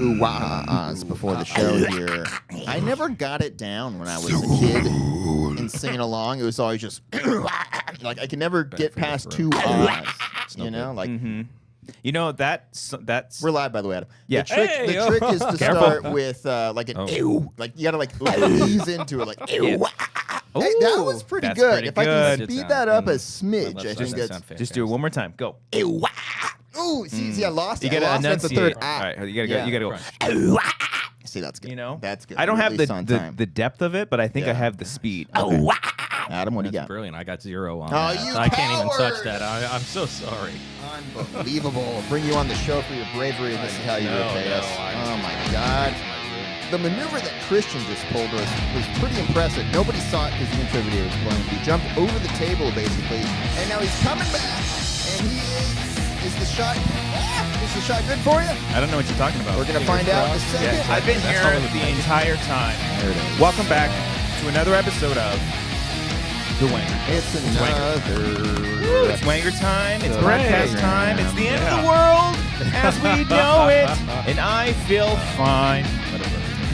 ooh-wah-ahs before the show here. I never got it down when I was a kid and singing along. It was always just like I could never get past two ahs. You know, like. You know that's we're live, by the way, Adam. Yeah. The trick is to start with like an ew. Like you gotta like ease into it, like ew. Hey, that was pretty good. Pretty if I good. can speed that up a smidge, I think that's just do it one more time. Go. Ew. Ooh, see, I lost it. You gotta at the third. All right, you gotta go. See, that's good. You know, that's good. I don't have the the depth of it, but I think I have the speed. Okay. Adam, what do you got? Brilliant. I got 0 on Oh, that. you I can't even coward! touch that. I'm so sorry. Unbelievable. Bring you on the show for your bravery, and this is how you repay us. Oh, my God. The maneuver that Christian just pulled was pretty impressive. Nobody saw it because the intro video was playing. He jumped over the table, basically, and now he's coming back, and he is the shot... Is the shot good for you? I don't know what you're talking about. We're going to find out in a second. Yeah, I've been here the entire time. There it is. Welcome back to another episode of The Wanger. It's another... It's Wanger time. It's broadcast time. It's the end of the world as we know it. And I feel fine.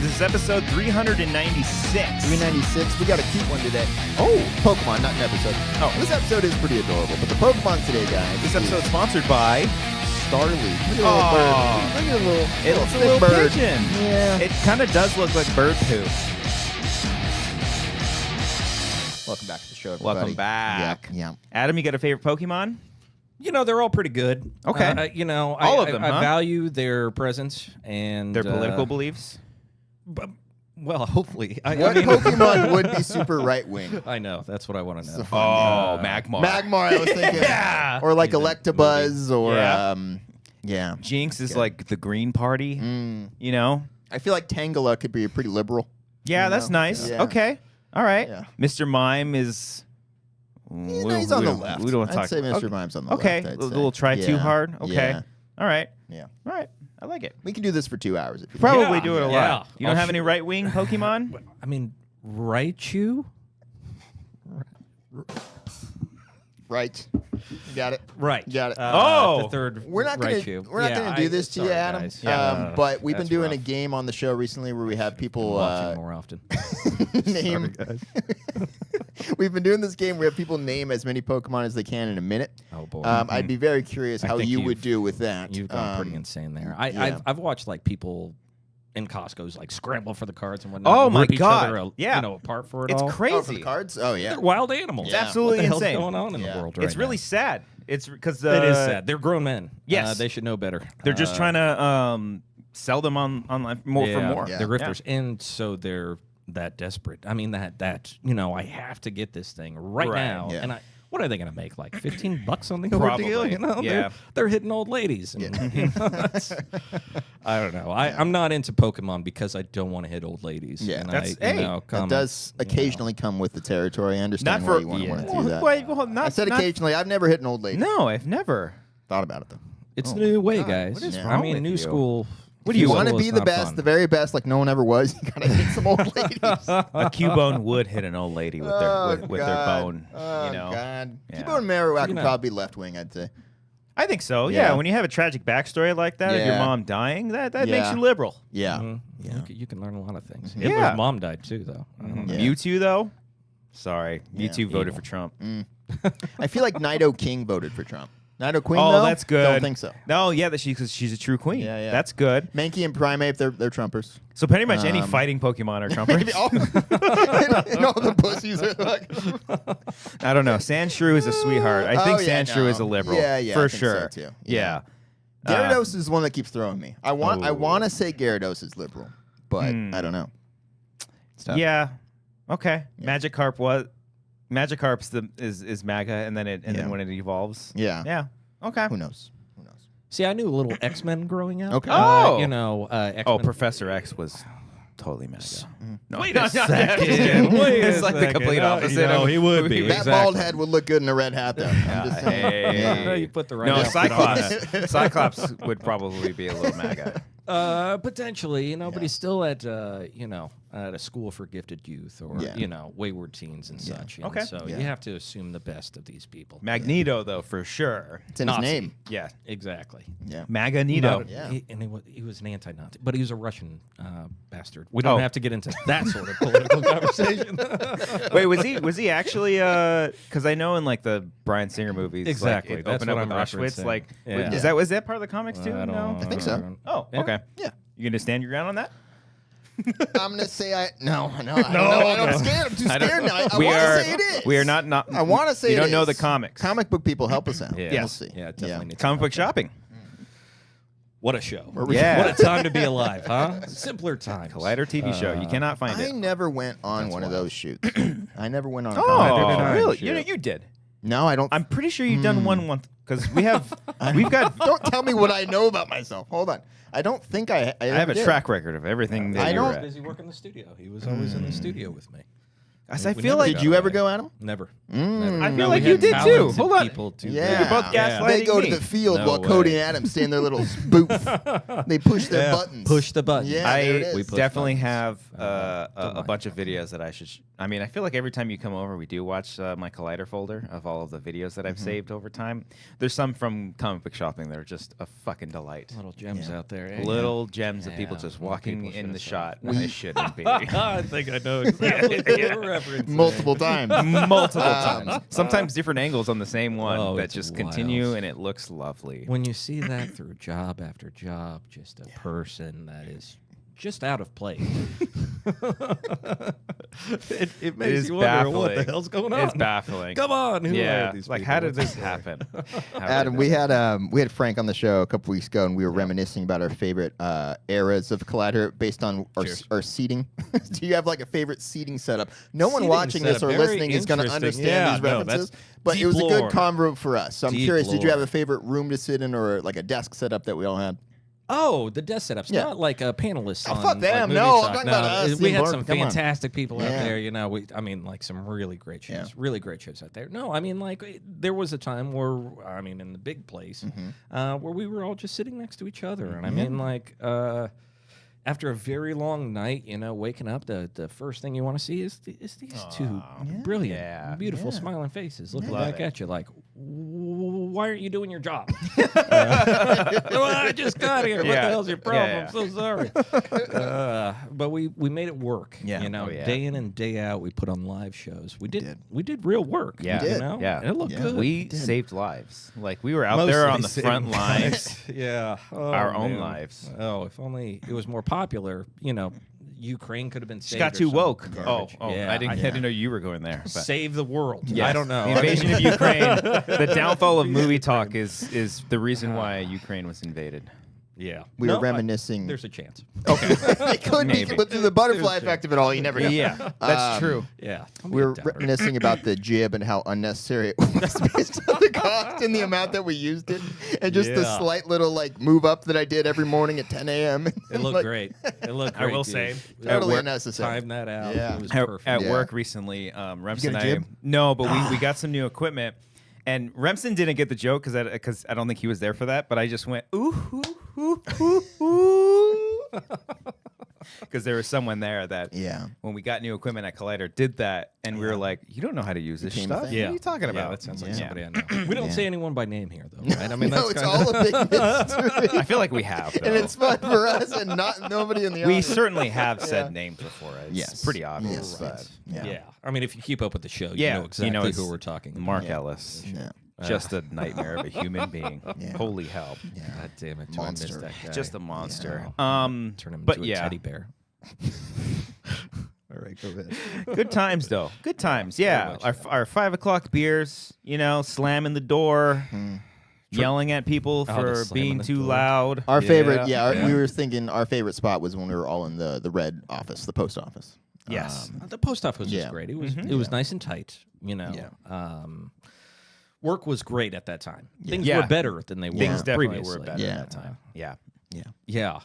This is episode 396. 396. We got a cute one today. Oh. Pokemon, not an episode. Oh, this episode is pretty adorable. But the Pokemon today, guys. This episode is sponsored by Starly. Look at the little bird. Look at the little, It looks a little bird. pigeon. Yeah. It kind of does look like bird poo. Welcome back to the show, everybody. Welcome back. Yeah. Adam, you got a favorite Pokemon? You know, they're all pretty good. Okay. You know, All of them, I huh? value their presence and Their political beliefs? Well, hopefully. What Pokemon would be super right-wing? I know. That's what I want to know. Magmar. Magmar, I was thinking. Yeah. Or like He's a Electabuzz or... Yeah. Jinx is like the Green Party, you know? I feel like Tangela could be pretty liberal. Yeah, You that's know? nice. Yeah. Okay. All right. Yeah. Mr. Mime is... He's on the left. We don't want to talk. I'd say Mr. Mime's on the okay. left. A little try too hard. Okay. Yeah. All right. Yeah. All right. I like it. We can do this for 2 hours if you Probably Yeah. do it a lot. Yeah. You don't have any right-wing Pokemon? I mean, Raichu? Right. You got it. Right. You got it. The third We're not gonna Raichu. do this to you, sorry, Adam. guys. Yeah. But we've been That's doing a rough. game on the show recently where we have people Watch it more often. name. We've been doing this game where we have people name as many Pokemon as they can in a minute. Oh boy. I'd be very curious how think you would you've- do with that. You've gone pretty insane there. yeah. I've watched like people in Costco's like scramble for the cards and whatnot. Oh, and my rip each God. other, Yeah. You know, apart for it It's all. Oh, for the crazy. cards? Oh, yeah. They're wild animals. It's absolutely what the hell's insane. going on in Yeah. the world right It's really now? sad. It's because It is sad. They're grown men. Yes. They should know better. They're just trying to sell them online more for more. Yeah. They're grifters, and so they're that desperate. I mean, that you know, I have to get this thing right now, Yeah. and what are they going to make? Like $15 on the Probably. ordeal? You know, Yeah. they're hitting old ladies. And, you know, I don't know. I'm not into Pokemon because I don't want to hit old ladies. Yeah. and That's- I, you hey, know, That come, does occasionally come with the territory. I understand Not why for you want to well, do that. not, I said not- occasionally. I've never hit an old lady. No, I've never. Thought about it, though. It's the new way, God, guys. what is Yeah. wrong I mean, with new you? school. If you want to school be is the not best, fun. the very best, like no one ever was, you gotta hit some old ladies. A Cubone would hit an old lady with their with their God. bone. Oh, You know. God. Yeah. Cubone Marowak You would know. probably be left wing, I'd say. I think so. Yeah. Yeah. When you have a tragic backstory like that of your Yeah. mom dying, that makes Yeah. you liberal. Yeah. Mhm. Yeah. You can learn a lot of things. Yeah. Hitler's mom died too, though. I don't know. Yeah. Mewtwo though. Sorry, Yeah. Mewtwo voted Evil. for Trump. I feel like Nido King voted for Trump. Nido Queen, Oh, though? that's good. Don't think so. No, yeah, that because she's a true queen. Yeah, yeah. That's good. Mankey and Primeape, they're Trumpers. So pretty much any fighting Pokemon are Trumpers. No, the pussies are like... I don't know. Sandshrew is a sweetheart. I think Sandshrew is a liberal. Yeah, yeah, for I think so, sure. too. Yeah. Gyarados is one that keeps throwing me. I want Oh. to say Gyarados is liberal, but I don't know. It's tough. Yeah. Okay. Yeah. Magikarp's is MAGA, and then then when it evolves. Yeah. Yeah. Okay. Who knows? Who knows? See, I knew a little X-Men growing up. Okay. Oh. You know, X-Men. Oh, Professor X was totally MAGA. No, Wait no, a no, second. Wait It's a like the second. complete opposite. You know, of he would who be. was. That bald head would look good in a red hat, though. I'm just saying. Hey. Yeah. You put the right No, outfit on Cyclops. Cyclops would probably be a little MAGA. Potentially, you know, but he's still at, you know, at a school for gifted youth or wayward teens and such. Okay. So you have to assume the best of these people. Magneto, though, for sure. It's in his name. Yeah. Exactly. Yeah. Magneto. Yeah. He was an anti-Nazi, but he was a Russian bastard. We don't have to get into that sort of political conversation. Wait, was he actually? Because I know in like the Bryan Singer movies, exactly. Like, it That's opened what up I'm with Auschwitz. referencing. Like, Yeah. was that part of the comics too? No, I think so. Oh, okay. Yeah. You gonna stand your ground on that? I'm gonna say no. I'm scared. I'm too scared now. I want to say it is. We are not. I want to say you it don't know is. the comics. Comic book people help us out. Yeah. We'll Yes. see. Yeah, definitely. Comic book shopping. What a show. Yeah. What a time to be alive, huh? Simpler times. Collider TV show. You cannot find I it. never went on one of those shoots. I never went on. A Oh, comic. really? shoot. You did. No, I don't. I'm pretty sure you've done one because we've got. Don't tell me what I know about myself. Hold on. I don't think I have a did. track record of everything. That I you're don't- at. Busy working in the studio. He was always in the studio with me. I We feel never like Did you ever go at them? Never. I feel No, like we you had did too. talented Hold on. people to Yeah. You're both gaslighting They go me. to the field No while way. Cody and Adam stay in their little booth. They push their buttons. Push the button. Yeah, there it I is. We push definitely buttons. have a bunch of videos that I should. I mean, I feel like every time you come over, we do watch my Collider folder of all of the videos that I've saved over time. There's some from comic book shopping that are just a fucking delight. Little gems out there. Eh? Little gems of people Yeah, just more walking people in the should've shot. saw They shouldn't be. I think I know exactly what you're referencing. Multiple times. Multiple times. Sometimes different angles on the same one Oh, that it's just wild. continue, and it looks lovely. When you see that through job after job, just a person that is just out of place. it makes is you wonder what the baffling. hell's going on. It's baffling. Come on, who Yeah, are these like people? how did What's this the happen? How did Adam, this we had Frank on the show a couple weeks ago, and we were reminiscing about our favorite eras of Collider based on our seating. Do you have like a favorite seating setup? No one Seating watching this setup, or very listening is going to interesting. understand Yeah, these no, references, that's but it was a deep good lore. convo for us. So I'm Deep curious, did you have lore. a favorite room to sit in or like a desk setup that we all had? Oh, the desk setups. Yeah. Not like panelists. Oh, on, fuck them. Like, No, Movie I'm Talk. talking about us, We the had board. some Come on. fantastic people out Yeah. there. You know, like some really great shows. Yeah. Really great shows out there. No, I mean, like there was a time where, I mean, in the big place, where we were all just sitting next to each other, and I mean, like. After a very long night, you know, waking up, the first thing you want to see is these two brilliant, beautiful, smiling faces looking Love back it. at you like, why aren't you doing your job? Well, I just got here. What the Yeah. hell's your problem? Yeah, yeah. I'm so sorry. But we made it work. Yeah. You know, Oh, yeah. day in and day out, we put on live shows. We did. did real work. Yeah. You We did. know? Yeah. And it looked Yeah. good. We did. saved lives. Like we were out there Mostly on the front saved lines. Yeah. Oh, Our own man. lives. Oh, if only it was more popular, you know, Ukraine could have been She saved. got or too some woke. garbage. Oh, Yeah, I didn't know you were going there. But. Save the world. Yes. I don't know. The invasion of Ukraine. The downfall of movie talk is the reason why Ukraine was invaded. Yeah. We were reminiscing. There's a chance. it could be, Maybe. but through the butterfly effect of it all, you never know. Yeah, that's true. Yeah. We were reminiscing about the jib and how unnecessary it was based on the cost and the amount that we used it, and just the Yeah. slight little like move up that I did every morning at 10 a.m. It looked great. It looked I great. will dude. say, Totally work- unnecessary. Time that out. Yeah. It was At perfect. at Yeah. work recently, Remsen get a and I jib? no, but we got some new equipment, and Remsen didn't get the joke because I don't think he was there for that. But I just went ooh ooh ooh ooh because there was someone there that when we got new equipment at Collider did that, and we were like, you don't know how to use this Became a stuff. thing. What are you talking about? Yeah, that sounds like Yeah. somebody I know. We don't Yeah. say anyone by name here, though, right? I mean, No, that's it's kind all a big mystery. I feel like we have. Though. And it's fun for us and not nobody in the We audience. certainly have said names before. It's Yes. pretty obvious. Yes, but yes. yeah. I mean, if you keep up with the show, Yeah, you know exactly you know, it's who we're talking about. Mark Ellis. Yeah. Just a nightmare of a human being. Yeah. Holy hell. God damn it. Monster. I missed that guy. Just a monster. Turn him but into yeah. a teddy bear. All right, go ahead. Good times though. Good times. Yeah. much Our 5 o'clock beers, you know, slamming the door, yelling at people the for slamming being the too door. loud. Our favorite, we were thinking our favorite spot was when we were all in the red office, the post office. Yes. The post office was Yeah. great. It was nice and tight, you know. Yeah. Work was great at that time. Things Yeah. were better than they were Things definitely previously. were better Yeah. at that time. Yeah. Yeah.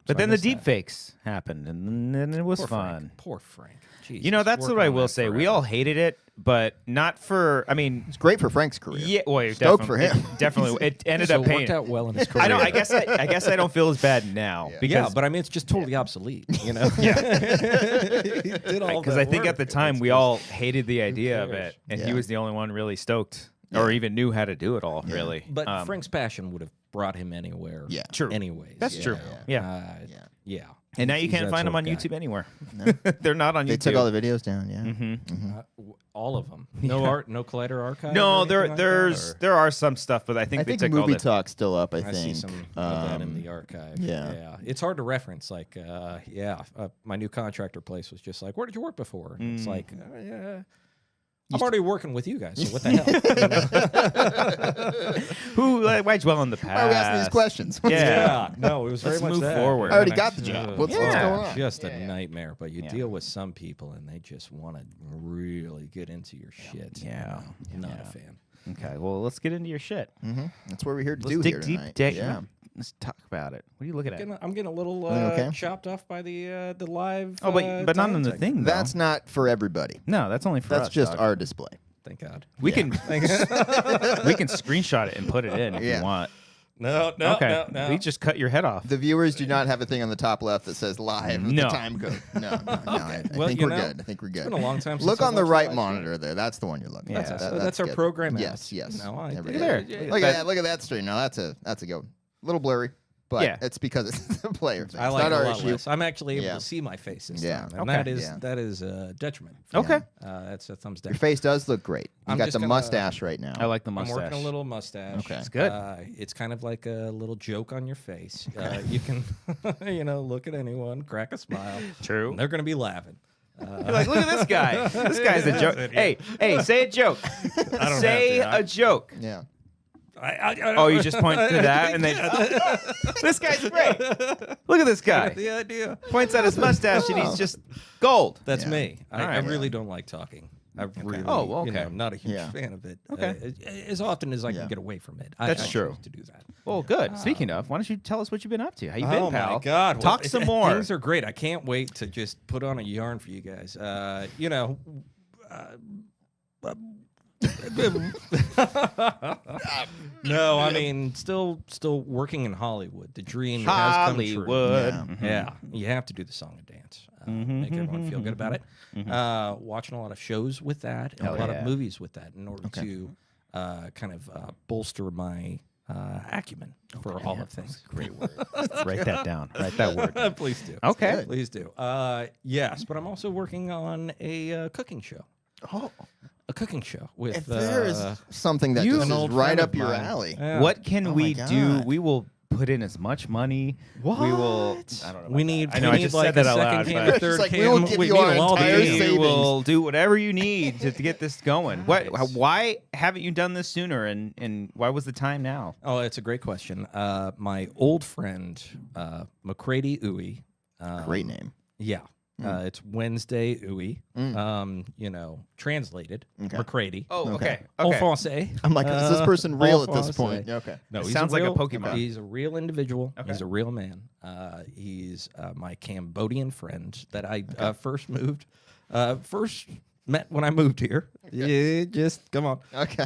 But I then the missed that. deep fakes happened, and then it was Poor fun. Frank. Poor Frank. Jesus, You know, that's working what I on will that say. We forever. all hated it, but not for. I mean, It's great for Frank's career. yeah, well, Stoked for him. Definitely, it ended So up it paying. worked out well in his career. I don't. I guess I don't feel as bad now Yeah. because Yeah, but I mean, it's just totally obsolete. You know. because I think at the time we all hated the idea of cares? it, and Yeah. he was the only one really stoked or even knew how to do it all. Really, But Frank's passion would have brought him anywhere. Yeah. True. Anyways. That's yeah. true. Yeah. Yeah. Yeah. And now you He's can't that find them sort on of guy. YouTube anywhere. They're not on They YouTube. took all the videos down. Yeah. All of them. No art, no Collider archive. No, or anything there's like there are some stuff, but I think I they think took all Movie the. Talk's still up. I that. I see think. some of that in the archive. yeah. It's hard to reference. Like, my new contractor place was just like, "Where did you work before?" And it's like, yeah. I'm already working with you guys, so what the hell? Why dwell on the past? Why are we asking these questions? Yeah. No, it was Let's very much move that. forward. I already got the job. What's going on? Just a nightmare. But you deal with some people, and they just want to really get into your shit. Yeah. Not a fan. Okay, well, let's get into your shit. That's what we're here to Let's do dig here deep. tonight. Yeah. Let's talk about it. What are you looking at? I'm getting a little okay? chopped off by the live. Oh, but not on the time thing. Though. That's not for everybody. no, that's only for us. That's just dog. our display. Thank God. We can we can screenshot it and put it in if Yeah. you want. No, Okay, no. we just cut your head off. The viewers do not have a thing on the top left that says live with No. the time code. No. I Well, think you we're know, good. I think we're good. It's been a long time. Look since I on the watched right live monitor there. That's the one you're looking Yeah. at. That's our good. program Yes, app. yes. No, I- There we look go. at there. Look at that. Look at that stream. Now that's a good one. A little blurry, but Yeah. it's because it's the player thing. I It's like it not a our lot issue. less. I'm actually able Yeah. to see my face this Yeah. time, and Okay. that is a detriment. Okay. That's a thumbs down. Your face does look great. You I'm got just the gonna- mustache right now. I like the I'm mustache. working a little mustache. Okay. It's good. It's kind of like a little joke on your face. You can, look at anyone, crack a smile. True. And they're going to be laughing. You're like, look at this guy. This guy's a joke. Hey, say a joke. Say a joke. Yeah. Oh, you just point to that and then this guy's great. Look at this guy. The idea. Points at his mustache and he's just gold. That's Yeah. me. I right. really don't like talking. I really, Oh, well, okay. I'm not a huge Yeah. fan of it. Okay. As often as I Yeah. can get away from it. That's I true. choose to do that. Well, good. Speaking of, why don't you tell us what you've been up to? How you been, Oh pal? my God! Talk some more. Things are great. I can't wait to just put on a yarn for you guys. No, I mean, still working in Hollywood. The dream has come true. Hollywood. Yeah. Yeah, you have to do the song and dance. Make everyone feel good about it. Watching a lot of shows with that, and Hell a lot yeah. of movies with that, in order to kind of bolster my acumen for all of things. Great word. Write that down. Write that word. Please do. Okay. Please do. Yes, but I'm also working on a cooking show. Oh, A cooking show with if there is something that you- just An is old right friend up of your mine. alley. Yeah. What can Oh we my do? God. We will put in as much money. We will. I don't know. We about need. that. I know. we I need just like said that a out second loud. can, but- a third She's like, can. we will give you need our all the entire cans. We savings. will do whatever you need to get this going. What? Nice. Why haven't you done this sooner? And why was the time now? Oh, it's a great question. My old friend McCready Uwe. Great name. Yeah. It's Wednesday Uwe. Translated McCready. Oh, okay. En français. I'm like, is this person real at this en point? français. Okay. No, It he's sounds like a real- Pokemon. He's a real individual. Okay. He's a real man. He's my Cambodian friend that I first met when I moved here. Yeah, just come on. Okay.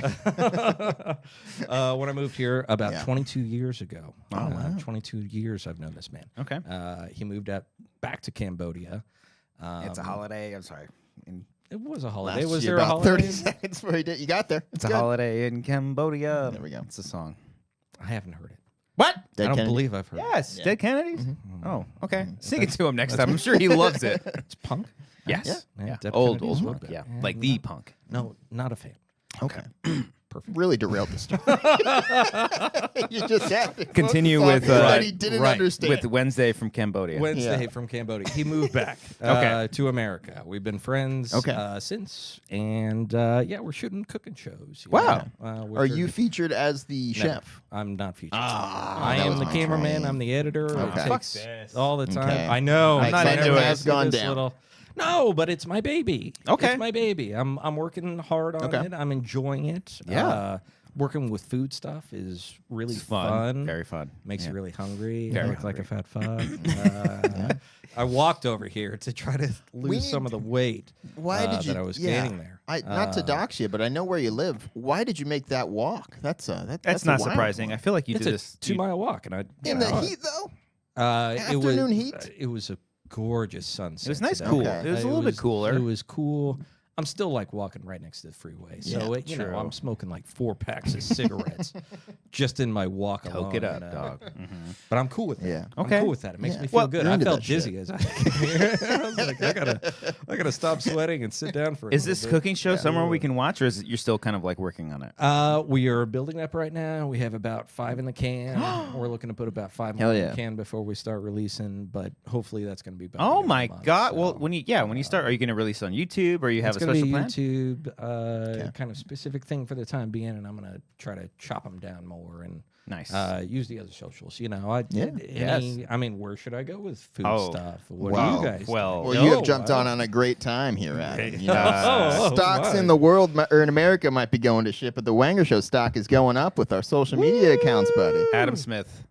When I moved here about Yeah. 22 years ago. Oh, wow. 22 years I've known this man. Okay. He moved back to Cambodia. It's a holiday. I'm sorry. It was a holiday. Last Was year, there a about holiday? 30 seconds before you did. You got there. It's a holiday in Cambodia. There we go. It's a song. I haven't heard it. What? Dead I don't Kennedy? believe I've heard it. Yes, Yeah. Dead Kennedys. Oh, okay. Sing it to him next time. I'm sure he loves it. It's punk? Yes. Yeah, Yeah. Dead Old Kennedys punk. would be. Yeah. Yeah, Like the punk. No, not a fan. Okay. Perfect. Really derailed the story. You just had to Continue focus on with, it that right, he didn't right. understand. With Wednesday from Cambodia. Wednesday Yeah. from Cambodia. He moved back Okay. to America. We've been friends Okay. since, and we're shooting cooking shows. Wow. Are you featured as the No, chef? I'm not featured. Ah, I that am was the my cameraman. dream. I'm the editor. Okay. It Fuck takes this. all the time. Okay. I know. My I'm not excitement into it. has I see gone this down. No, but it's my baby. Okay. It's my baby. I'm working hard on Okay. it. I'm enjoying it. Yeah. working with food stuff is really It's fun. Very fun. Makes you really hungry. Very I look like a fat fuck. I walked over here to try to lose some of the weight that I was gaining there. Not to dox you, but I know where you live. Why did you make that walk? That's not surprising. I feel like you did this 2-mile walk, and in the heat though. Afternoon heat. It was a gorgeous sunset. It was nice, today. cool. Okay. It was a little bit cooler. It was cool. I'm still like walking right next to the freeway, so you know I'm smoking like 4 packs of cigarettes just in my walk alone. Coke it up, dog. But I'm cool with that. Yeah. I'm cool with that. It makes me feel good. I felt dizzy as I came here. I was like, I gotta stop sweating and sit down for. Is this cooking show somewhere we can watch, or is it you're still kind of like working on it? We are building up right now. We have about 5 in the can. We're looking to put about 5 more in the can before we start releasing. But hopefully that's going to be. Oh my god! So, well, when you start, are you going to release on YouTube, or you have a special plan? YouTube, kind of specific thing for the time being, and I'm gonna try to chop them down more and use the other socials. You know, I mean, where should I go with food stuff? What do you guys? Well, you have jumped on a great time here, Adam. You know, stocks in the world or in America might be going to shit, but the Wanger Show stock is going up with our social media accounts, buddy. Adam Smith,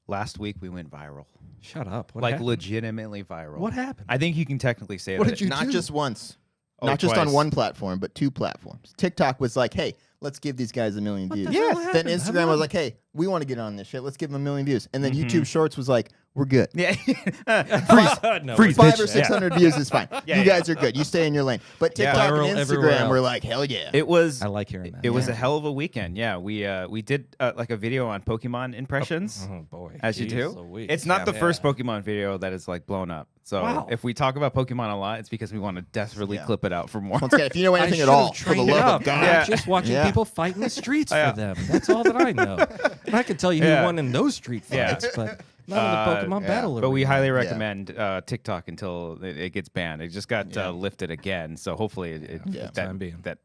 last week we went viral. Shut up! What happened? Legitimately viral. What happened? I think you can technically say what that. Did you not do? Just once. Not just on one platform, but 2 platforms. TikTok was like, hey, let's give these guys 1 million views. Then Instagram was like, hey, we want to get on this shit. Let's give them 1 million views. And then YouTube Shorts was like, we're good. Yeah. Freeze. 500 or 600 views is fine. You guys are good. You stay in your lane. But TikTok and Instagram were like, hell yeah. It was. I like hearing that. It was a hell of a weekend. Yeah, we did like a video on Pokemon impressions. Oh boy, as you do. It's not the first Pokemon video that is like blown up. So if we talk about Pokemon a lot, it's because we want to desperately clip it out for more. Once again, if you know anything at all, for the love of God, I'm just watching people fight in the streets for them. That's all that I know. And I can tell you who won in those street fights, but not in the Pokemon battle. But we highly recommend TikTok until it gets banned. It just got lifted again, so hopefully that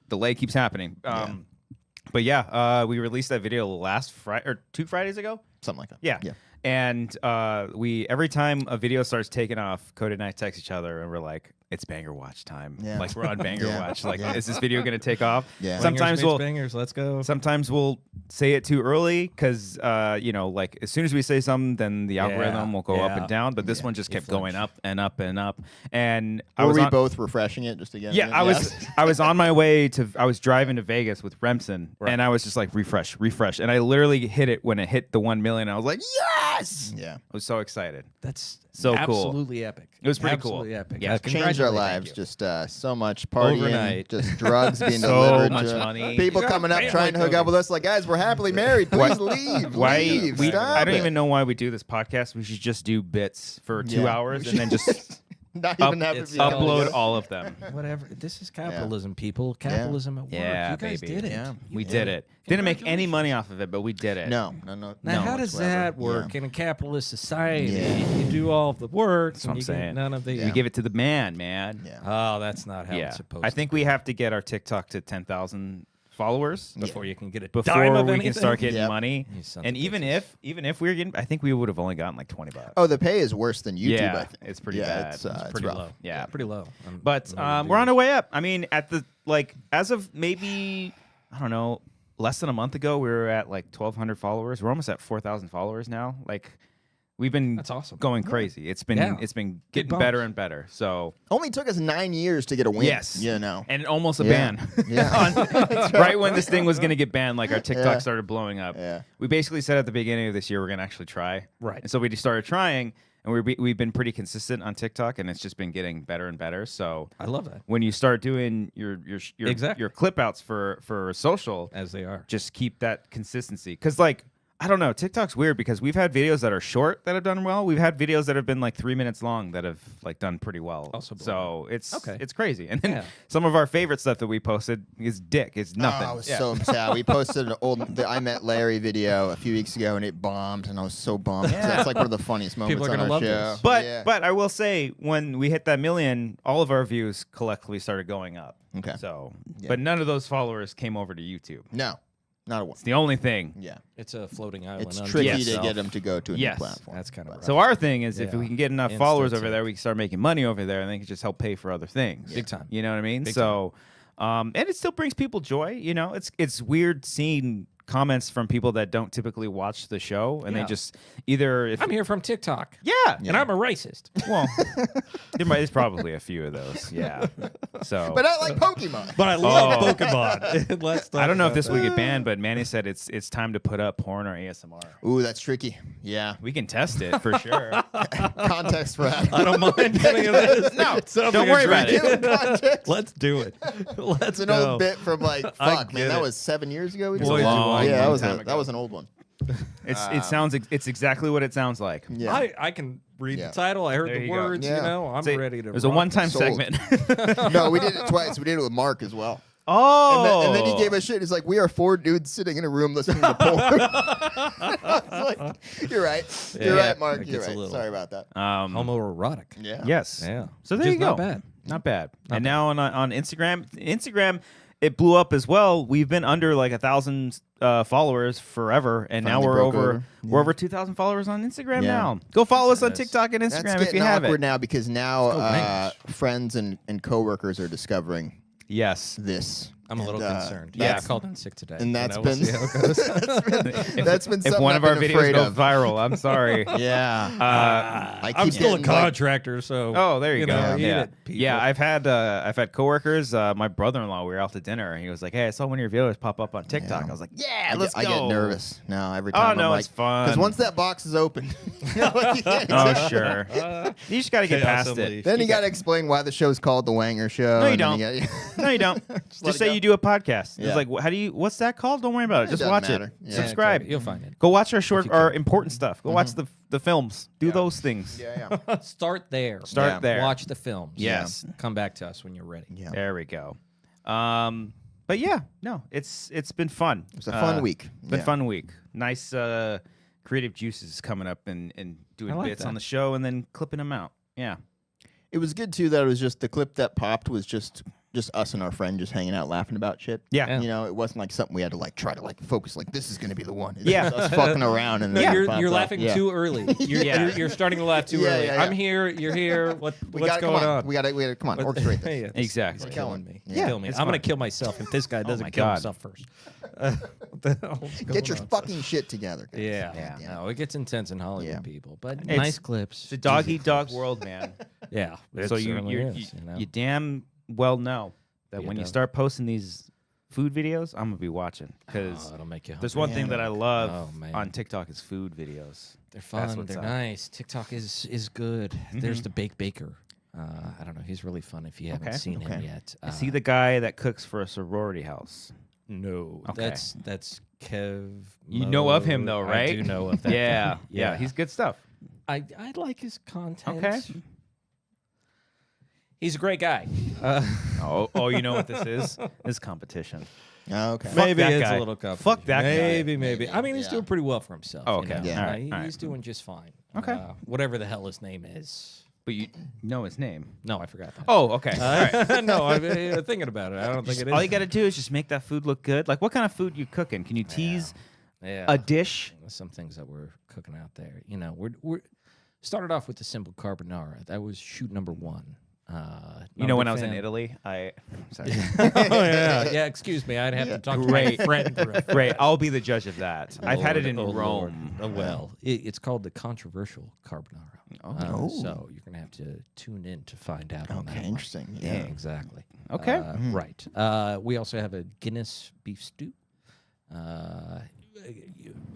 delay keeps happening. But we released that video last Friday or 2 Fridays ago, something like that. Yeah. And every time a video starts taking off, Cody and I text each other and we're like, it's banger watch time. Like we're on banger watch. Like, is this video going to take off? Sometimes bangers, let's go. Sometimes we'll say it too early because like as soon as we say something, then the algorithm will go up and down. But this one just kept going up and up and up. And were we both refreshing it just again? Yeah, I was on my way to. I was driving to Vegas with Remsen, and I was just like refresh, and I literally hit it when it hit the 1 million. I was like, yes! Yeah, I was so excited. That's so cool. Absolutely epic. It was pretty absolutely cool. Epic. Yeah, changed our lives. Just so much partying, overnight, just drugs being so delivered, much money. People coming up trying to hook up with us. Like, guys, we're happily married. Please leave. Leave. I don't even know why we do this podcast. We should just do bits for 2 hours and then just not even have to be upload all of them. Whatever. This is capitalism, people. Capitalism at work. Yeah, you guys baby. did it. Yeah, we did it. Didn't make any money off of it, but we did it. No. Now, how does that work in a capitalist society? You do all of the work. That's what I'm saying. None of the. We give it to the man. Yeah. Oh, that's not how it's supposed to. I think we have to get our TikTok to 10,000 followers before you can get it. Before we can start getting money. And even if we're getting, I think we would have only gotten like $20. Oh, the pay is worse than YouTube. Yeah, I think. it's pretty bad. It's pretty low. Yeah, pretty low. But we're on our way up. I mean, at the as of maybe I don't know, less than a month ago, we were at like 1,200 followers. We're almost at 4,000 followers now. Like. We've been That's awesome. going crazy. It's been getting better and better. So only took us 9 years to get a win. Yes, and almost a ban. Yeah, right when this thing was going to get banned, like our TikTok started blowing up. Yeah. We basically said at the beginning of this year we're going to actually try. Right. And so we just started trying, and we've been pretty consistent on TikTok, and it's just been getting better and better. So I love that. When you start doing your clip outs for social, as they are, just keep that consistency because I don't know. TikTok's weird because we've had videos that are short that have done well. We've had videos that have been like 3 minutes long that have done pretty well. Also so it's crazy. And then some of our favorite stuff that we posted is dick. It's nothing. I was so sad. We posted an old I Met Larry video a few weeks ago and it bombed, and I was so bummed. That's like one of the funniest moments on our show. This. But I will say when we hit that million, all of our views collectively started going up. Okay. So, but none of those followers came over to YouTube. No. Not a one. It's the only thing. Yeah. It's a floating island. It's tricky to get them to go to a new platform. That's kind of rough. So our thing is if we can get enough followers over there, we can start making money over there, and they can just help pay for other things. Big time. You know what I mean? Big so And it still brings people joy. You know, it's weird seeing comments from people that don't typically watch the show, and they just either I'm here from TikTok. Yeah, and I'm a racist. Well, there's probably a few of those. Yeah. So, But I like Pokemon. But I love Pokemon. Let's talk I don't know if about this that. will get banned, but Manny said it's time to put up porn or ASMR. Ooh, that's tricky. Yeah. We can test it for sure. Context for that. I don't mind any of this. No, Sounds don't like a worry about dream. it. Context. Let's do it. Let's It's an go. old bit from like, I fuck, man, get that it. was 7 years ago. Boy, do I yeah, long time ago. that was an old one. It's exactly what it sounds like. Yeah. I can read Yeah. the title. I heard There the you go. words. Yeah. You know, I'm ready to. It was a rock. one-time Sold. segment. No, we did it twice. We did it with Mark as well. Oh, And then he gave us shit. He's like, we are 4 dudes sitting in a room listening to porn. I was like, you're right. You're Yeah, right, Mark. it You're gets a right. little- Sorry about that. homoerotic. Yeah. Yes. Yeah. So there Which you is go. not bad. Not bad. And now on Instagram, it blew up as well. We've been under like 1,000 followers forever, and now Finally we're broke over. over. We're over 2,000 followers on Instagram Yeah. now. Go follow us on That's- TikTok and That's Instagram getting if you have awkward it. now because now Let's go Wangers. friends and coworkers are discovering Yes. this. I'm a little And, concerned. yeah. Yeah, I called in sick today. And that's We'll been see how it goes. that's been If something one I've of our been videos afraid goes of. viral, I'm sorry. Yeah. I I'm keep still a getting, like- contractor, so Oh, there you go. know, eat yeah, it, people. yeah. I've had coworkers. My brother-in-law. We were out to dinner, and he was like, "Hey, I saw one of your videos pop up on TikTok." Yeah. I was like, "Yeah, let's I go." get nervous now every Oh, time. no, I'm it's like, fun. Because once that box is open, you know, like, you can't Oh, accept- sure. You just got to get Chaos past it. Unleashed. Then you got to explain why the show's called The Wanger Show. No, you and then don't. No, you don't. let Just it say go. you do a podcast. Yeah. It's like, how do you? What's that called? Don't worry about it. It Just doesn't watch matter. it. Yeah. Subscribe. You'll find it. Go watch our short, you our can. important stuff. Go watch the films. Do those things. Yeah, yeah. Start there. Start Yeah. there. Watch the films. Yes. Come back to us when you're ready. Yeah. There we go. But yeah, no, it's been fun. It was a fun week. Been Yeah. fun week. Nice creative juices coming up and doing I like bits that. on the show and then clipping them out. Yeah. It was good too that it was just the clip that popped was just us and our friend just hanging out laughing about shit. Yeah. You know, it wasn't like something we had to like try to like focus like this is going to be the one. It's Yeah. just us fucking around and No, then it you're popped off. laughing Yeah. too early. You're starting to laugh too Yeah, early. yeah, yeah. I'm here. You're here. What's Come going on. on? We got to come on. Orchestrate this. Yeah, this Exactly. is killing me. Yeah. Kill me. It's I'm gonna fun. kill myself if this guy doesn't my kill God. himself first. What the hell's Get going your on? fucking shit together. guys. Yeah. Yeah. No, it gets intense in Hollywood, Yeah. people. But It's- nice clips. It's a dog juicy eat dog clips. world, man. Yeah. It So certainly you is, you know? you damn well know that You when you don't. start posting these food videos, I'm gonna be watching because Oh, it'll make you there's hungry. one thing that I love Oh, man. on TikTok is food videos. They're That's fun. what's They're up. nice. TikTok is good. There's the Bake Baker. I don't know. He's really fun if you haven't Okay. seen him Okay. yet. Is he the guy that cooks for a sorority house? No, Okay. that's Kev. You know of him though, I right? do know of that. Yeah, guy. yeah, he's good stuff. I like his content. Okay. He's a great guy. Oh, you know what this is? This is competition. Oh, okay. Fuck Maybe that it's guy. a little company. Fuck that guy. Maybe. I mean, he's Yeah. doing pretty well for himself. Oh, you okay. know? Yeah. All right, all right. He's doing just fine. Okay. Whatever the hell his name is. But you know his name. No, I forgot that. Oh, okay. All right. No, I'm thinking about it. I don't think it is. All you got to do is just make that food look good. Like, what kind of food you cooking? Can you tease yeah. a dish? There's some things that we're cooking out there. You know, we're started off with the simple carbonara. That was shoot number one. You know, when I was fan. in Italy, sorry. Oh yeah. Excuse me. I'd have to talk to my Great. friend. For a Great. I'll be the judge of that. I've had it in Lord, oh, Lord. Rome. Oh well, it's called the controversial carbonara. Oh. So you're gonna have to tune in to find out. on that Okay, one. interesting. Yeah, Yeah. exactly. Okay. Right. We also have a Guinness beef stew.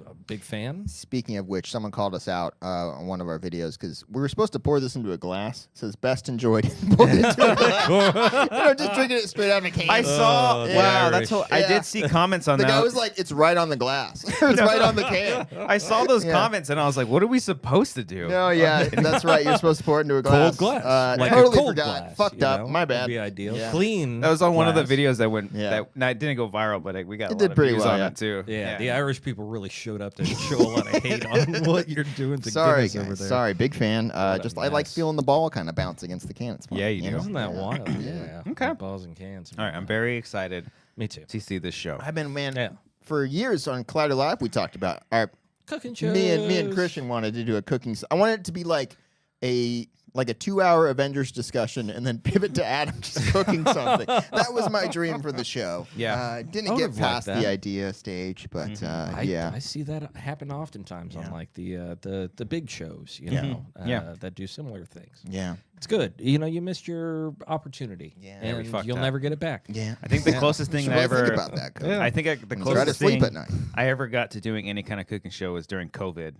A big fan. Speaking of which, someone called us out on one of our videos because we were supposed to pour this into a glass. It says best enjoyed. Poured into a glass. You know, just drinking it straight out of a can. I saw. the Wow, Irish. that's. I Yeah. did see comments on the that. guy was like, "It's right on the glass. It's right on the can." I saw those Yeah. comments and I was like, "What are we supposed to do?" No, yeah, that's right. You're supposed to pour it into a glass. Cold glass. Like totally a cold forgot. glass. Fucked you up. know? My Would bad. be ideal. Yeah. Clean. That was on one of the glass. videos that went Yeah. that didn't go viral, but we got It a did lot of pretty views well, on yeah. it too. Yeah, the Irish people really showed up to show a lot of hate on what you're doing to Sorry, Guinness over guys. there. Sorry, big fan. a Just I like mess. feeling the ball kind of bounce against the can. It's fun. Yeah, you do. know? Isn't that Yeah. wild? Yeah. Okay. Balls and cans. All right, I'm very excited Me too. to see this show. I've been Yeah. for years on Collider Live. We talked about Cooking shows. me and Christian wanted to do a cooking. I wanted it to be like a like a 2-hour Avengers discussion and then pivot to Adam just cooking something. That was my dream for the show. Yeah. Didn't get past the idea stage, but I see that happen oftentimes on like the big shows, you know, that do similar things. Yeah. It's good. You know, you missed your opportunity. Yeah. And you'll never get it back. Yeah. I think the closest thing I ever think about that, Cody. I think the Try to closest sleep thing at night. I ever got to doing any kind of cooking show was during COVID.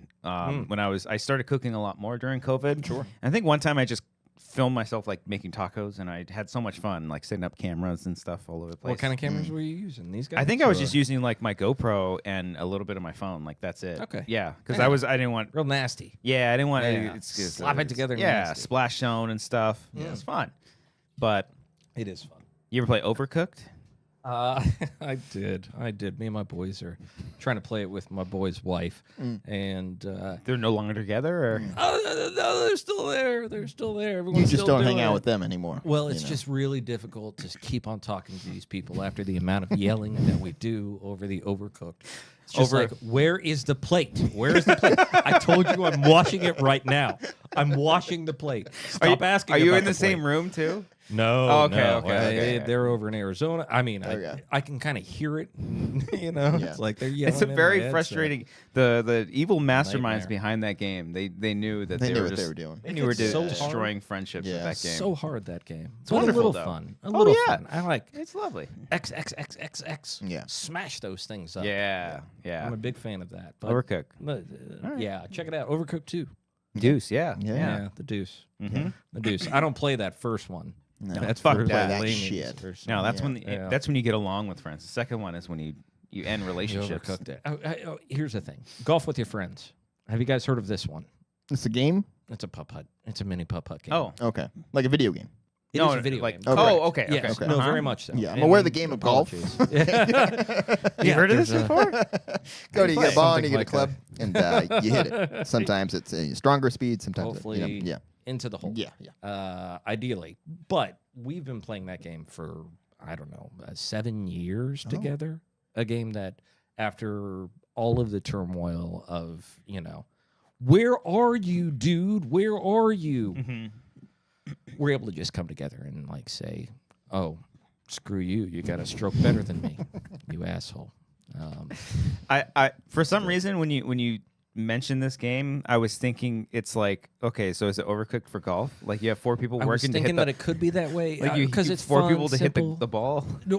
When I started cooking a lot more during COVID. Sure. I think one time I just filmed myself like making tacos, and I had so much fun like setting up cameras and stuff all over the place. What kind of cameras were you using? These guys? I think I was just using like my GoPro and a little bit of my phone. Like that's it. Okay. Yeah, because I didn't want. real nasty. Yeah, I didn't want Yeah. to Slap it together. Yeah, nasty. splash zone and stuff. Yeah, it's fun. But It is fun. you ever play Overcooked? I did. Me and my boys are trying to play it with my boy's wife, and They're no longer together, or no, they're still there. They're still there. Everyone's You just still don't hang doing out it. with them anymore. Well, it's you know? just really difficult to keep on talking to these people after the amount of yelling that we do over the Overcooked. It's just like, where is the plate? Where is the plate? I told you I'm washing it right now. I'm washing the plate. Stop asking. Are you about in the plate. same room too? No. Oh, okay, no. okay. They're over in Arizona. I mean, Okay. I can kind of hear it. You know, Yeah. it's like they're yelling. It's a in my very head, so- frustrating. The evil masterminds Nightmare. behind that game. They knew that They knew were what just, they were doing. They knew It's were so destroying friendships with Yeah. that game. So hard, that game. It's wonderful, a little though. fun. A Oh, little yeah. fun. I like It's lovely. XXXXX. Yeah. Smash those things up. Yeah, yeah. I'm a big fan of that. But, Overcooked. Yeah, check it out. Overcooked 2. Deuce. Yeah. Yeah. Yeah, the Deuce. Mm-hmm. The Deuce. I don't play that first one. No. That's Fuck for that. like That lame shit. users. No, that's Yeah. when Yeah. that's when you get along with friends. The second one is when you end You relationships. overcooked it. Here's the thing. Golf with your friends. Have you guys heard of this one? It's a game? It's a putt putt. It's a mini putt putt game. Oh, Okay. Like a video game. It no, is a video like game. Okay. okay, Yes, okay. no, Uh-huh. very much so. Yeah, I'm And aware of the game of golf. apologies. You heard of this there's a- before? Go to you get a ball and you get a Something club and you hit it. Sometimes it's a stronger speed. Sometimes Hopefully, yeah. into the hole. Yeah. Yeah. Ideally, but we've been playing that game for I don't know 7 years together. A game that after all of the turmoil of where are you, dude? Where are you? Mm-hmm. We're able to just come together and like say, oh, screw you. You got a stroke better than me, you asshole. I for some reason when you mentioned this game, I was thinking it's like, okay, so is it Overcooked for golf? Like you have 4 people I was working to thinking hit that it could be that way like you because it's four fun, people to simple. hit the ball. No.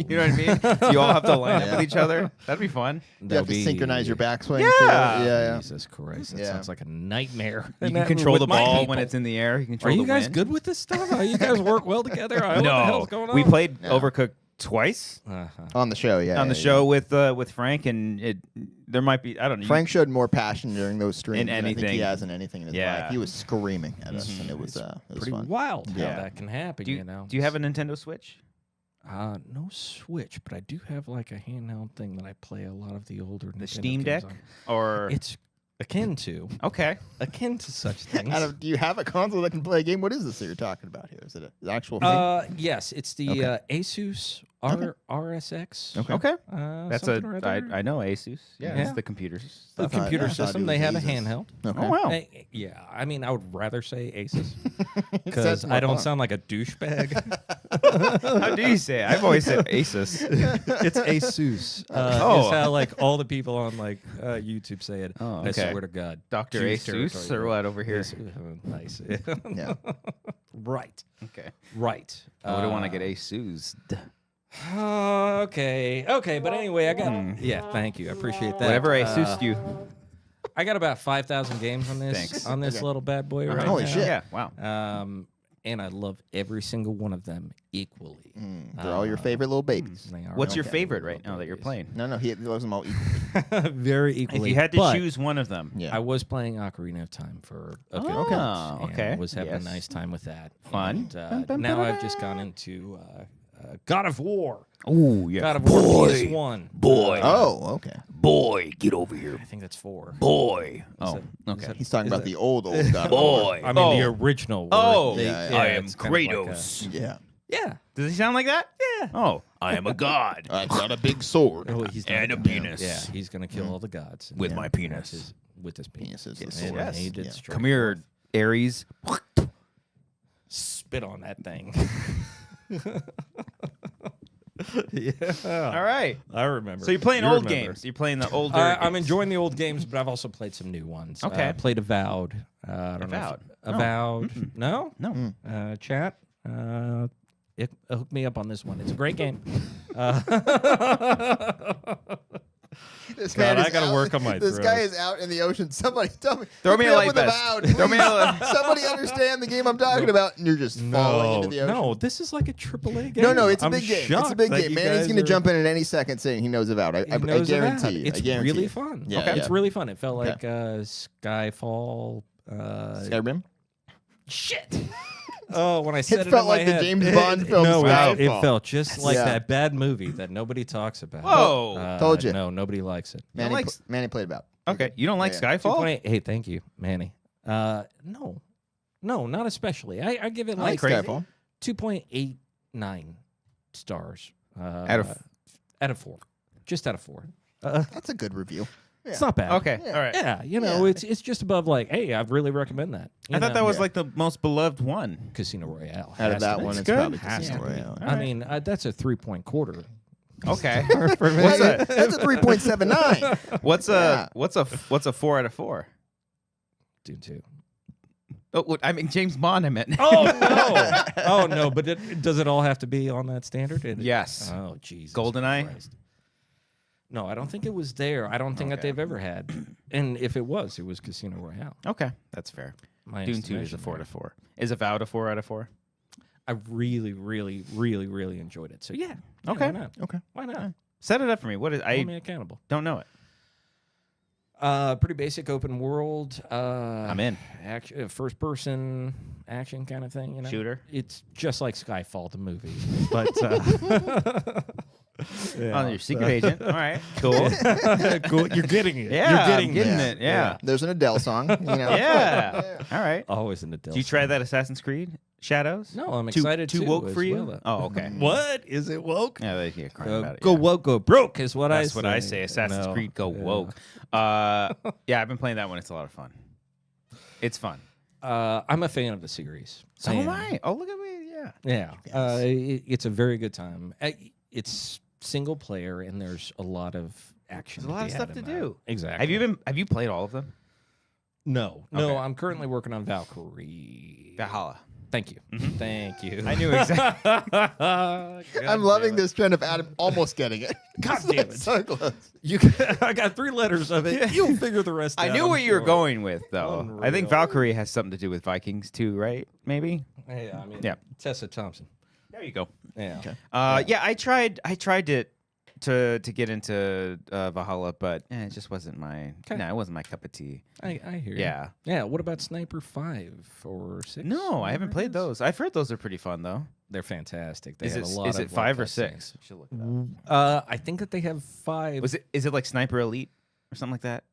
You know what I mean? You all have to line up with each other. That'd be fun. You have to synchronize your backswing. Yeah. too. Yeah. Jesus Christ, that Yeah. sounds like a nightmare. You And can that- control with the my ball people. when it's in the air. You Are control you the guys wind. good with this stuff? You guys work well together? What the hell's going on? We played Yeah. Overcooked twice On the show, yeah. on the yeah, show with Frank, and there might be, I don't know. Frank showed more passion during those streams In than I think anything. he has in anything in his Yeah. life. He was screaming at us, and it was Pretty fun. wild how Yeah. that can happen. Do you you, know? do you have a Nintendo Switch? No Switch, but I do have like a handheld thing that I play a lot of the older. The Nintendo Steam games Deck? on. Or It's akin to okay. such things. Do you have a console that can play a game? What is this that you're talking about here? Is it an actual thing? Yes, it's the Okay. Asus RSX. Okay. That's something or other. I know Asus. Yeah, Yeah. it's the computers. The I thought- computer I thought it system. was They have a Asus. handheld. Okay. Oh wow. Yeah, I mean, I would rather say Asus Sounds because more I don't fun. sound like a douchebag. How do you say it? I've always said Asus. It's Asus. Oh. It's how like all the people on like YouTube say it. Oh, I okay. swear to God, Dr. Jews Asus territory, or what over here? Nice. Yeah. Right. Okay. Right. I wouldn't want to get Asus. Okay. But anyway, I got. Yeah. Thank you. I appreciate that. Whatever Asus you. I got about 5,000 games on this. Thanks. On this Okay. little bad boy right Holy now. shit. Yeah. Wow. And I love every single one of them equally. They're all your favorite little babies. They are What's your okay. favorite right now that you're playing? No, he loves them all equally. Very If equally. you had to but choose one of them. Yeah. I was playing Ocarina of Time for a good Oh, bit, and okay. was having Yes. a nice time with that. Fun. And, now I've just gone into God of War. Oh yeah. God of War PS1. Boy. Oh, okay. Boy, get over here. I think that's 4. Boy. Oh. it- Okay. it- He's talking Is about it- the old God of War. I mean the original. where Oh, they- yeah, I am it's kind of like a- Kratos. Yeah. yeah. Does he sound like that? Yeah. Oh, I am a god I've got a big sword. Oh, he's and a not- penis. Yeah, he's gonna kill all the gods With and my that's penis. with his penis. Penis is the And sword. Yes. he did Yeah. strike Come here, forth. Ares. spit on that thing. Yeah. All right. I remember. So you're playing You old remember. games. You're playing the older. I'm enjoying the old games, but I've also played some new ones. Okay. I played Avowed. I don't know. Avowed? Avowed. No? No. Chat. Hook me up on this one. It's a great game. This God, man is I gotta out- work on my This throat. guy is out in the ocean. Somebody tell me. Throw hook me a up light with vest. Avowed, Throw me a- please. Somebody understand the game I'm talking about, and you're just falling into the ocean. No, this is like a AAA game. No, it's a I'm big game. It's a shocked big that game. you Manny's guys going to are- jump in at any second saying he knows Avowed. I knows guarantee Avowed. you. It's I guarantee really you. fun. Yeah, It's yeah. really fun. It felt like Skyfall. Skyrim? Shit. Oh, when I said it, felt in like my the head. James Bond film No, Skyfall. it felt just like Yeah. that bad movie that nobody talks about. Whoa. Told you. No, nobody likes it. Manny played Avowed. Okay. You don't like Yeah. Skyfall? 2.8. Hey, thank you, Manny. No, not especially. I give it I like like Skyfall. 2.89 stars Out of- out of 4, just out of 4. That's a good review. It's not bad. Okay. Yeah. All right. Yeah, Yeah. it's just above like, hey, I really recommend that. I thought that was Yeah. like the most beloved one. Casino Royale. Out of Has that to one, be. it's good. probably Has Casino to be. Royale. I mean, that's a 3-point quarter. Okay. That's a 3.79. What's Yeah. a 4 out of 4? Dune 2. Oh, I mean James Bond. I meant. Oh no! Oh no! But does it all have to be on that standard? Yes. Oh Jesus. GoldenEye? Christ. No, I don't think it was there. I don't think that Okay. they've ever had. And if it was Casino Royale. Okay, that's fair. My Dune 2 is a estimation 4 out there. of 4. Is Avowed a 4 out of 4? I really, really, really, really enjoyed it. So yeah. Okay. Why not? Okay. Why not? Set it up for me. What is? Hold me I accountable. don't know it. Pretty basic open world. I'm in. Action, first person action kind of thing. You know, Shooter? It's just like Skyfall, the movie, but. Oh, you're secret agent. All right. Cool. Cool. You're getting it. Yeah, You're getting I'm getting it. it. Yeah. There's an Adele song. You know. Yeah. All right. Always in the Adele. Do you try that Assassin's Creed Shadows? No, I'm Too- excited Too too, woke as for you? well. Oh, okay. What is it woke? Yeah, they get crying about it. Go yeah. woke, go broke is what That's I say. what I say. Assassin's No. Creed Go Yeah. woke. Yeah, I've been playing that one. It's a lot of fun. It's fun. I'm a fan of the series. So am am. I. Oh, look at me. Yeah. Yeah, Yes. it's a very good time. It's single player, and there's a lot of action. There's a lot of be stuff had to in that. do. Exactly. Have you played all of them? No. Okay. I'm currently working on Valkyrie. Valhalla. Thank you. Thank you. I knew exactly. I'm loving this trend of Adam almost getting it. God It's damn like it. so close. I got 3 letters of it. You'll figure the rest out. I knew I'm what you were sure. going with, though. I think Unreal. Valkyrie has something to do with Vikings, too, right? Maybe? Yeah, I mean, Yeah. Tessa Thompson. There you go. Yeah. Okay. Yeah, I tried to get into Valhalla, but it just wasn't my. Okay. No, it wasn't my cup of tea. I hear you. Yeah. Yeah. What about Sniper 5 or 6? No, I haven't whatever played it is? those. I've heard those are pretty fun though. They're fantastic. They Is have it a lot is of it 5 or cutscenes. 6? Should look it up. I think that they have 5. Is it like Sniper Elite or something like that?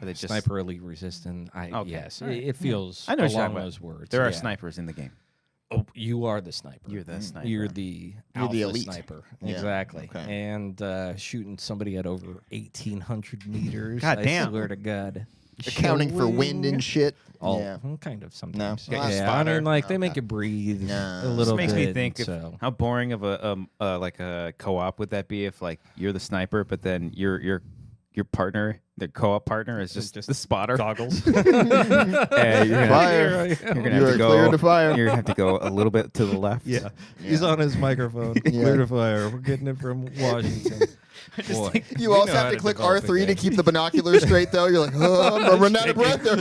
Or they just Sniper Elite Resistant. Okay. Yes, All right. it feels I know what you're along talking about. those words. There are yeah. snipers in the game. Oh, you are the sniper. You're the sniper. You're the You're the alpha elite. sniper. Yeah, Exactly. okay. And shooting somebody at over 1,800 meters. God I damn. swear to God. Accounting for wind and shit. Oh, Yeah. kind of sometimes. Well, that's yeah, I spotter. mean, like they Okay. make you breathe No. a little This makes bit. me think of so. how boring of a like a co-op would that be if like you're the sniper, but then your partner, the co-op partner, is just the spotter. goggles. And you're gonna, Fire. you're gonna You have are to go. clear to fire. You're gonna have to go a little bit to the left. Yeah. He's on his microphone. Clear to fire. We're getting it from Washington. Boy, You we also know have how to click develop a R3 to game. keep the binoculars straight, though. You're like, oh, I'm running out of breath there.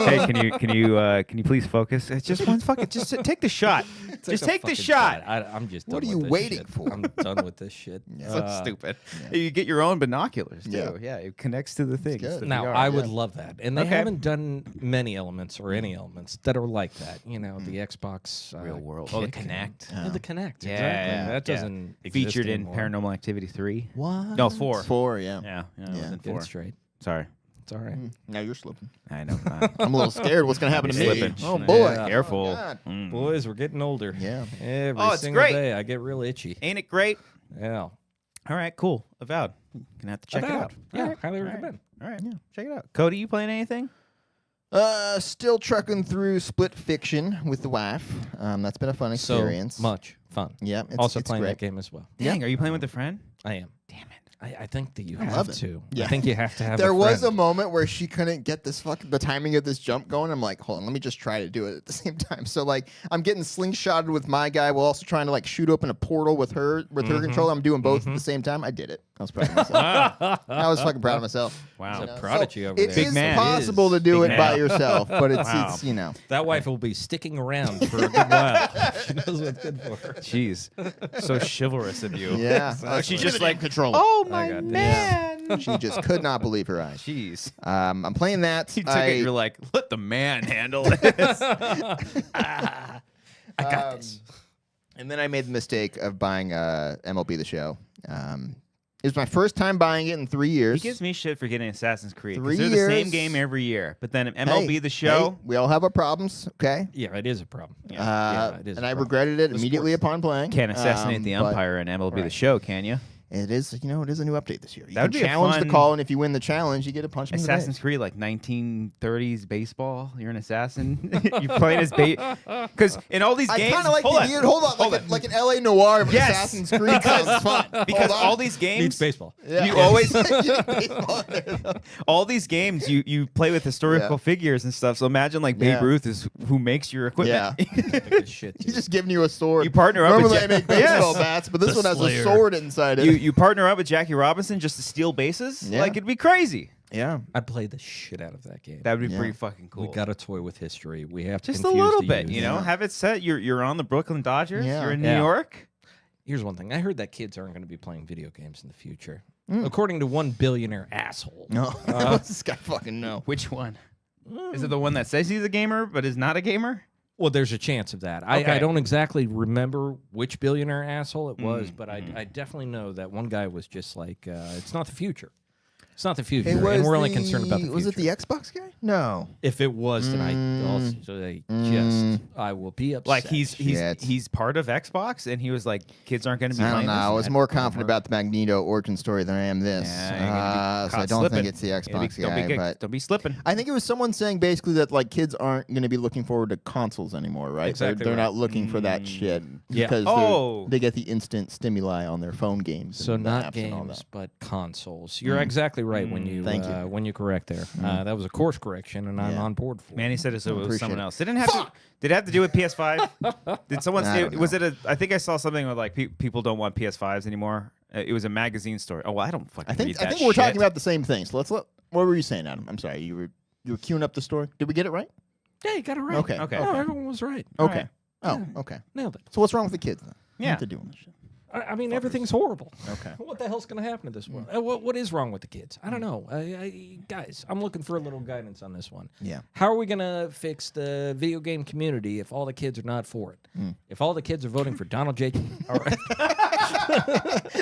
Hey, can you please focus? It's just one fucking. Just take the shot. Just take the fucking shot. I'm just. What done are you with this waiting shit. for? I'm done with this shit. So stupid. You get your own binoculars too. Yeah. Yeah, it connects to the things. good. the Now VR. I would love that, and they Okay. haven't done many elements or any elements that are like that. You know, the Xbox Real world. Kick Oh, the and- Kinect. Yeah, the Connect. Yeah, exactly. yeah, That yeah. doesn't exist Featured in anymore. Paranormal Activity 3. What? No, 4. 4, yeah. Yeah, it was Yeah. in Get 4. it straight. Sorry, It's all right. Now you're slipping. I know. I'm a little scared. What's going to happen to You're me? slipping. Oh, boy. Yeah. Careful. Oh, God. Mm. Boys, we're getting older. Yeah. Every Oh, it's single great. day I get real itchy. Ain't it great? Yeah. All right, cool. Avowed. Gonna have to check it out. Yeah, All right. highly All right. recommend. All right, check it out. Cody, you playing anything? Still trucking through Split Fiction with the wife. That's been a fun experience. So much fun. Yeah, also it's playing great. that game as well. Dang, are you playing with a friend? I am. Damn it. I think that you love have it. to. Yeah. I think you have to have There a was a friend. moment where she couldn't get the timing of this jump going. I'm like, hold on, let me just try to do it at the same time. So like, I'm getting slingshotted with my guy while also trying to like shoot open a portal with her controller. I'm doing both at the same time. I did it. I was proud of myself. I was fucking proud of myself. Wow. He's a prodigy over It there. is man. possible It is. to do Big it by man. yourself, but it's Wow. you know. That wife will be sticking around for a good while. She knows what's good for her. Jeez. So chivalrous of you. Yeah. She's just like, controller. oh, I my got this. man. She just could not believe her eyes. Jeez. I'm playing that. You took it, you're like, let the man handle this. I got this. And then I made the mistake of buying MLB The Show. It was my first time buying it in 3 years. He gives me shit for getting Assassin's Creed. 3 They're the same years. game every year. But then MLB The Show. Hey, we all have our problems, okay? Yeah, it is a problem. Uh, Yeah, it is and a I problem. regretted it The immediately sports- upon playing. Can't assassinate the but umpire in MLB The Right. Show, can you? It is, it is a new update this year. You That would can be a challenge fun- the call, and if you win the challenge, you get a punch. Assassin's Creed, like 1930s baseball. You're an assassin. You're playing as bait. Because in all these I games, kind of like hold the on. idea. Hold on, Hold like, on. like an LA noir of Yes. Assassin's Creed sounds fun. Because Hold on. all these games, Needs baseball. Yeah. you always You need baseball in there, though. all these games you play with historical Yeah. figures and stuff. So imagine like Babe Yeah. Ruth is who makes your equipment. Good shit, He's dude. just giving you a sword. You partner up with Normally I make baseball Yes. bats, but this The one has Slayer. a sword inside it. you partner up with Jackie Robinson just to steal bases. Yeah. Like it'd be crazy. yeah. I'd play the shit out of that game. That would be Yeah. pretty fucking cool. We got a toy with history. We have to just a confuse little the bit, youth. you know. Yeah. Have it set. You're on the Brooklyn Dodgers. Yeah. You're in Yeah. New York. Here's one thing. I heard that kids aren't going to be playing video games in the future. Mm. According to one billionaire asshole. No. This guy fucking no. Which one? Is it the one that says he's a gamer but is not a gamer? Well, there's a chance of that. Okay. I don't exactly remember which billionaire asshole it was, but I definitely know that one guy was just like, it's not the future. It's not the future. And we're only concerned about the future. Was it the Xbox guy? No. If it was, then I also I will be upset. Like Shit. he's part of Xbox, and he was like, kids aren't going to be. I don't playing know. this? I was more confident about the Magneto origin story than I am this. Yeah, you're gonna be So I caught don't slipping. think it's the Xbox Don't guy. But don't be slipping. I think it was someone saying basically that like kids aren't going to be looking forward to consoles anymore, right? Exactly They're right. not looking for that shit Yeah. because Oh. they get the instant stimuli on their phone games. So and not apps and all games, that. but consoles. You're exactly right when you Thank you. when you correct there. That was a course correction, and I'm Yeah. on board for Manny it. said it was Appreciate someone it. else. It didn't have to. Did it have to do with PS5? Did someone I say? don't Was know. it a? I think I saw something with like people don't want PS5s anymore. It was a magazine story. Oh, well, I don't fucking I read think that we're shit. talking about the same thing. So let's let. What were you saying, Adam? I'm sorry. You were queuing up the story. Did we get it right? Yeah, you got it right. Okay. Okay. No, everyone was right. Okay. right. Oh, okay. Nailed it. So what's wrong with the kids then? Yeah. What they're doing this shit. I mean, everything's horrible. Okay. What the hell's going to happen to this world? What is wrong with the kids? I don't know. Guys, I'm looking for a little guidance on this one. Yeah. How are we going to fix the video game community if all the kids are not for it? If all the kids are voting for Donald J. All right.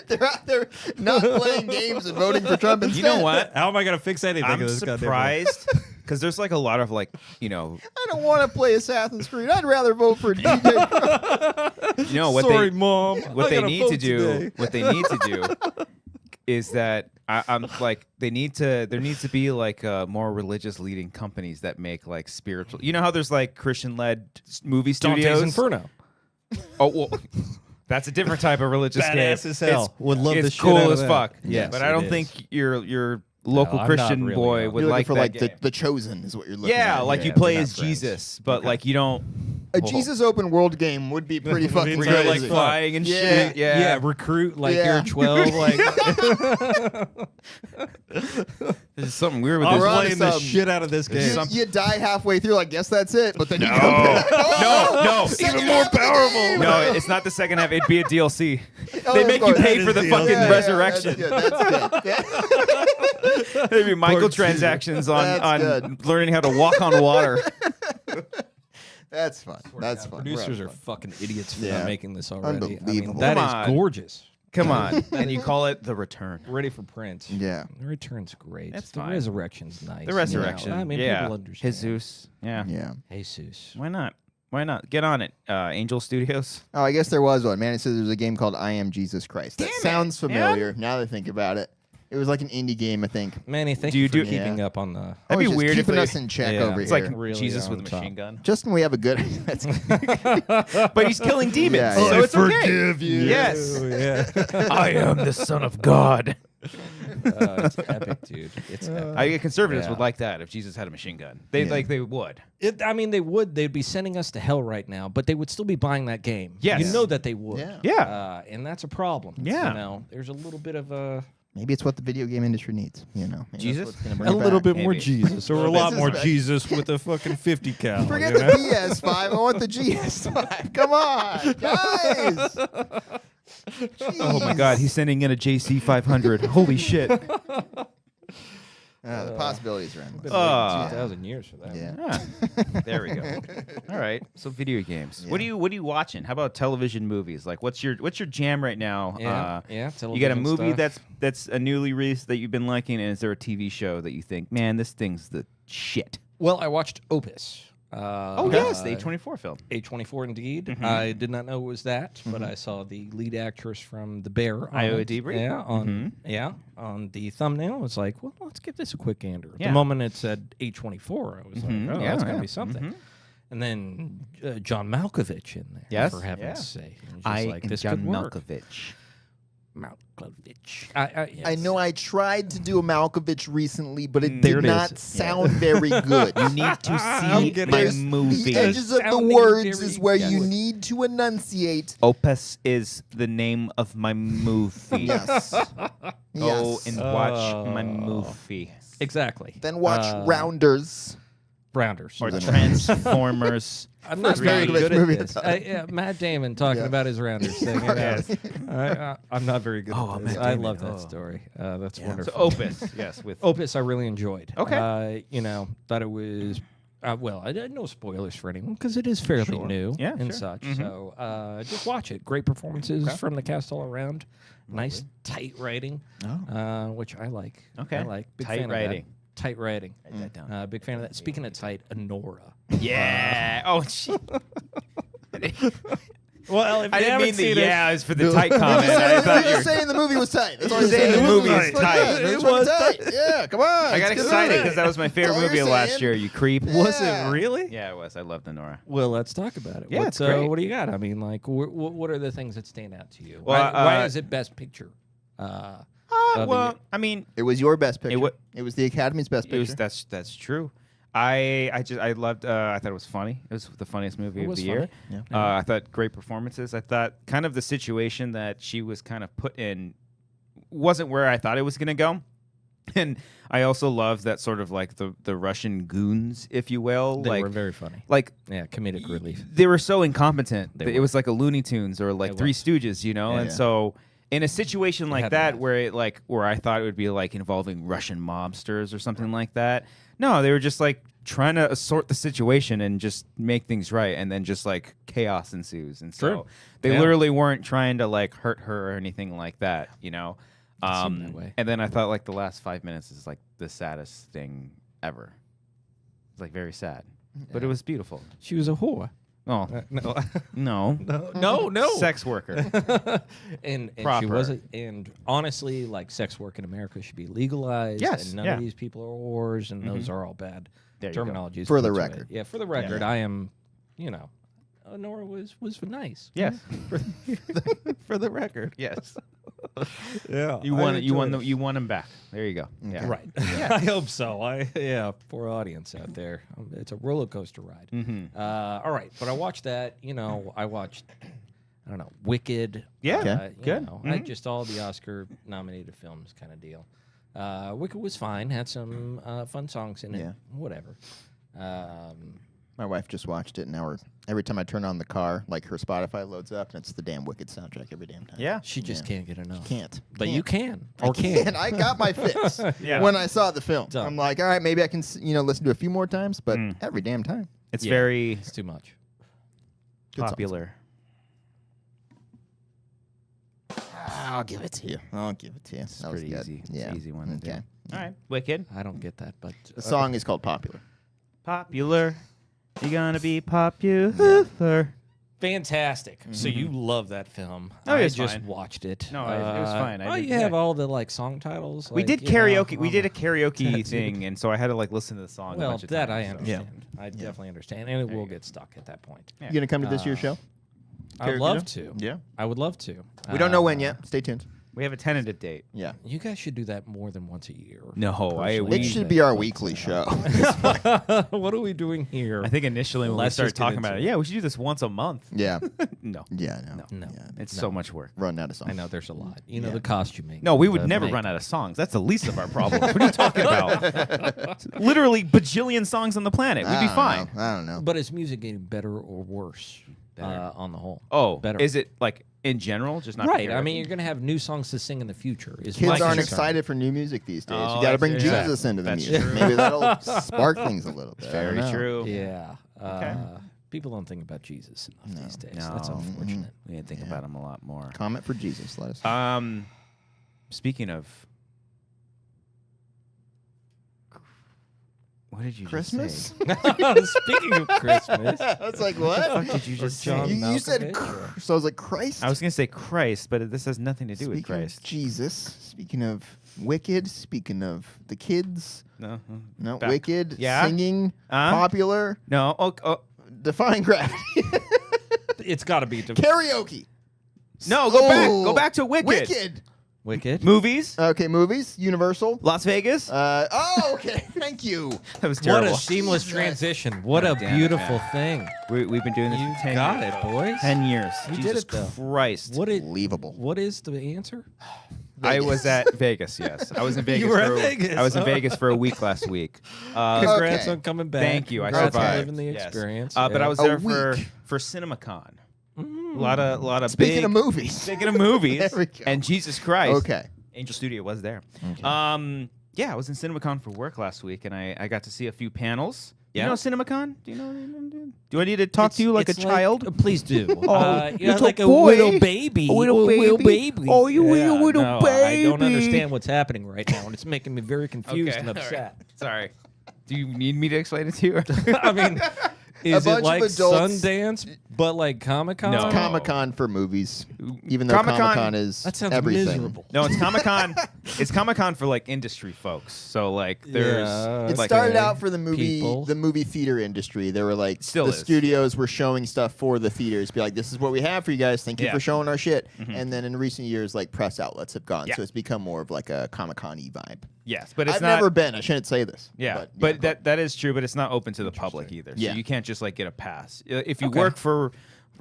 They're out there not playing games and voting for Trump instead. You know what? How am I going to fix anything? I'm surprised because there's like a lot of like I don't want to play Assassin's Creed. I'd rather vote for DJ. what Sorry, they Mom. what I they gotta need to vote do today. what they need to do is that I'm like there needs to be like more religious leading companies that make like spiritual. You know how there's like Christian led movie studios. Dante's Inferno. Oh well, that's a different type of religious game. Badass as hell. Would love it's the shit cool out of as that. fuck. Yes, but I it don't is. think your local No, I'm Christian not really, boy no. would You're looking like for that like game. the chosen is what you're looking Yeah, at. like you Yeah, play we're as not friends. Jesus, but like you don't. A Jesus open world game would be pretty fucking Where you're like crazy. flying and Yeah. shit. Yeah. Yeah, recruit like Yeah. you're 12. Like There's something weird with I'm this. We're on playing to the something. shit out of this game. You die halfway through, like, guess that's it. But then you No, come back. no, Second even more half of the powerful. game. No, it's not the second half. It'd be a DLC. Oh, They of make you course. pay That for is the the fucking DLC. resurrection. That's good. There'd be Part two. microtransactions on That's good. learning how to walk on water. That's fun. That's fun. Producers We're are having fucking idiots for Yeah. not making this already. I mean, Unbelievable. that Come is on. gorgeous. Come on, and you call it the return. Ready for print. fun. Yeah. The return's great. That's the fine. resurrection's nice. The resurrection. I mean, yeah. people understand. Jesus. Yeah. Yeah. Jesus. Why not? Why not? Get on it. Angel Studios. Oh, I guess there was one. Man, it says there's a game called I Am Jesus Christ. That Damn it, sounds man. familiar now that I think about it. It was like an indie game, I think. Manny, thank Do you you for do- keeping Yeah. up on the... That'd be just weird if keeping they- us in check Yeah. over It's here. like Really Jesus on with a top. machine gun. Justin, we have a good. That's But he's killing demons, Yeah, so yeah. it's okay. forgive you. Yes. Yeah. I am the Son of God. It's epic, dude. It's epic. Conservatives Yeah. would like that if Jesus had a machine gun. They would. I mean, they would. They'd be sending us to hell right now, but they would still be buying that game. Yes. You know that they would. Yeah. Yeah. And that's a problem. Yeah. You know, there's a little bit of a... Maybe it's what the video game industry needs. You know, Maybe Jesus? that's what's gonna bring it back. more Maybe. Jesus, or a This lot is more back. Jesus with a fucking 50 cal. Forget you the know? PS5. I want the GS5. Come on, guys. Oh my God, he's sending in a JC 500. Holy shit. The possibilities are endless. Been Ah. waiting 2,000 years for that. Yeah. Ah, there we go. All right. So video games. What are you watching? How about television movies? Like what's your jam right now? Yeah. You got a television movie stuff. that's a newly released that you've been liking, and is there a TV show that you think, man, this thing's the shit? Well, I watched Opus. Yes, the A24 film. A24 indeed. Mhm. I did not know it was that, but I saw the lead actress from The Bear. Iowa it. Debris? Yeah, on the thumbnail. It's like, well, let's give this a quick gander. Yeah. The moment it said A24, I was Mhm. like, oh, Yeah, that's gonna yeah. be something. Mhm. And then John Malkovich in there. Yes, for heaven's yeah. sake. And just I like, am this John could work. Malkovich. Malkovich. I Yes. know I tried to do a Malkovich recently, but it There did it not is. sound very good. You need to I'm see getting my it. movie. The edges of the Sounding words very is where you good. need to enunciate. Opus is the name of my movie. Yes. Go Yes. and watch my movie. Exactly. Then watch Uh, Rounders. Rounders. Or the- Transformers. I'm not First very Malkovich good movie at at this. the time. Yeah, Matt Damon talking Yeah. about his Rounders thing. You know. I'm not very good Oh, at this. Matt I Damon. love that Oh. story. That's Yeah. wonderful. So Opus, yes, with Opus, I really enjoyed. Okay. Thought it was. Well, I had no spoilers for anyone because it is fairly Sure. new Yeah, and sure. such. Mhm. So just watch it. Great performances Okay. from the cast all around. Nice tight writing, which I like. Okay. I like big Tight fan of that. writing. Tight writing. Write that down. Big fan of that. Speaking of tight, Anora. Yeah. Oh, shit. Well, if I didn't mean the yeah. It's for the tight comment. I You're thought you just were. saying the movie was tight. That's all You're you're saying saying. the movie was is tight. It It was was tight. Yeah, come on. I got It's good excited movie. because that was my favorite That's all movie you're of last saying. year. You creep. Was Yeah. it really? Yeah, it was. I loved Anora. Well, let's talk about it. Yeah, What's, it's great. What do you got? I mean, like, what are the things that stand out to you? Well, why is it Best Picture? Of the Well, year? I mean, It was your best picture. wa- It was the Academy's best it was picture. that's true. I loved. I thought it was funny. It was the funniest movie It of was the funny. year. Yeah. I thought great performances. I thought kind of the situation that she was kind of put in wasn't where I thought it was going to go. And I also loved that sort of like the Russian goons, if you will. They like, were very funny. like Yeah, comedic relief. they were so incompetent. They that It were. was like a Looney Tunes or like It Three was. Stooges, you know. Yeah. And Yeah. so in a situation like had to that, laugh. where I thought it would be like involving Russian mobsters or something like that, no, they were just like trying to sort the situation and just make things right, and then just like chaos ensues. And so True. they Yeah. literally weren't trying to like hurt her or anything like that, you know. It seemed that way. And then I thought like the last 5 minutes is like the saddest thing ever. It's like very sad, but it was beautiful. She was a whore. Oh No, no, no. sex worker. and she Proper. wasn't. And honestly, like sex work in America should be legalized. Yes, and none yeah. of these people are whores, and those are all bad There you go. terminologies. For the put to it. record. Yeah, for the record, I am. Nora was nice. Yes. For the record, yes. Yeah, You won him back. There you go. Yeah. Right. I hope so. Poor audience out there. It's a roller coaster ride. Mm-hmm. All right, but I watched that. I watched. I don't know, Wicked. Yeah, Okay. good. I just all the Oscar-nominated films kind of deal. Wicked was fine. Had some fun songs in it. Yeah. Whatever. My wife just watched it, and now every time I turn on the car, like her Spotify loads up, and it's the damn Wicked soundtrack every damn time. Yeah. She just can't get enough. Can't. But you can. I Or can. can. I got my fix Yeah. when I saw the film. Done. I'm like, all right, maybe I can listen to it a few more times, but every damn time. It's Yeah. very It's too much. Good songs. popular. I'll give it to you. I'll give it to you. It's That was pretty good. easy. It's Yeah. an easy one to do. Okay. All right. Wicked. I don't get that, but The song is called Popular. Popular. You're gonna be popular. Fantastic. So you love that film. Oh, I it's just fine. watched it. No, it was fine. I Oh, did- you have yeah. all the like song titles. We like, did you know, karaoke. We on did the- a karaoke thing, and so I had to like listen to the song. a Well, bunch of that times, I so- understand. I definitely understand, and it will get stuck at that point. You gonna come to this year's show? I'd Karaoke love show? to. Yeah. I would love to. We don't know when yet. Stay tuned. We have a tentative date. Yeah. You guys should do that more than once a year. No, It should be our weekly show. What are we doing here? I think initially when we Let's started just get talking into about it. it, yeah, we should do this once a month. Yeah. No, Yeah. No. No. Yeah. it's so much work. Run out of songs. I know there's a lot. You know the costuming. No, we would the never makeup. run out of songs. That's the least of our problems. What are you talking about? Literally bajillion songs on the planet. We'd be fine. I don't know. But is music getting better or worse on the whole? Oh, better. is it like in general, just not for Right. I karaoke? mean, you're going to have new songs to sing in the future. Is Kids my aren't concern. excited for new music these days. Oh, You got to bring that's- Jesus into the that's music. true. Maybe that'll spark things a little bit. I don't Very know. true. Yeah. People don't think about Jesus enough these days. That's No. unfortunate. We need to think about them a lot more. Comment for Jesus. Let us know. Speaking of, what did you Christmas? just say? Speaking of Christmas, I was like, What the what? fuck did you just say? John You said, Malkovich, so I was like, Christ. I was gonna say Christ, but this has nothing to do with Speaking of Christ. Jesus. Speaking of Wicked. Speaking of the kids. No, No, Back. Wicked. Yeah? Singing. Huh? Popular. no. Oh, Defying gravity. it's got to be Karaoke. no. Go back. Oh, Go back to Wicked. Wicked. Wicked. Movies. Okay, movies. Universal. Las Vegas. Okay. Thank you. That was What terrible. a seamless Jesus. transition. What a damn it, beautiful thing. We've been doing this You for 10 got years. it, boys. 10 years. You did Jesus it, though. Christ. Believable. What is the answer? I was at Vegas, yes. I was in Vegas. were at for a- Vegas. I was in Vegas for a week last week. Congrats Okay. on coming back. Thank you. I Congrats on survived. living the Yes. experience. But I was A there week. for Cinemacon. A lot of Speaking big, of movies. Speaking of movies. There we go. And Jesus Christ. Okay. Angel Studio was there. Yeah, I was in Cinemacon for work last week, and I got to see a few panels. Yeah. You know Cinemacon? Do you know? Do I need to talk to you like a It's child? please do. You're little like a boy. little baby. A little baby. Oh, you little no, I don't baby. understand what's happening right now, and it's making me very confused and all right. upset. Sorry. Do you need me to explain it to you? I mean, is bunch it of like adults- Sundance, but like Comic-Con? No. Comic-Con for movies. Even though Comic-Con- Comic-Con is That sounds everything. miserable. No, it's Comic-Con. It's Comic-Con for like industry folks. So like there's Yeah, It like started okay. out for the People. movie theater industry. They were like, Still the is. studios were showing stuff for the theaters. Be like, this is what we have for you guys. Thank you Yeah. for showing our shit. And then in recent years, like press outlets have gone, Yeah. so it's become more of like a Comic-Con-y vibe. yes, but it's I've not never been. I shouldn't say this. Yeah, but that is true, but it's not open to the public either. So Yeah. you can't just like get a pass. If you Okay. work for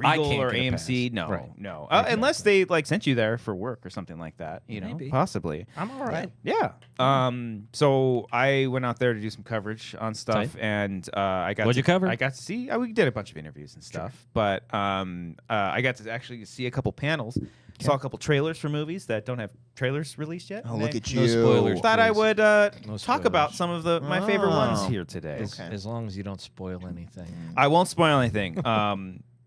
I Regal can't or get a AMC, pass. no, Right. no. Unless they like sent you there for work or something like that, you know, Maybe. possibly. I'm all right. Yeah. So I went out there to do some coverage on stuff, Tight. and I got What'd to, you cover? I got to see. We did a bunch of interviews and stuff, but I got to actually see a couple panels. Saw a couple trailers for movies that don't have trailers released yet. Oh, and look I at you. No spoilers. Thought I please. would No talk about spoilers. some of my favorite ones Oh. here today. As long as you don't spoil anything. I won't spoil anything.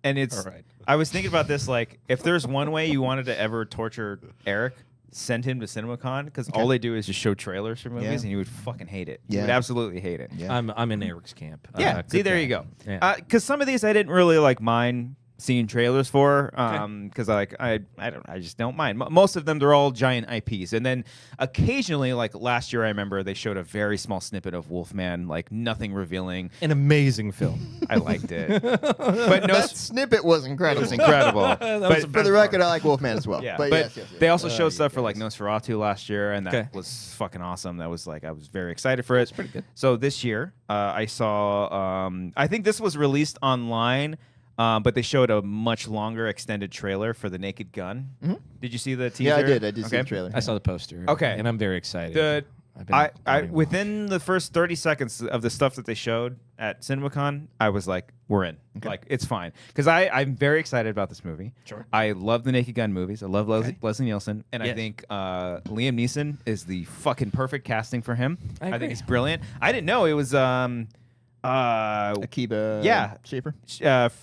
And it's. All right. I was thinking about this. Like, if there's one way you wanted to ever torture Eric, send him to CinemaCon because all they do is just show trailers for movies, Yeah. and he would fucking hate it. He Yeah. would absolutely hate it. Yeah. I'm in Eric's camp. Yeah. See, good there guy. you go. Yeah. Because some of these I didn't really like mind seeing trailers for because I just don't mind. Most of them, they're all giant IPs, and then occasionally, like last year, I remember they showed a very small snippet of Wolfman, like nothing revealing. An amazing film. I liked it, but no, that snippet was incredible. it was incredible. was But- the For the record, I like Wolfman as well. Yeah, but, yes, yes, yes. they also showed you stuff for like Nosferatu last year, and that Okay. was fucking awesome. That was like I was very excited for it. It's pretty good. So this year, I saw. I think this was released online, but they showed a much longer extended trailer for the Naked Gun. Did you see the teaser? Yeah, I did. I did see the trailer. I saw the poster. Okay. And I'm very excited. The I've been I wanting within the first 30 seconds of the stuff that they showed at CinemaCon, I was like, we're in. Like, it's fine. Because I'm very excited about this movie. Sure. I love the Naked Gun movies. I love Leslie Nielsen. And I Yes. think Liam Neeson is the fucking perfect casting for him. I think agree. he's brilliant. I didn't know it was Akiba yeah. Schaefer.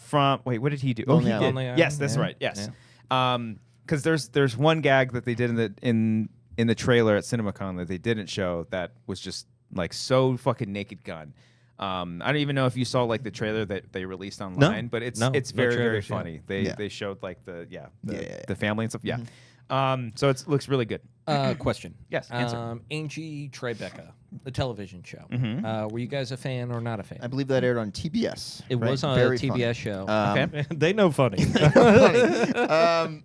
from wait, what did he do? Lonely he Island. did. Lonely Yes, Island, that's yeah. right. Yes. Because there's one gag that they did in the trailer at CinemaCon that they didn't show that was just like so fucking Naked Gun. I don't even know if you saw like the trailer that they released online, but it's very very funny. They showed like the family and stuff. Yeah. So it looks really good. Question. Yes, answer. Angie Tribeca, the television show. Were you guys a fan or not a fan? I believe that aired on TBS. It was on Very a TBS funny. show. Okay. They know funny.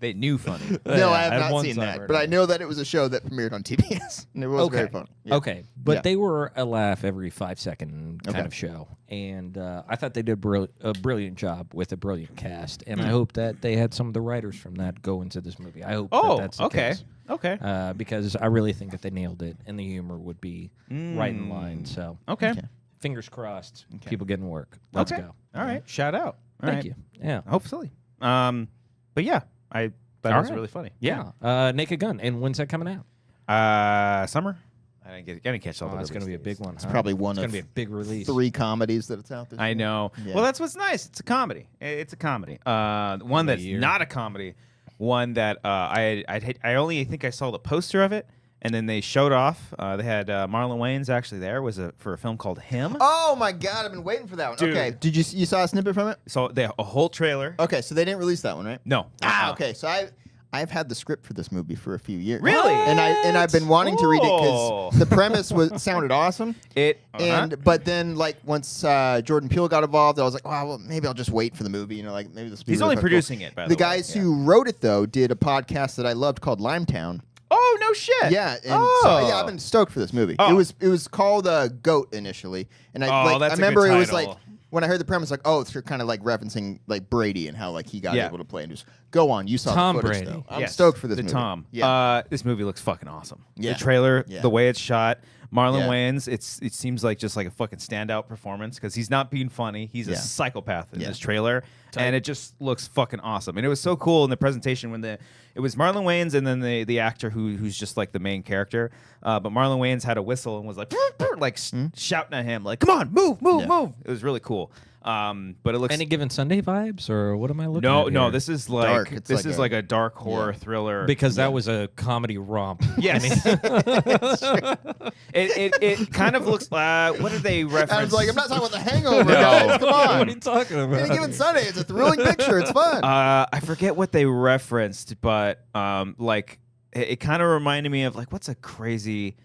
They knew funny. No, I at have not once seen I've that, heard but of I it. know that it was a show that premiered on TBS, and it was very fun. Yeah. Okay, but Yeah. they were a laugh every 5-second kind Okay. of show, and I thought they did a brilliant job with a brilliant cast, and I hope that they had some of the writers from that go into this movie. I hope that's the case. Okay. Because I really think that they nailed it, and the humor would be right in line. So, Okay. fingers crossed, people getting work. Let's go. All right. Shout out. Thank you. Yeah. Hopefully. But yeah, I thought it was really funny. Yeah. Naked Gun. And when's that coming out? Summer. I didn't catch all the. It's going to be a big one. It's probably one It's of going to be a big release. 3 comedies that it's out this I year. know. Yeah. Well, that's what's nice. It's a comedy. One that's not a comedy. One that I only think I saw the poster of it, and then they showed off. They had Marlon Wayans actually there. Was for a film called Him. Oh my God, I've been waiting for that one. Dude. Okay, did you saw a snippet from it? So they a whole trailer. Okay, so they didn't release that one, right? No. Okay, so I've had the script for this movie for a few years. Really? And I've been wanting to read it Oh. because the premise sounded awesome. But then like once Jordan Peele got involved, I was like, well, maybe I'll just wait for the movie. You know, like maybe this. He's only producing it. By the way. guys who wrote it though did a podcast that I loved called Limetown. Oh no shit. Yeah, and so yeah, I've been stoked for this movie. Oh. It was called Goat initially, and that's I a remember good it was title. like when I heard the premise, like, oh, it's kind of like referencing like Brady and how like he got Yeah. able to play. And just go on, you saw Tom the footage Brady. though. I'm Yes, stoked for this the movie. Tom. Yeah, This movie looks fucking awesome. Yeah. The trailer, Yeah. the way it's shot. Marlon Yeah. Wayans, it seems like just like a fucking standout performance because he's not being funny. He's a Yeah. psychopath in Yeah. this trailer, and it just looks fucking awesome. And it was so cool in the presentation when it was Marlon Wayans and then the actor who's just like the main character. But Marlon Wayans had a whistle and was like shouting at him like, "Come on, move, move, Yeah. move!" It was really cool. But it looks Any Given Sunday vibes, or what am I looking at? no. here? This is like Dark. It's this like is a- like a dark horror thriller because that was a comedy romp. Yes. it kind of looks. What did they reference? I was like, I'm not talking about The Hangover, No. guys. Come What on. are you talking about? Any Given Sunday, it's a thrilling picture. It's fun. I forget what they referenced, but like it kind of reminded me of like what's a crazy.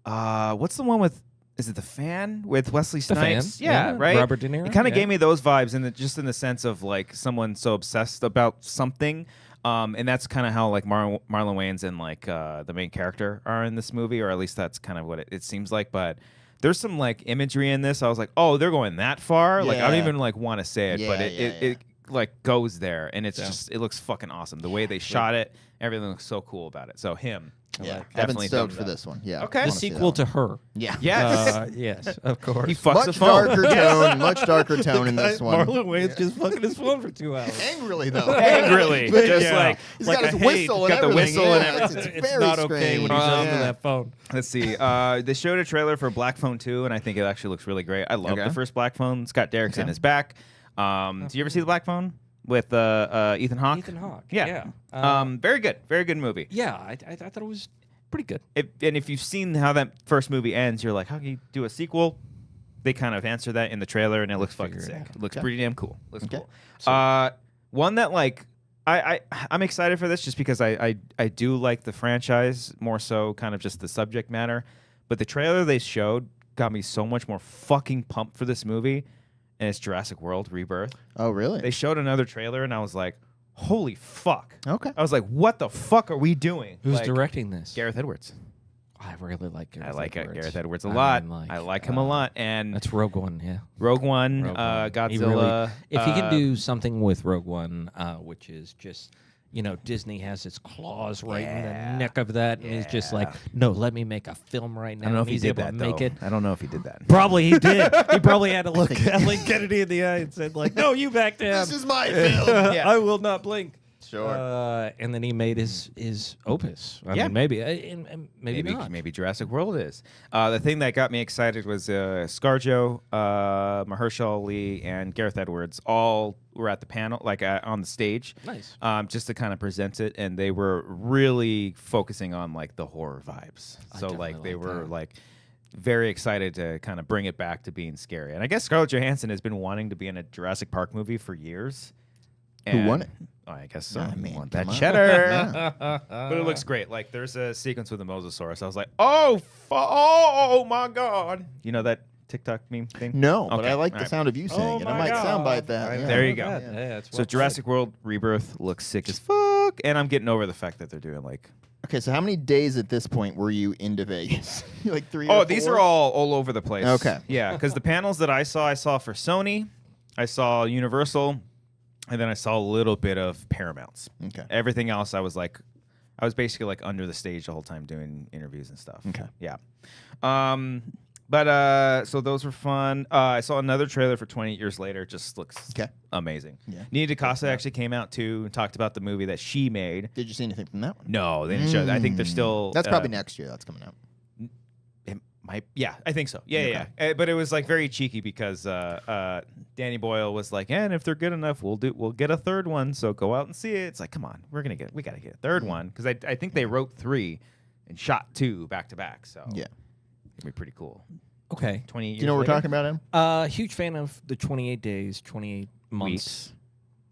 What's the one with? Is it The Fan with Wesley The Fan, Snipes? Yeah, yeah. right. Robert De Niro, It kind of yeah. gave me those vibes, just in the sense of like someone so obsessed about something. And that's kind of how like Marlon Wayans and like the main character are in this movie, or at least that's kind of what it seems like. But there's some like imagery in this. I was like, oh, they're going that far. Like I don't Yeah. even like want to say it, but it like goes there, and it's just it looks fucking awesome. The way they shot it, everything looks so cool about it. So Him. Yeah, I've been definitely stoked thumbs for up. this one. Yeah. Okay. I The wanna see sequel that to Her. Yeah. Yes. Yes, of course. He fucks the Much phone. darker tone. Much darker tone in this one. Marlon Wayans just fucking his phone for 2 hours. Angrily though. Angrily, just Yeah. like He's like got a his hate. whistle and Got the everything. whistle and Yeah, everything. it's very not okay when he's strange. onto Yeah. that phone. Let's see. They showed a trailer for Black Phone 2, and I think it actually looks really great. I love Okay. the first Black Phone. Scott Derrickson is back. Did you ever see the Black Phone with Ethan Hawke? Ethan Hawke. Yeah. Yeah. Very good. Very good movie. Yeah, I thought it was pretty good. If you've seen how that first movie ends, you're like, how can you do a sequel? They kind of answer that in the trailer, and it looks fucking figure it sick. out. It looks Okay. pretty damn cool. Looks Okay. cool. One that like I'm excited for this just because I do like the franchise more so kind of just the subject matter, but the trailer they showed got me so much more fucking pumped for this movie, and it's Jurassic World Rebirth. Oh, really? They showed another trailer, and I was like, holy fuck. Okay. I was like, what the fuck are we doing? Who's Like, directing this? Gareth Edwards. I really like Gareth I like Edwards. Gareth Edwards a I lot. mean, I like him a lot. And That's Rogue One, yeah. Rogue One, Rogue One. He Godzilla. really- if he can do something with Rogue One, which is just, Disney has its claws right in the neck of that, and is just like, no, let me make a film right now. I don't know if and he he's did able that, to make though. it. I don't know if he did that. Probably he did. He probably had to look Kathleen Kennedy in the eye and said, like, no, you back down. This is my film. Yeah. I will not blink. Sure. And then he made his Opus. I Yeah. mean, maybe. And maybe not. Maybe Jurassic World is. The thing that got me excited was ScarJo, Mahershala Ali, and Gareth Edwards all were at the panel, like on the stage. Nice. Just to kind of present it, and they were really focusing on like the horror vibes. So definitely like they like were that. like very excited to kind of bring it back to being scary. And I guess Scarlett Johansson has been wanting to be in a Jurassic Park movie for years. Who won it? Oh, I guess so. I mean, Want come that on. cheddar. But it looks great. Like, there's a sequence with the Mosasaurus. I was like, oh my God. You know that TikTok meme thing? No, but Okay. I like All the right. sound of you saying it. I might soundbite that. Yeah. There you go. Yeah, it's So well Jurassic World Rebirth looks sick as fuck. And I'm getting over the fact that they're doing like... Okay, so how many days at this point were you into Vegas? Like 3 or 4? Oh, these are all over the place. Okay. Yeah, because the panels that I saw for Sony, I saw Universal, and then I saw a little bit of Paramount's. Okay. Everything else, I was basically like under the stage the whole time doing interviews and stuff. Okay. Yeah. So those were fun. I saw another trailer for 28 Years Later. Just looks amazing. Yeah. Nina DaCosta actually came out too and talked about the movie that she made. Did you see anything from that one? No, they didn't show. I think they're still. That's probably next year. That's coming out. Yeah, I think so. Yeah. But it was like very cheeky because Danny Boyle was like, and if they're good enough, we'll get a third one. So go out and see it. It's like, come on, we gotta get a third one because I think they wrote 3 and shot 2 back to back. So Yeah. it'd be pretty cool. Okay. 28 years. Do you know what we're later? talking about, Em? Huge fan of the 28 days, 28 months. Weeks.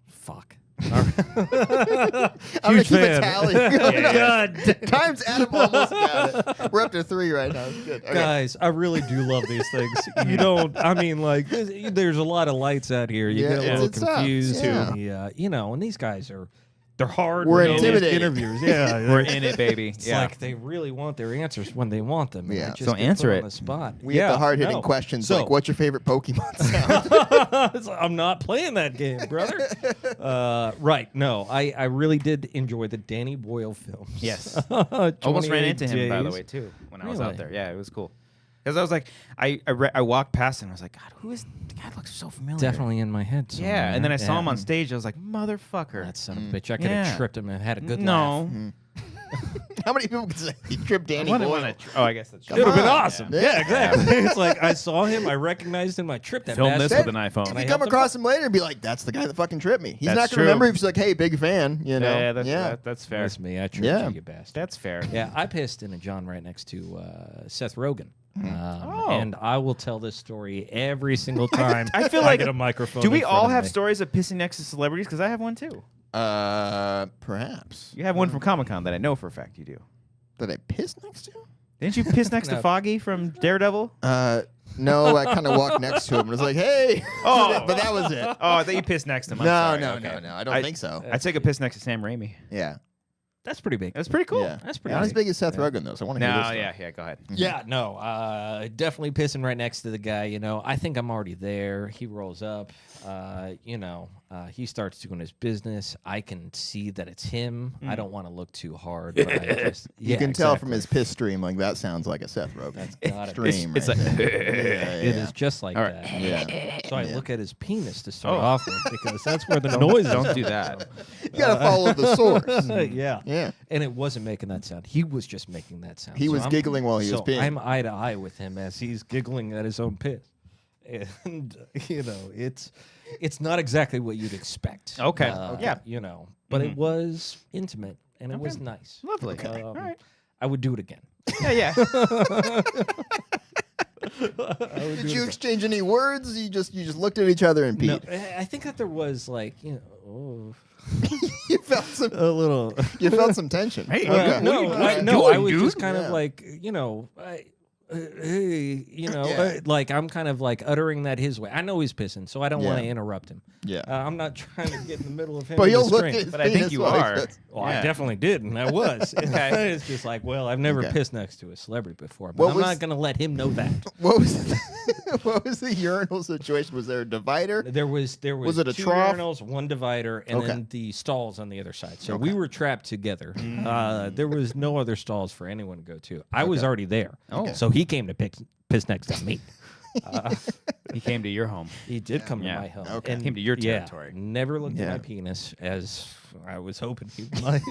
Fuck. I'm gonna Huge keep a fan. tally. God. Times Adam almost got it. We're up to 3 right now. It's good. Okay. Guys, I really do love these things. You don't, I mean, like, there's a lot of lights out here. You Yeah, get a little it's tough. confused. Yeah. And these guys they're hard. We're realistic intimidating. interviews. Yeah. We're in it, baby. It's Yeah. like they really want their answers when they want them. and Yeah. I just So get answer put it. on the spot. We get the hard-hitting no. questions So- like, what's your favorite Pokemon sound? It's like, I'm not playing that game, brother. Right. No, I really did enjoy the Danny Boyle films. Yes. Almost 28 ran into him, by the days. way, too, when I was Really? out there. Yeah, it was cool. Because I was like, I walked past him. And I was like, God, who is the guy? Looks so familiar. Definitely in my head. Somewhere. Yeah, and then I saw him Yeah. on stage. I was like, motherfucker. That son of a bitch. I could have Yeah. tripped him and had a good no. laugh. How many people can say you tripped Danny I Boyle? I guess that's true. It would have been on. awesome. Yeah. Yeah, exactly. It's like I saw him, I recognized him, I tripped that Film this bastard. with an iPhone. If I you helped come across him later and be like, that's the guy that fucking tripped me. He's That's not going to true. remember if he's like, hey, big fan, you know? Yeah, that's fair. That's me. I tripped Yeah. you, you bastard. That's fair. Yeah, I pissed in a John right next to Seth Rogen. Oh. And I will tell this story every single time I feel like get a microphone. Do we in front all of have me. stories of pissing next to celebrities? Because I have one too. Perhaps. You have one from Comic-Con that I know for a fact you do. Did I piss next to him? Didn't you piss next to No. Foggy from Daredevil? No, I kind of walked next to him and was like, hey. Oh. But that was it. Oh, I thought you pissed next to him. I'm No, sorry. no, Okay. no. I don't think so. I took a piss next to Sam Raimi. Yeah. That's pretty big. That's pretty cool. Yeah. That's pretty Not as big. big as Seth Rogen, though, so I want to hear No, this. yeah, go ahead. Yeah, no, definitely pissing right next to the guy. I think I'm already there. He rolls up. He starts doing his business. I can see that it's him. I don't want to look too hard. But I just, You can tell from his piss stream, like, that sounds like a Seth Rogen gotta stream. It's right like- there. It is just like All right. that. Yeah. So I look at his penis to start Oh. off with because that's where the noise is. Don't do that. You got to follow the source. Yeah. Yeah. And it wasn't making that sound. He was just making that sound. He So was I'm- giggling while he was so peeing. I'm eye to eye with him as he's giggling at his own piss. And, it's not exactly what you'd expect. Okay. Yeah. But it was intimate and it was nice. Lovely. All right. I would do it again. Yeah. Did you exchange any words? You just looked at each other and No, peed. I think that there was like, You felt some. a little. You felt some tension. Hey, Okay. No, Okay. I was Dude. just kind Yeah. of like, hey, Yeah. like I'm kind of like uttering that his way. I know he's pissing, so I don't want to Yeah. interrupt him. Yeah. I'm not trying to get in the middle of him. But and you'll the look stream. at his But I think penis you while he are. does. Well, I Yeah. definitely did, and I was. Okay. It's just like, well, I've never Okay. pissed next to a celebrity before, but What I'm was- not going to let him know that. What was what was the urinal situation? Was there a divider? There was Was it a 2 trough? urinals, 1 divider, and Okay. then the stalls on the other side. So Okay. we were trapped together. There was no other stalls for anyone to go to. I was already there. Okay. So he came to piss next to me. He came to your home. He did come Yeah. to my home. Okay. And Came to your yeah, territory. never looked Yeah. at my penis as I was hoping he might.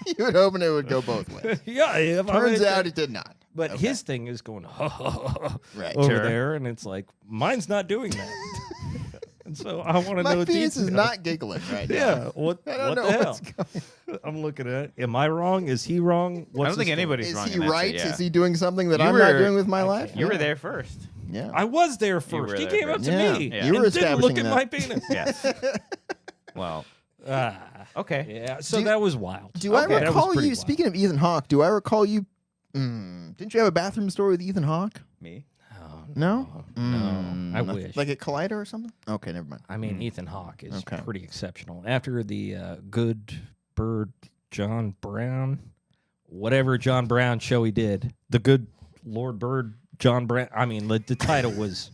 You would hoping it would go both ways. yeah, if I Turns mean, out it did not. But Okay. his thing is going Right. over Sure. there, and it's like mine's not doing that. And so I want to know My penis is details. not giggling right now. Yeah, what I don't the know hell? what's going. I'm looking at it. Am I wrong? Is he wrong? I don't think his story? anybody's Is wrong. he in that right? shit, yeah. Is he doing something that You I'm not were- doing with my life? You were Yeah. there first. Yeah. I was there You first. were He there came up first. to Yeah. me Yeah. You were and didn't look establishing at that. my penis. Yes. Well, okay. Yeah, so Do- that was wild. Do Okay. I That was recall pretty you, wild. speaking of Ethan Hawke, do I recall you, didn't you have a bathroom story with Ethan Hawke? Me? Oh, No? No, I Nothing? wish. Like at Collider or something? Okay, never mind. I mean, Ethan Hawke is Okay. pretty exceptional. After the Good Bird John Brown, whatever John Brown show he did, the Good Lord Bird John Brown. I mean, the title was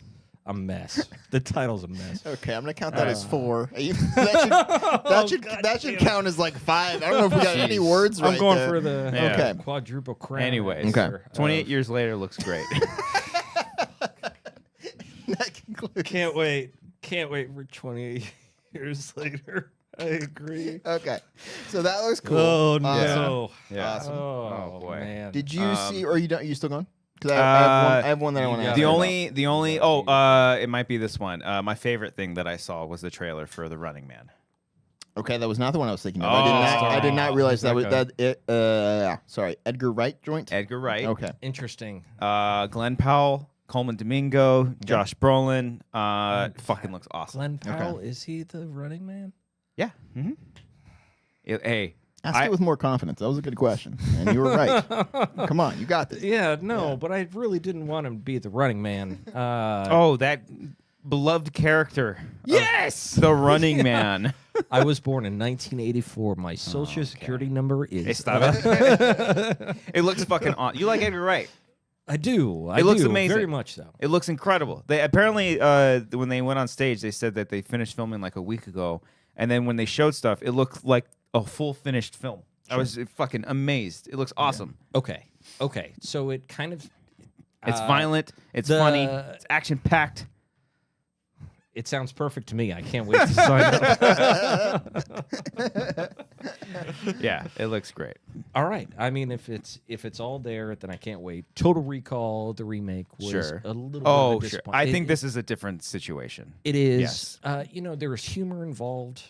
a mess. The title's a mess. Okay, I'm gonna count that as 4. that should count as like 5. I don't know if we got any words right I'm going there. for the Yeah. Okay. quadruple crown. Anyways, Okay. answer 28 of- years later looks great. That concludes. Can't wait. Can't wait for 28 years later. I agree. Okay, so that looks cool. Oh Awesome. no! Yeah. Awesome. Oh, boy. man. Did you see? Or are you still going? Because I have one that I want to you ask. The Yeah. only it might be this one. My favorite thing that I saw was the trailer for The Running Man. Okay, that was not the one I was thinking of. Oh. I did not realize that was Okay. sorry, Edgar Wright joint. Edgar Wright, Okay. Interesting. Glenn Powell, Coleman Domingo, Josh Brolin. Fucking looks awesome. Glenn Powell, is he the Running Man? Yeah. Mm-hmm. Hey, Ask it with more confidence. That was a good question, and you were right. Come on, you got this. Yeah, no, but I really didn't want him to be the Running Man. that beloved character. Yes! The Running Man. I was born in 1984. My social security number is. Hey, stop it. It looks fucking on. You like Edgar Wright? I do. It looks do, amazing. Very much so. It looks incredible. They apparently, when they went on stage, they said that they finished filming like a week ago, and then when they showed stuff, it looked like a full finished film. I was fucking amazed. It looks awesome. Okay. So it kind of. It's violent. It's funny. It's action packed. It sounds perfect to me. I can't wait to sign up. Yeah, it looks great. All right. I mean, if it's all there, then I can't wait. Total Recall, the remake, was Sure. a little bit of Oh, a sure. disappointment. I think this is a different situation. It is. Yes. There was humor involved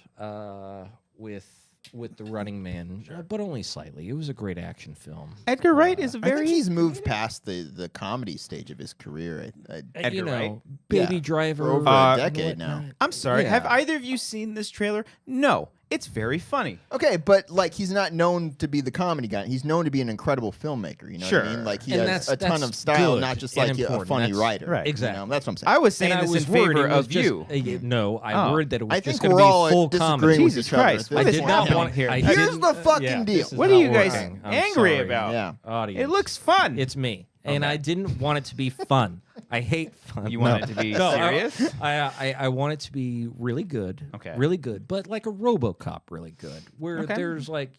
with the Running Man, but only slightly. It was a great action film. Edgar Wright is a I think he's moved past the comedy stage of his career. Edgar Wright? Baby Yeah, Driver for over a and decade now. whatnot. I'm sorry. Yeah. Have either of you seen this trailer? No. It's very funny. Okay, but like he's not known to be the comedy guy. He's known to be an incredible filmmaker. You know what I Sure. mean? Like he And has that's- a ton that's of style, good not just and like a important. funny That's- writer. right. Exactly. You know, that's what I'm saying. I was saying And I this was in worried favor it was of just- you. No, I Oh. worried that it was I just think going we're to all be full disagreeing comedy. with Jesus each other. Christ. at I this did point. not Yeah. want- I Here's didn't- the fucking yeah, deal. this is What are not you guys working. I'm angry sorry. about? Yeah. Audience. It looks fun. It's me, and I didn't want it to be fun. I hate fun. You want it to be No, serious? I want it to be really good. Okay. Really good, but like a RoboCop, really good, where Okay. there's like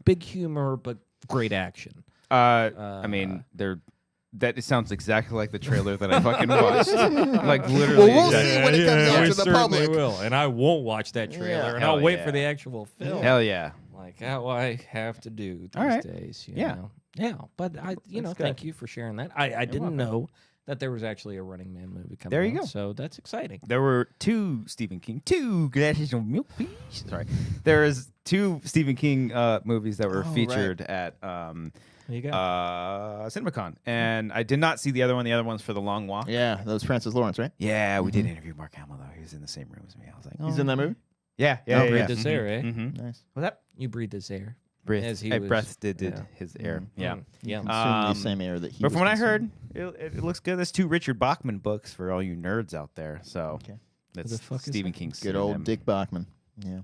big humor but great action. I mean, it sounds exactly like the trailer that I fucking watched. Like literally. Well, we'll exactly. see when it comes out we to the certainly public. will, and I won't watch that trailer, Yeah. and Hell I'll wait yeah. for the actual film. Hell yeah. Like how I have to do these All right. days. You Yeah. know? Yeah. But I, That's good. thank you for sharing that. I didn't welcome. know that there was actually a Running Man movie coming. There you out, go. So that's exciting. There were two glasses of milk, please. Sorry. There is two Stephen King movies that were Oh, right. featured at There you go. Cinemacon. And I did not see the other one. The other one's for The Long Walk. Yeah, that was Francis Lawrence, right? Yeah, we did interview Mark Hamill, though. He was in the same room as me. I was like, He's in that movie. Yeah, You yeah, yeah. breathed his air, eh? Mm-hmm. Nice. Was that? You breathed his air. Breath. As he I was- breath did yeah. his air. Mhm. Yeah. Yeah. Consumed the same air that he. But was from what I heard, consuming. it looks good. There's two Richard Bachman books for all you nerds out there. So Okay. that's Who the fuck is Stephen that? King's Good old Dick Bachman. Yeah.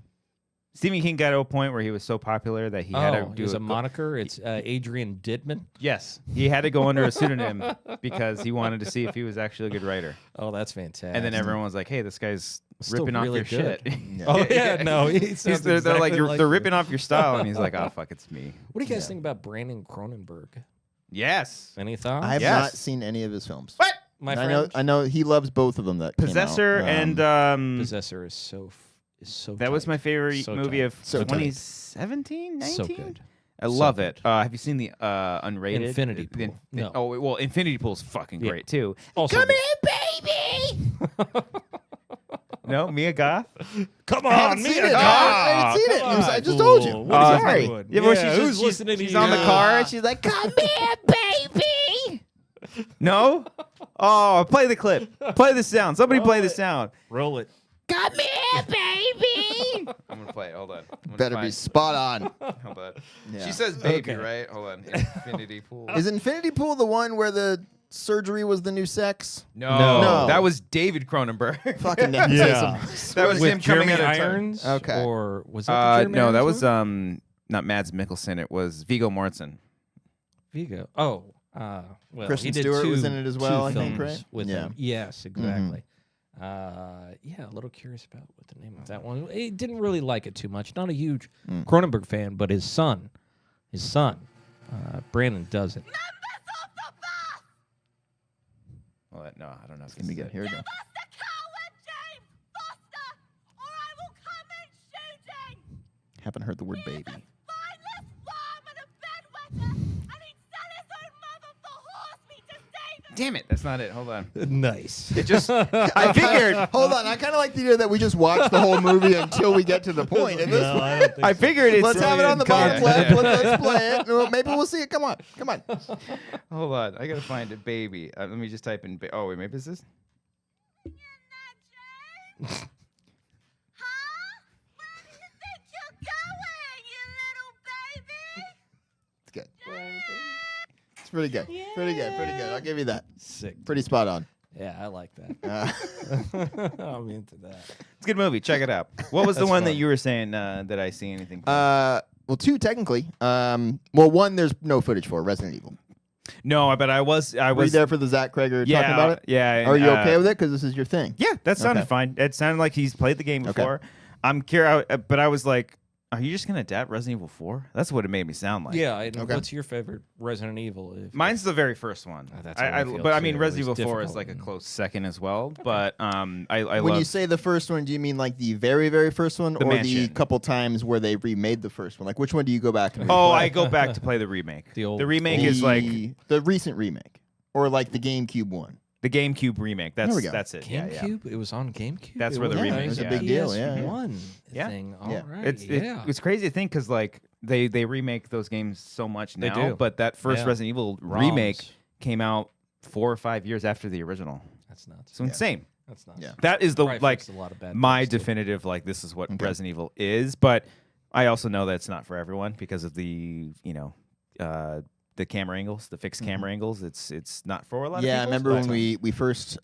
Stephen King got to a point where he was so popular that he had to do it's a moniker. It's Adrian Didman. Yes, he had to go under a pseudonym because he wanted to see if he was actually a good writer. Oh, that's fantastic. And then everyone was like, "Hey, this guy's Still ripping really off your good. shit." Yeah. Oh yeah, no, he sounds they're like, exactly they're you. ripping off your style, and he's like, "Oh fuck, it's me." What do you guys think about Brandon Cronenberg? Yes. Any thoughts? I have Yes. not seen any of his films. What? My I friend, know he loves both of them. That Possessor came out. and Possessor is so that was tight. my favorite So movie tight. of So tight. 2017, 19. So good. I love it. Have you seen the unrated Infinity the- Pool. the- No. Oh well, Infinity Pool's fucking Yeah. great too. Also Come good. here, baby. No, Mia Goth. Come I haven't on, seen Mia it. Goth. I haven't seen it. I just told you. What are you Sorry. doing? Yeah, well, Yeah, who's listening to she's you? on the Yeah. car and she's like, "Come here, baby." No. Oh, play the clip. Play the sound. Somebody play the sound. Roll it. Come here, baby. I'm gonna play it. Hold on. Better be spot on. Hold on. Yeah. She says baby, Okay. right? Hold on. Infinity Pool. Is Infinity Pool the one where the surgery was the new sex? No. That was David Cronenberg. Fucking Yeah. That was With him coming Jeremy out of turn. Irons? Okay. Or was that the Jeremy No, that Irons was one? not Mads Mikkelsen. It was Viggo Mortensen. Vigo. Oh, well, Kristen he did Stewart two, was in it as well, two I think, films right? With Yeah. him. Yes, exactly. Yeah, a little curious about what the name of that one. He didn't really like it too much. Not a huge Cronenberg fan, but his son, Brandon does it. Well, no, I don't know. If Let me get here. We go. Haven't heard the word baby. Damn it, that's not it. Hold on. Nice. It just. I figured. Hold on, I kind of like the idea that we just watch the whole movie until we get to the point. And this No, one, I don't think I figured it's. let's have it on the bottom content. left. Let's play it. Well, maybe we'll see it. Come on. Hold on, I gotta find a baby. Let me just type in. Oh wait, maybe it's this. It's good. It's pretty good. Pretty good. I'll give you that. Sick. Pretty spot on. Yeah, I like that. I'm into that. It's a good movie. Check it out. What was the That's one that fun. you were saying that I see anything? Well, two technically. Well, one there's no footage for Resident Evil. No, but I was. Were you there for the Zach Kreger Yeah, talking about it? yeah. Are you and, okay with it? Because this is your thing. Yeah, that sounded Okay. fine. It sounded like he's played the game Okay. before. I'm curious, but I was like, "Are you just gonna adapt Resident Evil 4?" That's what it made me sound like. Yeah, and Okay. what's your favorite Resident Evil? Mine's the very first one. That's how I feel but I too. mean, It Resident was Evil 4 is difficult like a and- close second as well. But I When love. you say the first one, do you mean like the very, very first one, The or the mansion. couple times where they remade the first one? Like, which one do you go back and? Oh, replay? I go back to play the remake. The old- The remake the, is like the recent remake, or like the GameCube one. the GameCube remake. There we go. That's it. Yeah, yeah. GameCube? It was on GameCube? That's It where the wasn't- remake it was is, a yeah. big deal, yeah. PS1 Yeah. thing. All Yeah. right. It's it's crazy to think because like they remake those games so much They now, do. but that first Yeah. Resident Evil ROMs. remake came out 4 or 5 years after the original. That's nuts. So insane. That's nuts. Yeah. That is the Probably like fixed a lot of bad my things, too. definitive like this is what Okay. Resident Evil is, but I also know that it's not for everyone because of the the camera angles, the fixed camera angles. It's not for a lot of people. Yeah, I remember when we first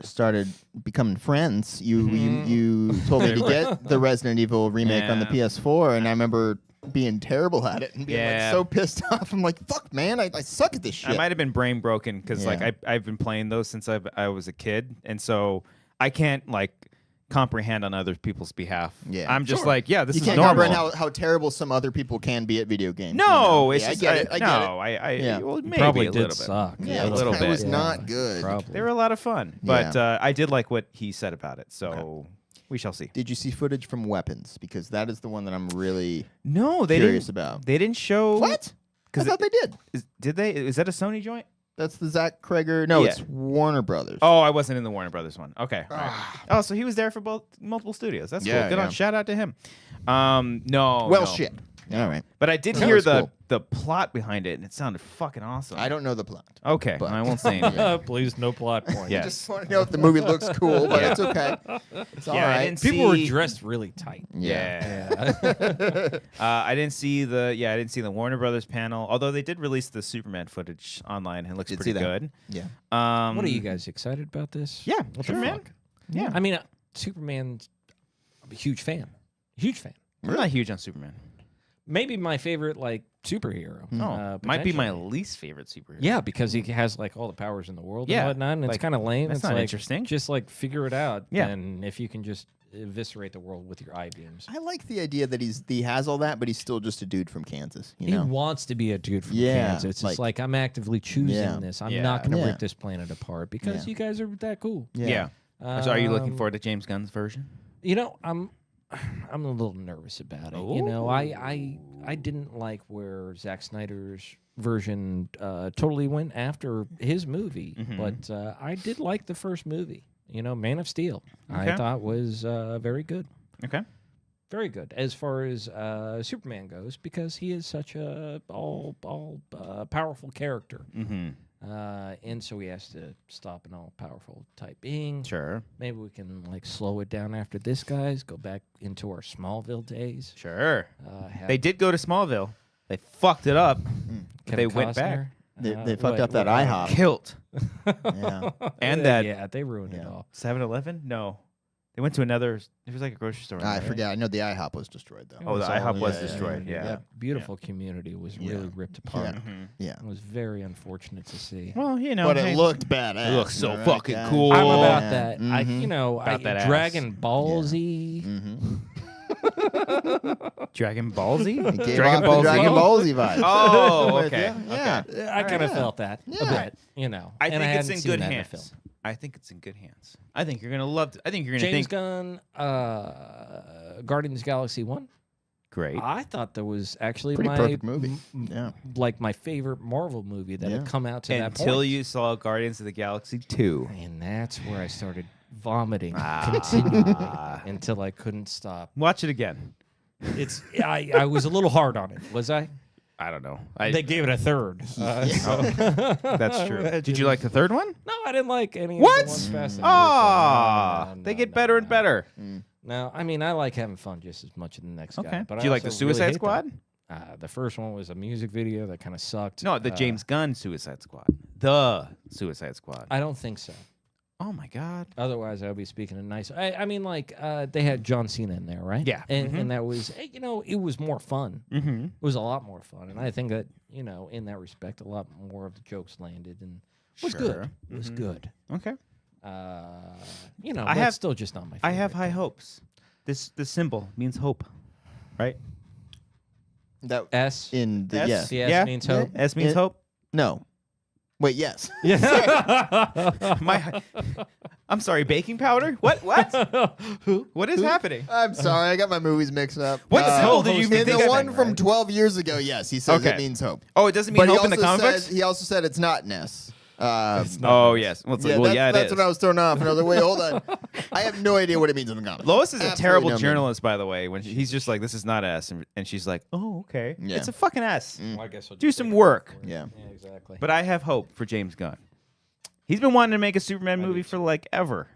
started becoming friends. You told me to get the Resident Evil remake on the Yeah. PS4, and I remember being terrible at it and being like Yeah. so pissed off. I'm like, fuck, man, I suck at this shit. I might have been brain broken because Yeah. like I've been playing those since I was a kid, and so I can't like comprehend on other people's behalf. Yeah. I'm just Sure. like, yeah, this You is can't normal. comprehend how terrible some other people can be at video games. No, it's Yeah, just I get it. I get no, it. Yeah. well, maybe Probably a did little bit. suck. Yeah, a little it bit. was not good. Probably. They were a lot of fun, but Yeah. I did like what he said about it. So we shall see. Did you see footage from Weapons? Because that is the one that I'm really No, they curious didn't. about. They didn't show What? I 'Cause thought they did. Did they? Is that a Sony joint? That's the Zach Kreger. No, Yeah. it's Warner Brothers. Oh, I wasn't in the Warner Brothers one. Okay. All right. Oh, so he was there for multiple studios. That's Yeah, cool. Good yeah. on. Shout out to him. No. well, no. shit. All right. But I did That hear was the cool. the plot behind it, and it sounded fucking awesome. I don't know the plot. Okay, but- I won't say anything. Please, no plot point. Yeah. I just want to know if the movie looks cool, but Yeah. it's okay. It's all Yeah, I right. didn't People were see- dressed really tight. Yeah. Yeah. I didn't see the Warner Brothers panel. Although they did release the Superman footage online, and it looks Did pretty see that. good. Yeah. What are you guys excited about this? Yeah, What sure, the man. fuck? Yeah. I mean, Superman's. I'm a huge fan. Huge fan. I'm not huge on Superman. Maybe my favorite like superhero. Might be my potentially. least favorite superhero. Yeah, because he has like all the powers in the world Yeah, and whatnot, and it's like, kind of lame. that's It's not like, interesting. Just like figure it out. Yeah. And if you can just eviscerate the world with your eye beams. I like the idea that he has all that, but he's still just a dude from Kansas. You He know? wants to be a dude from Yeah, Kansas. It's like- like I'm actively choosing Yeah. this. I'm Yeah. not going to Yeah. rip this planet apart because Yeah. you guys are that cool. Yeah. So are you looking Um, forward to James Gunn's version? You know, I'm a little nervous about it. You know, I didn't like where Zack Snyder's version totally went after his movie, Mhm. but I did like the first movie. Man of Steel, I thought was very good. Okay. Very good as far as Superman goes, because he is such a all powerful character. Mm-hmm. And so he has to stop an all-powerful type being. Sure. Maybe we can slow it down after this, guys. Go back into our Smallville days. Sure. They did go to Smallville. They fucked it up. They went back. They fucked up that IHOP. Kilt. Yeah. And that. Yeah, they ruined it all. 7-Eleven? No. They went to another. It was like a grocery store. I right? forget. I know the IHOP was destroyed though. Oh, the IHOP was destroyed. Yeah. That beautiful community was really ripped apart. Yeah. It was very unfortunate to see. Well, But it looked badass. It looks so right, fucking guys? cool. I'm Oh, about yeah. that. About that ass. Dragon Ball Z. Dragon Ball Z? It gave Dragon off Ball the Z? Dragon Ball Z vibe. Oh, okay. Yeah. I kind of felt that a Yeah. bit, I and think it's hadn't in seen good that in a hands. film. I think it's in good hands. I think you're gonna love it. I think you're gonna James think Gunn, Guardians of the Galaxy 1. great. I thought that was actually Pretty my perfect movie. Yeah. my favorite Marvel movie that had come out to that Until point. you saw Guardians of the Galaxy 2. And that's where I started vomiting Ah. continually until I couldn't stop. Watch it again. I was a little hard on it, was I? I don't know. They gave it a third. That's true. Did you like the third one? No, I didn't like any What? of the ones Fast and Ah, Furious. No, they get no, better no. and better. No, I mean, I like having fun just as much as the next guy. Okay. But Do you I like the also really Suicide hate Squad? them. The first one was a music video that kind of sucked. No, the James Gunn Suicide Squad. The Suicide Squad. I don't think so. Oh my God. Otherwise, I would be speaking in nice. I mean, they had John Cena in there, right? Yeah. And that was, it was more fun. Mm-hmm. It was a lot more fun, and I think that in that respect, a lot more of the jokes landed and was good. It was good. Okay. That's still just not my favorite. I have high hopes. This symbol means hope, right? That S. in the S? The S Yeah. means hope. S means It- hope. No. Wait, yes. I'm sorry, baking powder? What? Who? What is happening? I'm sorry, I got my movies mixed up. What symbol did you in think the of one then, from right? 12 years ago, yes, he says Okay. it means hope. Oh, it doesn't mean But hope in the comic books? he also said it's not Ness. Oh, yes. Well, it's like, that's it is. what I was thrown off. And I was like, wait, hold on. I have no idea what it means in the comics. Lois is a Absolutely terrible no journalist, by the way. When he's just like, "This is not S," and she's like, "Oh, okay, Yeah. it's a fucking S." Well, I guess I'll Do just some take it work. for it. Yeah. Yeah, exactly. But I have hope for James Gunn. He's been wanting to make a Superman movie for like ever.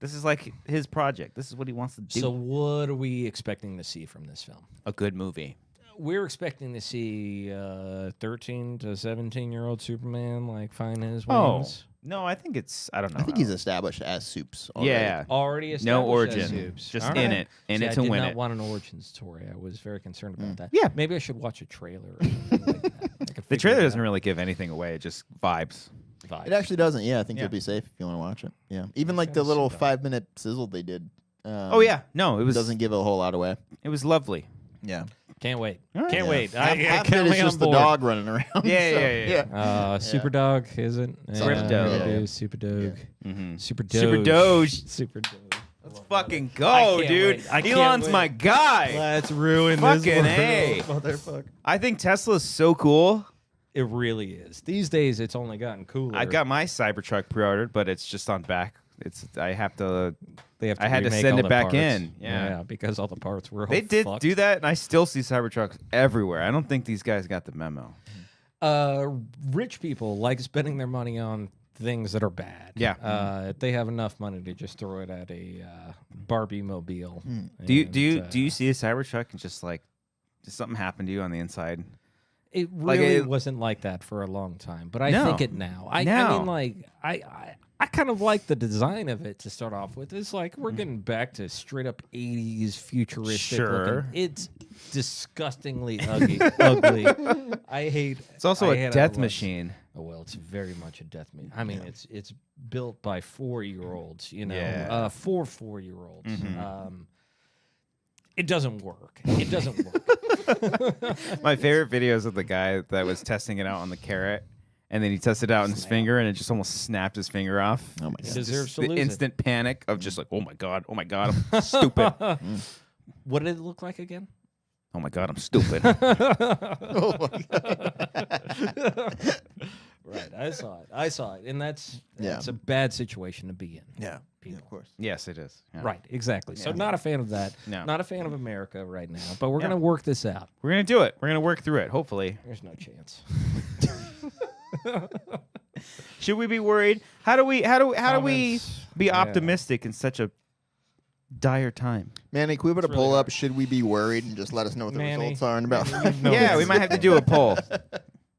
This is like his project. This is what he wants to do. So, what are we expecting to see from this film? A good movie. We're expecting to see 13 to 17-year-old Superman find his wings. No, I think it's. I don't know. I think he's established as Soups already. Yeah. Already established No as origin. Soups. Just All in right. it. In See, it I to did win not it. want an origin story. I was very concerned about that. Yeah. Maybe I should watch a trailer or something like that. I could The figure trailer it doesn't out. really give anything away. It just vibes. Vibe. It actually doesn't. Yeah, I think Yeah. you'll be safe if you want to watch it. Yeah. Even like gotta the little see that. 5-minute sizzle they did. Oh yeah. No, it was. Doesn't give a whole lot away. It was lovely. Yeah. Can't wait. All right. Can't Yeah. wait. Half of count it me is on just the board. dog running around. Yeah. Super Dog, is it? Super Dog. Yeah. Super Dog. Mm-hmm. Super Doge. Super Doge. Super Doge. Let's fucking I go, can't dude. wait. I can't Elon's wait. my guy. Let's ruin Fucking this A. world, motherfucker. I think Tesla's so cool. It really is. These days, it's only gotten cooler. I got my Cybertruck pre-ordered, but it's just on back. I had to remake send all it the back parts. in. Yeah. because all the parts were. They did fucked. do that, and I still see Cybertrucks everywhere. I don't think these guys got the memo. Rich people like spending their money on things that are bad. Yeah. They have enough money to just throw it at a Barbie mobile. Do you see a Cybertruck and just like, does something happen to you on the inside? It Like, really it- wasn't like that for a long time, but I No. think it now. I No. mean, like, I kind of like the design of it to start off with. It's like we're getting back to straight up 80s futuristic Sure. looking. It's disgustingly ugly. I hate. It's also I a hate how it death looks. machine. Oh, well, it's very much a death machine. I mean, it's built by 4-year-olds. Yeah. 4-4-year-olds. Mhm. It doesn't work. It doesn't work. My favorite video is of the guy that was testing it out on the carrot, and then he tested it out on his finger, and it just almost snapped his finger off. Oh my He god. deserves to The lose it. instant panic of just like, oh my god, I'm stupid. What did it look like again? Oh my god, I'm stupid. Oh my god. Right, I saw it, and that's Yeah. a bad situation to be in. Yeah. people. Of course. Yes, it is. Yeah. Right, exactly. So not a fan of that. No. Not a fan of America right now. But we're gonna work this out. We're gonna do it. We're gonna work through it. Hopefully. There's no chance. Should we be worried? How do we Comments. be Yeah. optimistic in such a dire time? Manny, can we put a It's really poll up? hard. Should we be worried and just let us know what the Manny, results are and about? Yeah, we might have to do a poll.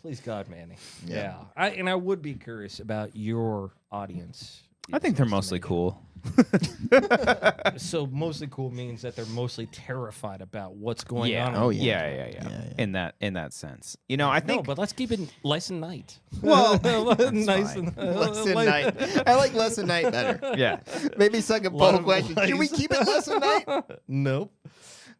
Please God, Manny. Yeah. Yeah. I would be curious about your audience. I think they're mostly cool. So mostly cool means that they're mostly terrified about what's going Yeah. on. Oh, in the yeah. world. Yeah. In that sense, you know, I No, think. but let's keep it nice and night. Well, nice fine. and Lesson night. I like lesson night better. yeah. Maybe second Lot poll of question. Should we lice. keep it lesson night? Nope.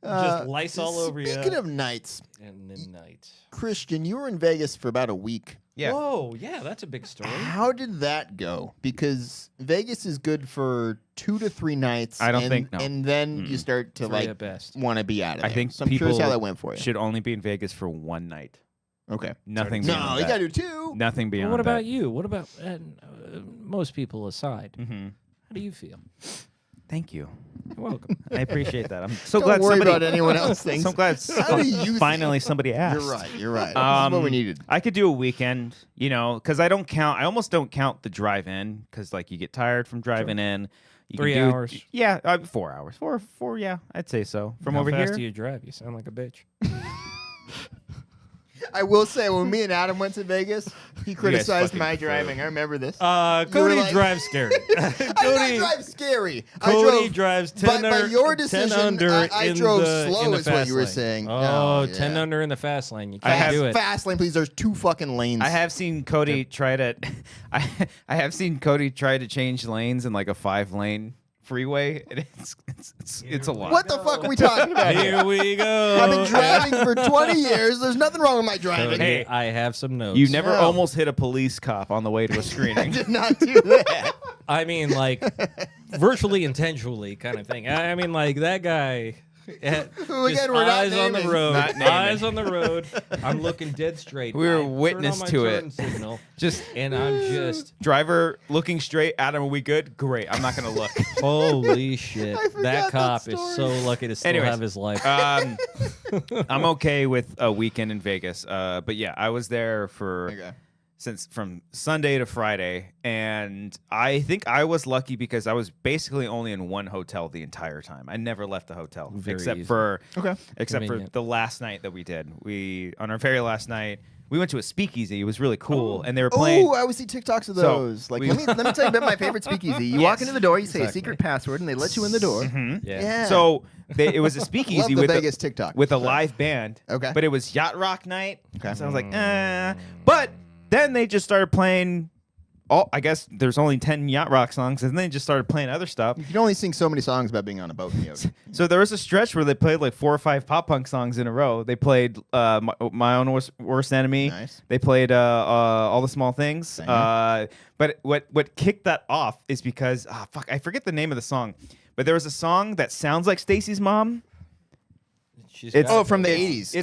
Just lice all over you. Speaking of nights, And then night. Christian, you were in Vegas for about a week. Yeah. Whoa, yeah, that's a big story. How did that go? Because Vegas is good for 2 to 3 nights. I don't and, think- no. And then you start to 3 like at best. want to be out of I there. think so I'm people curious how that went for you. should only be in Vegas for one night. Okay. Nothing No, beyond you that. gotta do 2. Nothing beyond What about that. you? What about most people aside? Mm-hmm. How do you feel? Thank you. You're welcome. I appreciate that. I'm so Don't glad worry somebody. about anyone else thinks. So glad How do you finally somebody asked. You're right. You're right. This is what we needed. I could do a weekend, you know, because I don't count. I almost don't count the drive-in because, like, you get tired from driving in. You 3 can do- hours. Yeah, 4 hours. Four. Yeah, I'd say so. From How over fast here. do you drive? You sound like a bitch. I will say, when me and Adam went to Vegas, he criticized fucking my flew. driving. I remember this. Cody like- drives scary. I didn't drive scary. Cody drives 10 by your 10 decision, under I in drove the, slow in the is what fast you were lane. saying. Oh, No, 10 yeah. under in the fast lane. You I can't have do it. Fast lane, please. There's 2 fucking lanes. I have seen Cody try to. I have seen Cody try to change lanes in like a 5-lane freeway, and it's a lot. What the fuck are we talking about here? Here we go. I've been driving for 20 years. There's nothing wrong with my driving. Cody, Hey. I have some notes. You never No. almost hit a police cop on the way to a I screening. did not do that. I mean, like, virtually intentionally kind of thing. I mean, like, that guy. Had Again, just we're not eyes on the naming. road. Not naming. Eyes on the road. I'm looking dead straight. We were I turn on witness my to it. turn Signal, Just and I'm just, driver looking straight. Adam, are we good? Great. I'm not gonna look. holy shit. I forgot That that cop is story. so lucky to still Anyways, have his life. I'm okay with a weekend in Vegas. But yeah, I was there for Okay. since from Sunday to Friday, and I think I was lucky because I was basically only in one hotel the entire time. I never left the hotel Very except easy. for Okay. Convenient. the last night that we did. We on our very last night we went to a speakeasy. It was really cool, and they were playing. Oh, I always see TikToks of So, those. Like, we- let me tell you about my favorite speakeasy. You walk into the door, you say a secret password, and they let you in the door. Yeah. So it was a Love speakeasy the with Vegas TikTok. with a Sorry. live band. Okay. But it was yacht rock night. Okay. So I was like, But then they just started playing. I guess there's only 10 yacht rock songs, and then they just started playing other stuff. You can only sing so many songs about being on a boat in the ocean. So there was a stretch where they played like 4 or 5 pop punk songs in a row. They played My Own Worst Enemy. Nice. They played All the Small Things. Banger. But what kicked that off is because I forget the name of the song. But there was a song that sounds like Stacy's mom. She's It's- got Oh, from the it. 80s.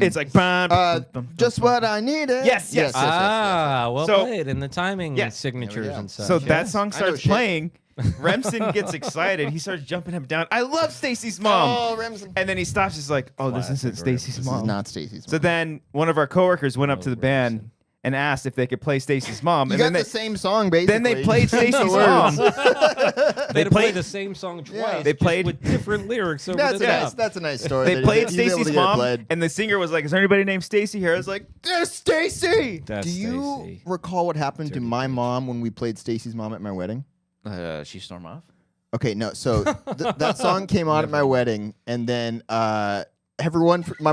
It's like bum, bum, bum, Just bum, what I needed. Yes. Well So- played. And the timing Yes. signatures There we and go. such. So yeah. that song I know starts shit. playing. Remsen gets excited. He starts jumping up and down. I love Stacy's mom. Oh, Remsen. And then he stops. He's like, "Oh, this isn't Classic Stacy's This mom." is not Stacy's. So then one of our coworkers went up to the band Remsen. and asked if they could play Stacy's mom. you And got then the they same song, basically. then they played Just Stacy's the words. mom. They had to play played- the same song twice. Yeah. They just played- with different lyrics over That's the nice. top. That's a nice story. They that played he was able to Stacy's get it mom, played. and the singer was like, "Is there anybody named Stacy here?" I was like, "There's Stacy." That's Do you Stacey. recall what happened to Dirty my bitch. mom when we played Stacy's mom at my wedding? She stormed off. Okay, no. So that song came on at my wedding, and then my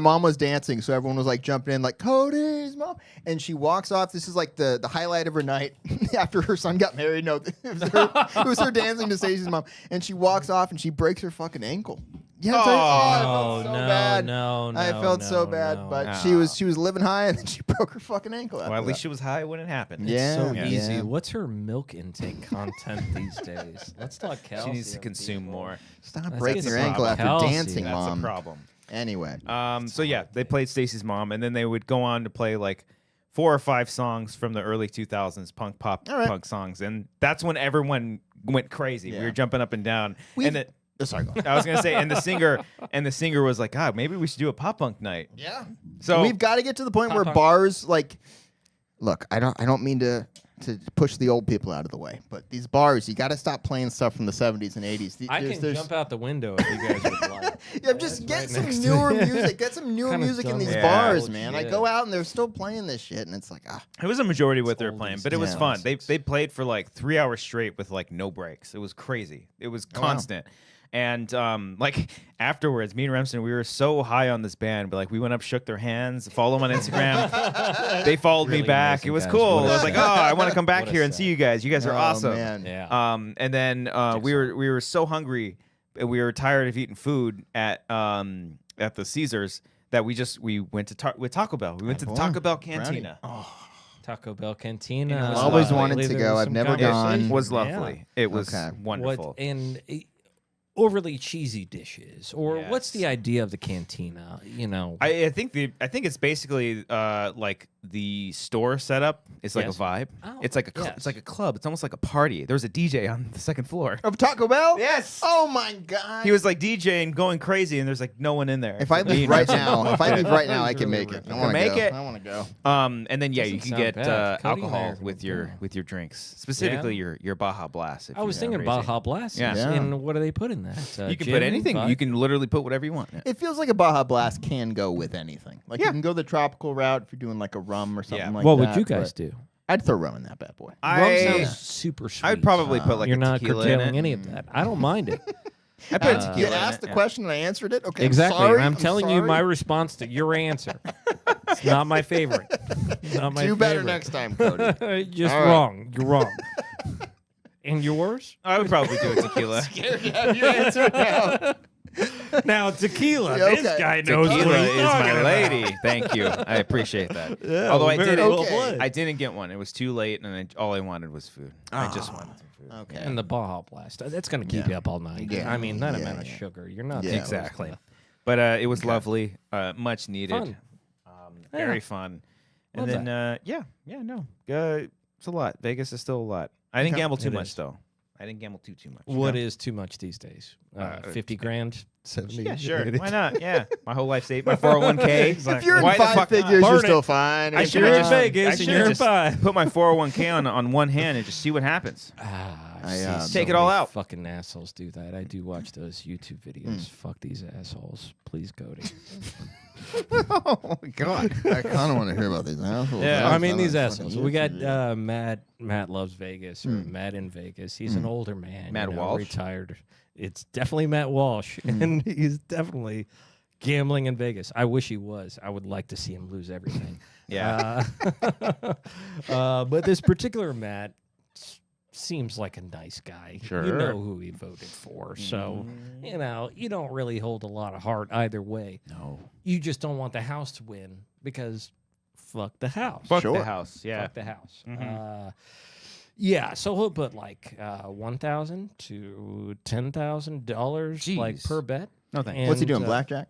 mom was dancing, so everyone was like jumping in, like Cody's mom, and she walks off. This is like the highlight of her night after her son got married. No, it was her dancing to Stacey's mom, and she walks off and she breaks her fucking ankle. Yeah, I felt so bad. I felt so bad, but she was living high, and then she broke her fucking ankle. Well, at least she was high when it happened. Yeah. So Yeah. easy. Yeah. What's her milk intake content these days? Let's talk calcium. She needs to consume people. more. Stop That's breaking the your ankle problem. after Calcium. dancing, That's mom. a problem. Anyway, So yeah, they played Stacy's mom, and then they would go on to play like 4 or 5 songs from the early 2000s punk All right. punk songs, and that's when everyone went crazy. Yeah. We were jumping up and down. Sorry, go on. I was gonna say, and the singer was like, "God, maybe we should do a pop punk night." Yeah. So We've got to get to the point where Pop-punk. bars like, look, I don't mean to push the old people out of the way, but these bars, you got to stop playing stuff from the 70s and 80s. I can jump out the window if you guys would like. Yeah, just get right some next newer music. Get some newer Kinda music in dumb these Yeah. bars, old man. shit. I go out and they're still playing this shit, and it's like, it was a majority of what they were old playing, as but it was yeah. fun. They played for like 3 hours straight with like no breaks. It was crazy. It was wow. constant. And like afterwards, me and Remsen, we were so high on this band, but like we went up, shook their hands, followed them on Instagram. They followed me Really back. amazing It was guys. cool. What a I was like, oh, set. I want to come back What a here and set. see you guys. You guys are oh, awesome. man. Yeah. And then we were so hungry and we were tired of eating food at the Caesars that we went to with Taco Bell. We went to the boy. Taco Bell Brownie. cantina. Taco Bell Cantina. It was Always lovely. wanted Lately to there go. was I've some never conversation. gone. It was Yeah. lovely. It was Okay. wonderful. Overly cheesy dishes, or what's Yes. the idea of the cantina? You know, I think it's basically like the store setup. It's like Yes. a vibe. Oh, It's like yes. it's like a club. It's almost like a party. There was a DJ on the second floor. Of Taco Bell? Yes. Oh my god. He was like DJing, going crazy, and there's like no one in there. If I Me leave and right Remsen now, both if I did. leave right now, I That was can really make it. ripping. I want to Make go. it. I want to go. And then yeah, Doesn't you can sound get bad. Cody and I alcohol are with gonna your drinks, specifically your Baja Blast. If I was you're thinking crazy. Baja Blast. Yeah. Yeah. And what do they put in that? You can gin, put anything. vodka? You can literally put whatever you want. in it. It feels like a Baja Blast can go with anything. Like Yeah. you can go the tropical route if you're doing like a rum or something Yeah. like What that. would you guys but do? I'd throw rum in that bad boy. Rum sounds super sweet. I'd probably put like You're a not tequila in curtailing it. any of that. I don't mind it. I put a You tequila in asked it, the yeah. question and I answered it. Okay, Exactly. I'm sorry. and I'm telling you my sorry. response to your answer. It's not my favorite. Not my Do better favorite. next time, Cody. Just All right. wrong. You're wrong. And yours? I would probably do a tequila. Scared to have your answer now. Now tequila. Yeah, This okay. guy knows Tequila what he's is talking my about. lady. Thank you. I appreciate that. Yeah, Although I very didn't, well Okay. played. I didn't get one. It was too late, and all I wanted was food. I just wanted some food. Okay. And the Baja Blast. That's going to keep you up all night. Yeah. I mean, that Yeah, amount of yeah. sugar. You're not Yeah. supposed Exactly. to- But it was lovely, much needed, Fun. very Yeah. fun. Love And then it's a lot. Vegas is still a lot. I didn't Okay. gamble too It much is. though. I didn't gamble too much. What is too much these days? 50 grand? 70? Yeah, sure. Why not? Yeah, my whole life saved. My 401k. If you're in Why the five fuck figures, not? you're Burn still it. fine. I If should you're have in just Vegas I and should've you're in just five. put my 401k on one hand and just see what happens. I, see take it all many out. Fucking assholes do that. I do watch those YouTube videos. Fuck these assholes. Please, Cody. oh my god! I kind of want to hear about these assholes. Yeah. I mean, these Fucking assholes. We got YouTube Matt loves Vegas, or Matt in Vegas. He's an older man. Matt you know, Walsh? retired. It's definitely Matt Walsh, and he's definitely gambling in Vegas. I wish he was. I would like to see him lose everything. Yeah. But this particular Matt seems like a nice guy. Sure. You know who he voted for. So, you know, you don't really hold a lot of heart either way. No. You just don't want the house to win because fuck the house. Fuck Sure. the house. Yeah. Fuck the house. Yeah, so he'll put like $1,000 to $10,000 like Jeez. per bet. No thanks. What's he doing? And, Blackjack?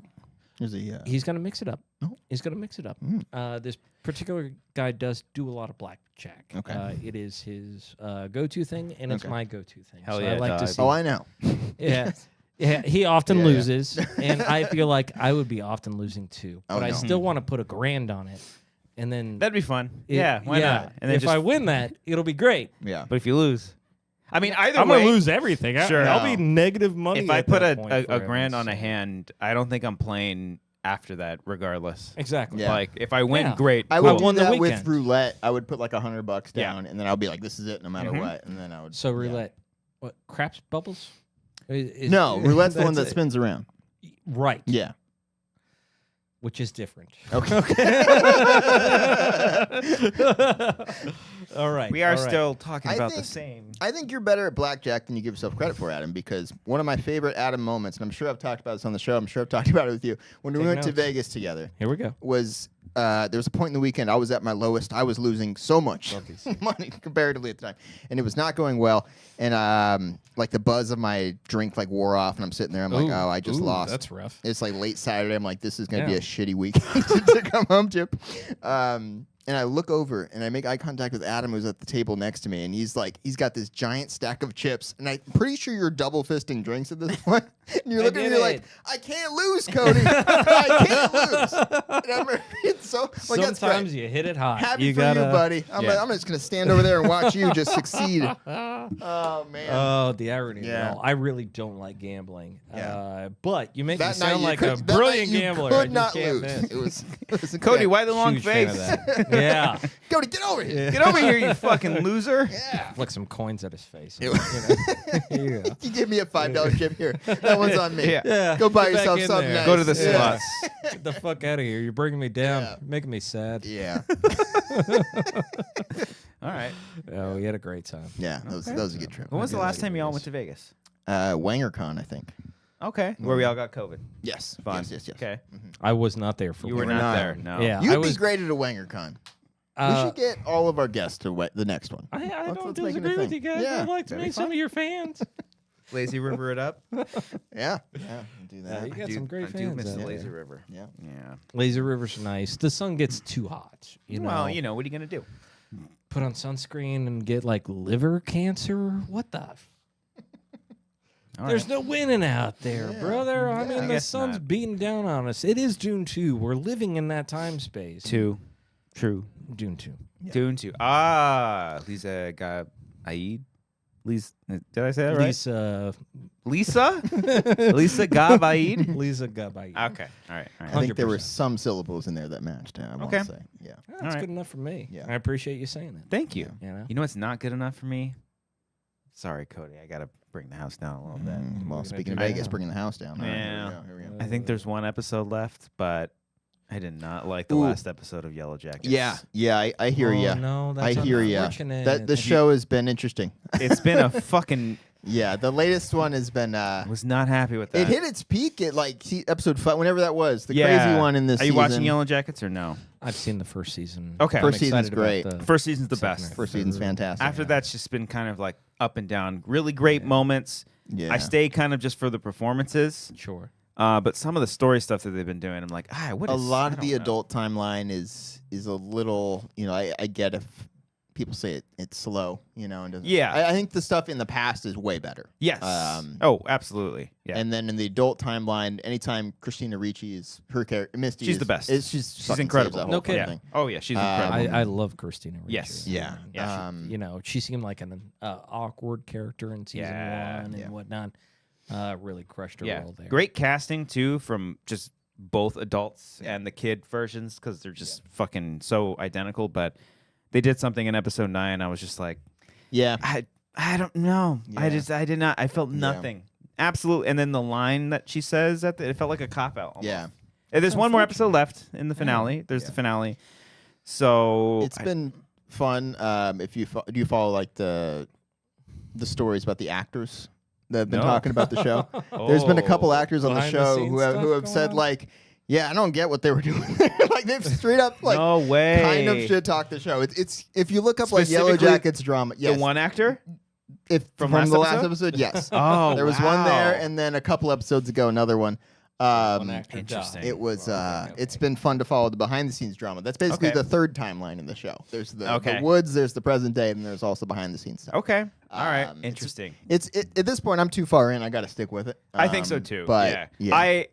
Is he? He's gonna mix it up. Oh. He's gonna mix it up. This particular guy does do a lot of blackjack. Okay. It is his go-to thing, and it's Okay. my go-to thing. Hell so yeah, I like to dog. see. Oh, I know. Yeah. Yeah, he often Yeah, yeah. loses, and I feel like I would be often losing too. Oh, But I no. still want to put $1,000 on it, and then That'd be fun. it- yeah. Why not? And then if just, I win that, it'll be great. Yeah. but if you lose, I mean, either I'm way, gonna lose everything. Sure. I'll be negative money. if I at put that point a for grand him, on a so- hand, I don't think I'm playing after that, regardless. exactly. Yeah. Like if I win, Yeah. great. I cool. would won do the that with weekend. roulette. I would put like $100 Yeah. down, and then I'll be like, "This is it, no matter Mhm. what." And then I would. So yeah. roulette, what craps bubbles? No, roulette's the one that That's it. spins around. Right. Yeah. Which is different. Okay. All right. We are all right. still talking I about the think- same. I think you're better at blackjack than you give yourself credit for, Adam, because one of my favorite Adam moments, and I'm sure I've talked about this on the show, I'm sure I've talked about it with you, when we Take went to notes. Vegas together, Here we go. was there was a point in the weekend I was at my lowest. I was losing so much money comparatively at the time, and it was not going well. And like the buzz of my drink like wore off, and I'm sitting there. I'm like, oh, I just lost. That's rough. It's like late Saturday. I'm like, this is gonna be Yeah. a shitty weekend to come home to. And and I look over and I make eye contact with Adam, who's at the table next to me, and he's got this giant stack of chips, and I'm pretty sure you're double fisting drinks at this point. And you're looking at me like, I can't lose, Cody. I can't lose. And it's so like, sometimes you hit it hot. Happy for you, buddy. I'm just gonna stand over there and watch you just succeed. Oh man. Oh, the irony. Yeah. I really don't like gambling. Yeah. But you make That me sound like a that brilliant night you gambler. could I just not can't lose. miss. It was Cody, why the long Huge fan face? of that. Yeah. Cody, get over here. Get over here, you fucking loser. Yeah. Flick some coins at his face. It Here you go. You give me a $5 chip here. That one's on me. Yeah. Go buy Get back yourself in something there. nice. Go to the Yeah. slots. Get the fuck out of here. You're bringing me down. Yeah. Making me sad. Yeah. All right. Oh, we had a great time. Yeah. That was a good trip. When was I the did last like time it. y'all went to Vegas? WangerCon, I think. Okay. Where we all got COVID. Yes. Fun. Yes. Okay. I was not there for You were one. not not. there. No. Yeah. You'd I be was great at a WangerCon. We should get all of our guests to the next one. I Let's don't make it a disagree with thing. you guys. Yeah. I'd like to That'd be meet some fun. of your fans. Lazy River it up. Yeah. Yeah. Do that. you got some great I do fans. miss out the there. Lazy River. Yeah. Yeah. Lazy River's nice. The sun gets too hot. Well, what are you gonna do? Put on sunscreen and get like liver cancer. What the? All There's right. no winning out there, Yeah. brother. I Yeah. mean, I the guess sun's not. beating down on us. It is June 2. We're living in that time space. True. June 2. Dune 2. Ah, Lisa Gabaid. Lisa, did I say that right? Lisa Lisa? Lisa Gabaid? Lisa Gabai. Okay. All right. I think there were 100%. some syllables in there that matched. I want Okay. to say. Yeah. That's All right. good enough for me. Yeah. I appreciate you saying that. Thank you. You know? You know what's not good enough for me? Sorry, Cody. I got to bring the house down a little bit. Well, gonna speaking of do that Vegas, now. bringing the house down. All right, Yeah. Here we go. I think there's one episode left, but I did not like the Ooh. last episode of Yellowjackets. Yeah. I hear Oh, ya. no, that's I hear ya. unfortunate. That the show has been interesting. It's been a fucking... Yeah, the latest one has been. Was not happy with that. It hit its peak at like episode 5, whenever that was. The Yeah. crazy one in this. Are you season. watching Yellowjackets or no? I've seen the first season. Okay. I'm First season's excited about great. the First season's the second best. or First season's third. fantastic. After that's just been kind of like up and down. Really great moments. Yeah. I stay kind of just for the performances. Sure. But some of the story stuff that they've been doing, I'm like, what a is... lot I of the don't know. adult timeline is a little. I get if people say it's slow. And doesn't. Yeah. I think the stuff in the past is way better. Yes. Oh, absolutely. Yeah. And then in the adult timeline, anytime Christina Ricci is her character, Misty, She's is, the best. She's She's fucking incredible. saves that No whole kidding. thing. Oh, yeah. She's incredible. I love Christina Ricci. Yes. Yeah. Yeah. She seemed like an awkward character in season Yeah. 1 Yeah. and whatnot. Really crushed her Yeah. role there. Great casting, too, from just both adults and the kid versions because they're just fucking so identical. But they did something in episode 9. I was just like, Yeah. I don't know. Yeah. I did not. I felt nothing. Absolutely. And then the line that she says it felt like a cop out. Almost. Yeah. And there's one more episode left in the finale. There's the finale. So It's been fun. If you do you follow like the stories about the actors that have been No. talking about the show? There's been a couple Oh. actors on the Behind the show scenes who have stuff said going on? like, yeah, I don't get what they were doing. Like they've straight up like no way. kind of shit talked the show. It's if you look up like Specifically, Yellowjackets drama, yes, The one actor. if from from last the last episode? episode, yes. Oh, There was one there, wow. and then a couple episodes ago, another one. One actor interesting. died. It was. Okay. It's been fun to follow the behind-the-scenes drama. That's basically Okay. the third timeline in the show. There's the Okay. woods, there's the present day, and there's also behind-the-scenes stuff. Okay. All right. Um, Interesting. It's at this point, I'm too far in. I got to stick with it. I think so too. But yeah. I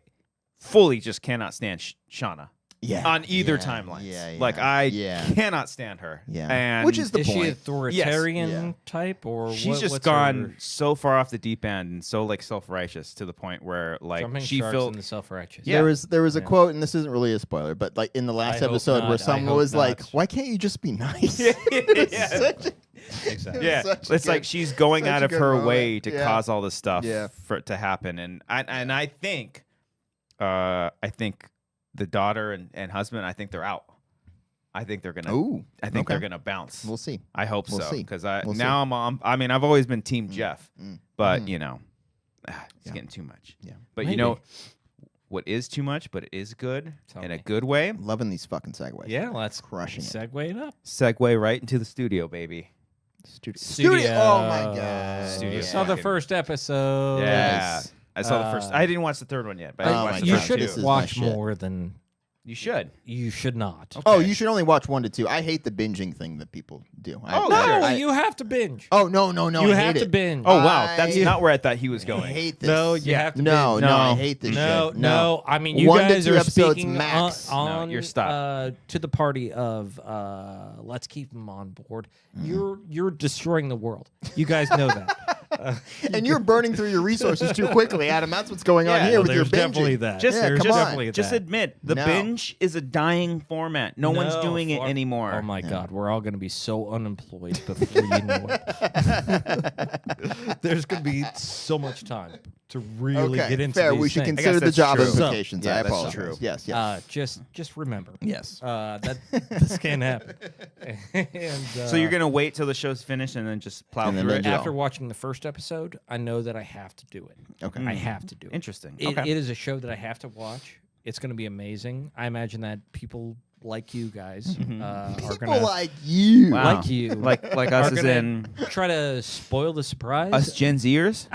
fully just cannot stand Shauna yeah, on either yeah, timelines. Yeah, Like I yeah. cannot stand her. Yeah. And Which is the Is she a point. authoritarian Yeah. type, or she's just what's gone her so far off the deep end and so like self-righteous to the point where like jumping she sharks felt in the self-righteous? Yeah. There was a Yeah. quote, and this isn't really a spoiler, but like in the last I hope episode not. where I someone hope was like, not. "Why can't you just be nice?" Yeah. It's Yeah. such a- Exactly. yeah, such a it's like good- she's going such out a of good her moment. way to Yeah. cause all this stuff Yeah. for it to happen, and I think the daughter and husband, I think they're out. I think they're gonna. Ooh, I think okay. they're gonna bounce. We'll see. I hope We'll so see. because We'll see. now I mean, I've always been Team Jeff, but Mhm. you know, it's Yeah. getting too much. Yeah. But Maybe. you know, what is too much, but it is good Tell in a me. good way. Loving these fucking segues. Yeah, let's Crushing it. segue it up. Segue right into the studio, baby. Studio. Oh my god. Studio. Saw the fucking- first episode. Yeah, Nice. I saw the first. I didn't watch the third one yet, but I Oh did my watch the God, You first should this two. is watch my shit. more than You should. You should not. Okay. Oh, you should only watch 1 to 2. I hate the binging thing that people do. No, you have to binge. Oh no, You I have hate to it. binge. Oh wow, that's not where I thought he was I going. hate this. No, you have to No, binge. no, I hate this shit. No. I mean, you 1 to guys 2 are episodes speaking max. on No, you're stop. to the party of let's keep them on board. You're destroying the world. You guys know that. And you're burning through your resources too quickly, Adam. That's what's going on here with your there's binging. definitely that. Just, Yeah, There's come on. definitely just that. admit the No. binge is a dying format. No one's doing it anymore. Oh my God, we're all going to be so unemployed before you know it. There's going to be so much time to really Okay, get into fair. these We should things. consider the that's job true. implications. Yeah, I that's apologize. true. Yes. Just remember. Yes. That this can't happen. And, So you're gonna wait till the show's finished and then just plow And then through binge it. it all. after watching the first episode, I know that I have to do it. Okay. I have to do it. Interesting. It Okay. is a show that I have to watch. It's going to be amazing. I imagine that people like you guys are People going to like you. Wow. like you, like us are as gonna in try to spoil the surprise. us Gen Zers.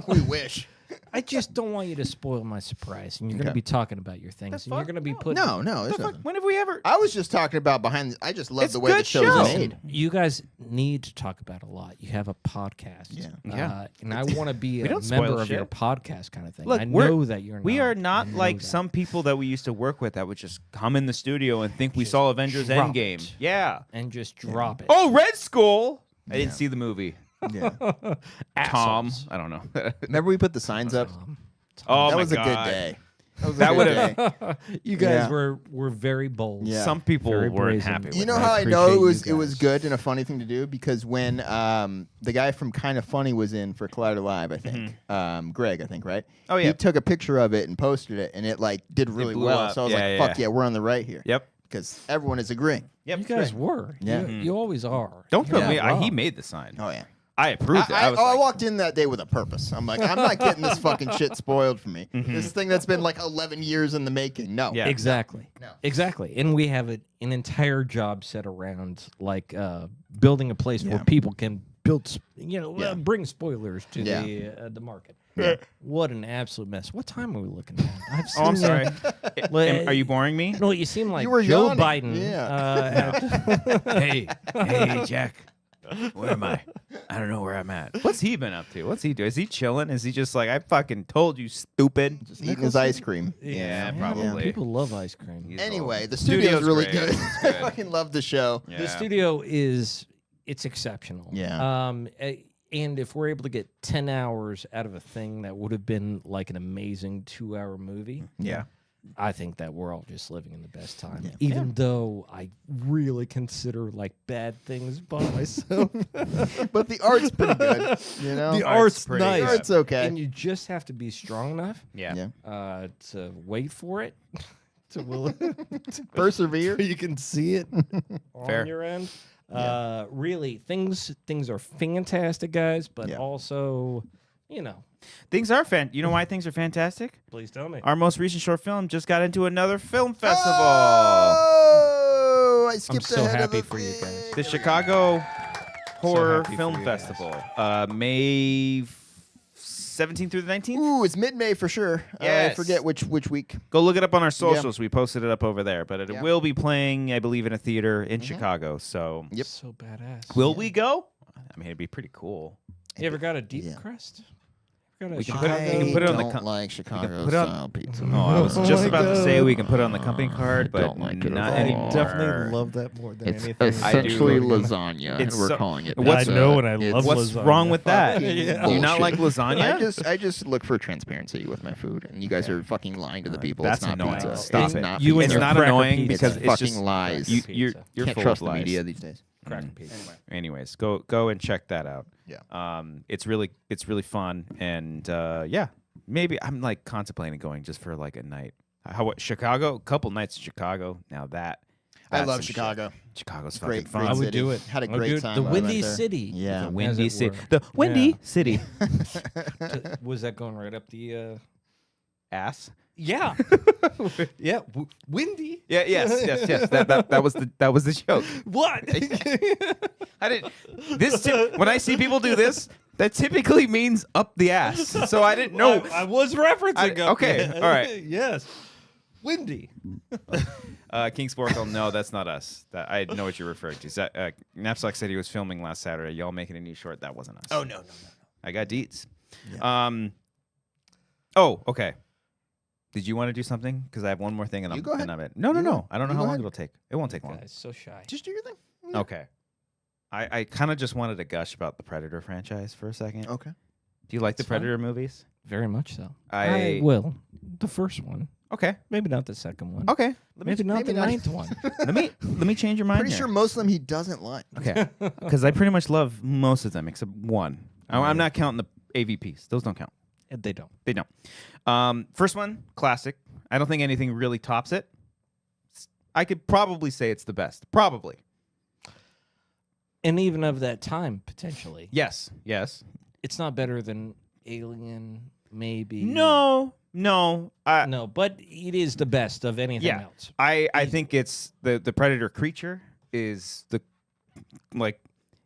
We wish. I just don't want you to spoil my surprise, and you're going to Okay. be talking about your things, and you're going to be putting. No, there's nothing. When have we ever? I was just talking about behind. I just love It's the way the good show's show. made. You guys need to talk about a lot. You have a podcast, Yeah. and I want to be a don't spoil member of shit. your podcast kind of thing. Look, I know that you're. We not. are not I know like that. some people that we used to work with that would just come in the studio and think we saw Avengers drop Endgame. it. Yeah. and just drop it. Oh, Red Skull. I didn't see the movie. Yeah. Tom. Assholes. I don't know. Remember we put the signs up? Oh that my was God. a good day. That would have. have. You guys Yeah. were very bold. Yeah. Some people Very weren't brazen. happy with You know that. how I know appreciate it you was guys. good and a funny thing to do because when the guy from Kind of Funny was in for Collider Live, I think Greg, I think, right? Oh, yeah. He took a picture of it and posted it, and it like did really blew well. up. So I was Yeah, like, yeah, "Fuck yeah. yeah, we're on the right here." Yep. Because everyone is agreeing. Yep. You guys were. Yeah. You always are. Don't put Yeah. me. Wow. He made the sign. Oh yeah. I approved it. I was I like, walked in that day with a purpose. I'm like, I'm not getting this fucking shit spoiled for me. This thing that's been like 11 years in the making. No. Yeah. Exactly. No. Exactly. And we have an entire job set around like building a place where people can build, bring spoilers to the market. Yeah. What an absolute mess. What time are we looking at? I've oh, I'm seen sorry. Well, Are you boring me? No, you seem like You were Joe yawning. Biden. Yeah. Hey, Jack. Where am I? I don't know where I'm at. What's he been up to? What's he doing? Is he chilling? Is he just like, I fucking told you, stupid? Just eating his ice cream. Yeah, probably. People love ice cream. He's Anyway, old. the studio's really great. good. It's I good. fucking love the show. Yeah. The studio it's exceptional. Yeah. And if we're able to get 10 hours out of a thing that would have been like an amazing 2-hour movie, Yeah. I think that we're all just living in the best time. Yeah. Even though I really consider like bad things by myself. But the art's pretty good. You know? The Art's art's pretty nice. The art's okay. And you just have to be strong enough Yeah. to wait for it. to Persevere. you can see it Fair. on your end. Really, things are fantastic, guys, but Yeah. also, Things are You know why things are fantastic? please tell me. Our most recent short film just got into another film festival. Oh, I skipped so ahead happy of the for you thing. guys. The Chicago Horror happy for Film you guys. Festival. May 17th through the 19th. Ooh, it's mid-May for sure. I Yes. forget which week. Go look it up on our socials. We posted it up over there. But it Yeah. will be playing, I believe, in a theater in Chicago. So Yep. So badass. will we go? I mean, it'd be pretty cool. You ever got a deep Yeah. crust? Got a We can Chicago- put it- we can put it on the don't like Chicago put it on- style pizza. Oh, I was Oh just my about to God. say we can put it on the company card, but don't like it at not all. anymore. Definitely love that more than It's anything. essentially do. lasagna, It's and we're so- calling it. What's- pizza. I know, and I It's love What's lasagna. wrong with that? Yeah. Do you not like bullshit. lasagna? I just look for transparency with my food, and you guys are fucking lying to the people. That's it's not annoying. pizza. Stop it's it. not You and pizza. your It's not cracker annoying pizza. because It's it's fucking just lies. you're Pizza. you're Can't full trust of the lies. media these days. Cracker pizza. Anyways, go and check that out. Yeah. It's really fun, and yeah, maybe I'm like contemplating going just for like a night. Chicago? A couple nights in Chicago. Now I that's love some shit. Chicago. Chicago's Great, fucking fun. great I would city. do it. Had a I would great do it. time. The when I went Windy there. City. Yeah. The As Windy it City. were. The Windy Yeah. City. Was that going right up the? Ass. Yeah. Yeah. Windy. Yeah. Yes. That was the joke. What? I didn't. When I see people do this, that typically means up the ass. So I didn't know. I was referencing. Okay, all right. Yes. Windy. King Sporkle, no, that's not us. I know what you're referring to. Knapsack said he was filming last Saturday. Y'all making a new short. That wasn't us. Oh, no. I got deets. Yeah. Oh, okay. Did you want to do something? Because I have one more thing, and You go ahead. No. go I don't know You how go long ahead. it'll take. It won't take long. Guy's so shy. Just do your thing. Okay. I kind of just wanted to gush about the Predator franchise for a second. Okay. Do you like the It's fine. Predator movies? Very much so. I will. The first one. Okay. Maybe not the second one. Okay. Maybe not the ninth one. let me change your mind. Pretty here. sure most of them he doesn't like. Okay. Because I pretty much love most of them except one. I'm not counting the AVPs. Those don't count. They don't. They don't. First one, classic. I don't think anything really tops it. I could probably say it's the best. Probably. And even of that time, potentially. Yes. It's not better than Alien, maybe. No. No, but it is the best of anything else. I think it's the Predator creature is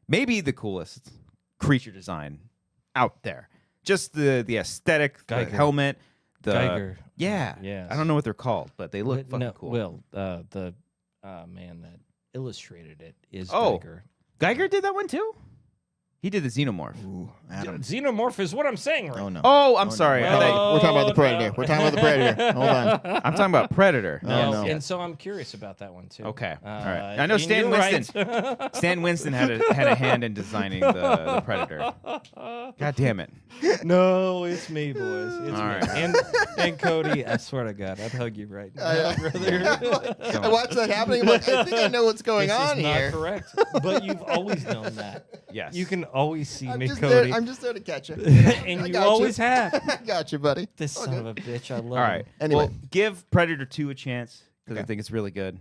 maybe the coolest creature design out there. Just the aesthetic, Geiger. the helmet, the Geiger. Yeah. Yes. I don't know what they're called, but they look fucking cool. Well, the man that illustrated it is Oh. Geiger. Geiger did that one too? He did the Xenomorph. Ooh, Adam. Xenomorph is what I'm saying right Oh, no. Oh, I'm sorry. No. I thought We're talking about the no. Predator. We're talking about the Predator. Hold on. I'm talking about Predator. Oh, Yes, no. And so I'm curious about that one too. Okay. All right. I know and Stan you're Winston. right. Stan Winston had a hand in designing the Predator. God damn it. No, it's me, boys. It's All me. right. And Cody, I swear to God, I'd hug you right now, brother. I watched that happening. I'm like, I think I know what's going This on is not here. correct, but you've always known that. Yes. You can always see I'm me, just Cody, there. I'm just there to catch you. and I you got always have. I got you, buddy. This All son good. of a bitch, I love All right. him. Anyway. Well, give Predator 2 a chance because I Okay. think it's really good.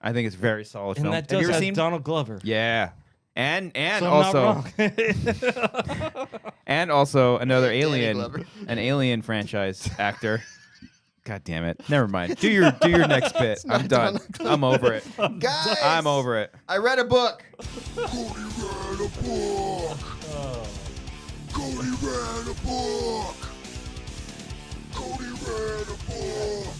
I think it's a very solid And film. that Have does you ever have seen? Donald Glover. Yeah. And So I'm also not wrong. and also another Danny alien, Glover. an alien franchise actor. God damn it. Never mind. Do your next bit. I'm not done. Donald Glover. I'm over it. Guys, I'm over it. I read a book. Cody read a book. Cody read a book. Cody read a book.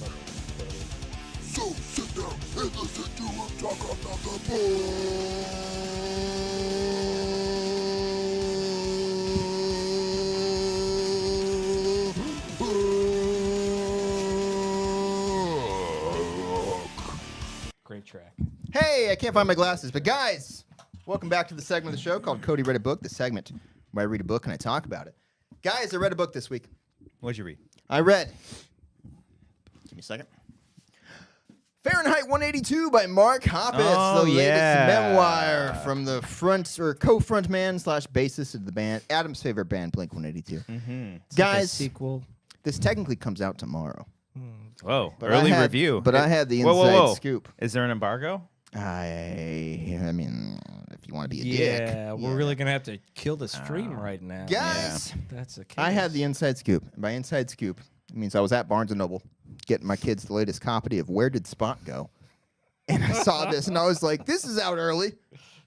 So sit down and listen to him talk about the book. Great track. Hey, I can't find my glasses, but guys, welcome back to the segment of the show called Cody Read a Book, the segment where I read a book and I talk about it. Guys, I read a book this week. What'd you read? I read. Give me a second. Fahrenheit 182 by Mark Hoppus, Oh, the latest yeah. memoir from the front or co-front man / bassist of the band, Adam's favorite band, Blink 182. Mm-hmm. Guys, Sequel. this technically comes out tomorrow. Whoa. But Early I had- review. but I had the Whoa, inside whoa, whoa. scoop. Is there an embargo? I mean, if you want to be a Yeah, dick. we're really gonna have to kill the stream right now. Guys, That's a case. I had the inside scoop. And by inside scoop, it means I was at Barnes & Noble getting my kids the latest copy of Where Did Spot Go? And I saw this, and I was like, this is out early.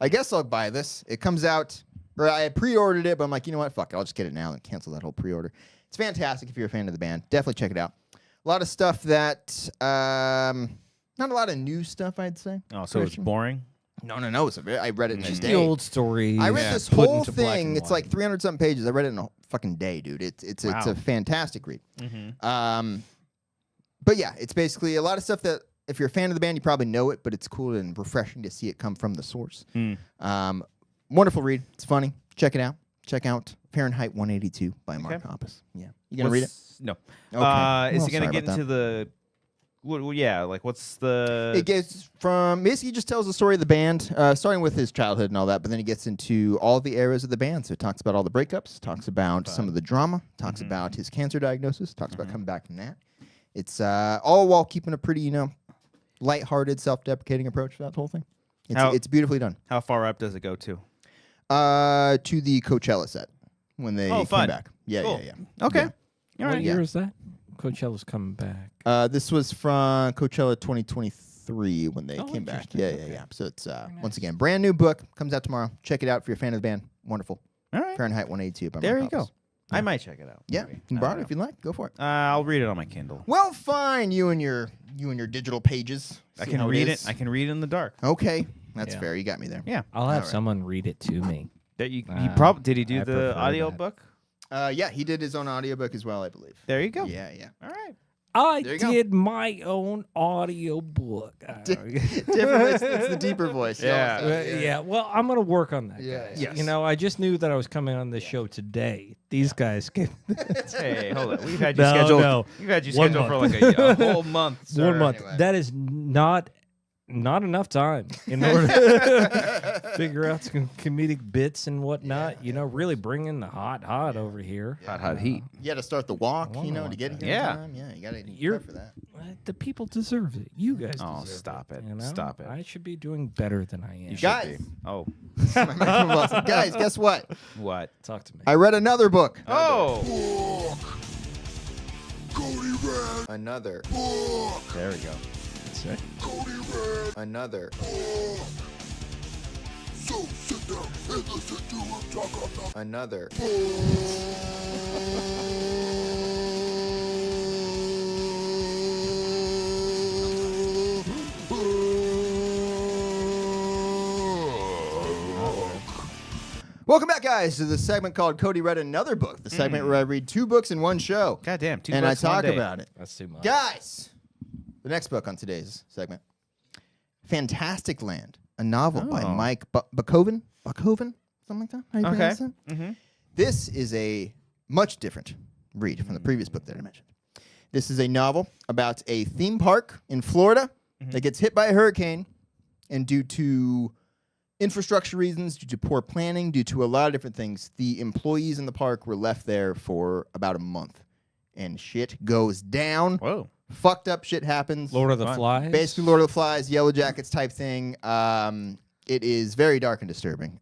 I guess I'll buy this. It comes out, or I pre-ordered it, but I'm like, you know what? Fuck it. I'll just get it now and cancel that whole pre-order. It's fantastic if you're a fan of the band. Definitely check it out. A lot of stuff that, not a lot of new stuff, I'd say. Oh, so it's Christian. boring? No. I read it in a Just day. the old story. I read this put whole into black thing. and It's white. like 300-something pages. I read it in a fucking day, dude. It's Wow. a fantastic read. Mm-hmm. But yeah, it's basically a lot of stuff that if you're a fan of the band, you probably know it, but it's cool and refreshing to see it come from the source. Wonderful read. It's funny. Check it out. Check out Fahrenheit 182 by Mark Hoppus. Yeah. You gonna read it? No. Okay. Is Well, it going to sorry get about into the... yeah, like what's the... It gets from basically just tells the story of the band, starting with his childhood and all that, but then he gets into all the eras of the band. So it talks about all the breakups, talks about some of the drama, talks about his cancer diagnosis, talks about coming back from that. It's all while keeping a pretty, lighthearted, self-deprecating approach to that whole thing. It's beautifully done. How far up does it go to? To the Coachella set when they came fun. back. Yeah, Cool. yeah. Okay. Yeah. All What right. year is that? Coachella's coming back. This was from Coachella 2023 when they Oh, came back. interesting. Yeah, Okay. yeah. So it's once again brand new book comes out tomorrow. Check it out if you're a fan of the band. Wonderful. All right. Fahrenheit 182 by There Mark you Hoppus. go. I might check it out. Yeah, maybe. you can I borrow don't it if you'd like. Go for it. know. I'll read it on my Kindle. Well, fine, you and your You and your digital pages. I See can how read is? it. I can read it in the dark. Okay, that's Yeah. fair. You got me there. Yeah. I'll have Alright. someone read it to me. That you probably did he do I the prefer audio that. book? Yeah, he did his own audiobook as well, I believe. There you go. Yeah. All right. I There you go. did my own audio book. Different voice. It's the deeper voice. Yeah. Yeah, well, I'm gonna work on that, Yeah, guys. yes. You know, I just knew that I was coming on this show today. These guys came. Hey, hold on. We've had you No, scheduled. no. We've had you 1 scheduled for month. like a whole month. Sir. 1 month. Anyway. That is not enough time in order to figure out some comedic bits and whatnot. You know, really bring in the hot over here. Hot heat. You had to start the walk, I you know, wanna to get watch here. that. in time. Yeah, you got to You're- prep for that. The people deserve it. You guys Oh, deserve stop it. You know? Stop it. I should be doing better than I am. You should Guys. be. Oh, My microphone busted. Guys, guess what? what? Talk to me. I read another book. Oh, Cody read Another. book. there we go. Cody read Another. book. So sit down and listen to him talk about Another. Welcome back, guys, to the segment called Cody Read Another Book, the segment where I read 2 books in one show. Goddamn, 2 and I books one talk day. about it. That's too much. Guys, the next book on today's segment, FantasticLand, a novel by Oh. Mike Bukoven? Something like that? How you Okay. pronounce it? Mm-hmm. This is a much different read from the previous book that I mentioned. This is a novel about a theme park in Florida that gets hit by a hurricane, and due to infrastructure reasons, due to poor planning, due to a lot of different things, the employees in the park were left there for about a month. And shit goes down. Whoa. Fucked up shit happens. Lord of the Fun. Flies. Basically, Lord of the Flies, Yellowjackets type thing. It is very dark and disturbing.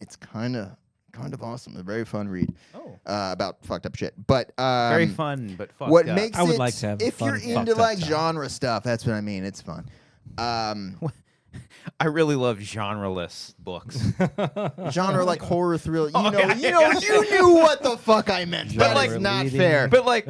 It's kind of awesome. A very fun read Oh. about fucked up shit. But Very fun, but fucked what up. makes I would it, like to have a if fun, you're fucked into up like time. genre stuff, that's what I mean. It's fun. I really love genreless books. Genre like horror thrill. You know, yeah, you knew what the fuck I meant. But like, Genre not leading. fair. But like,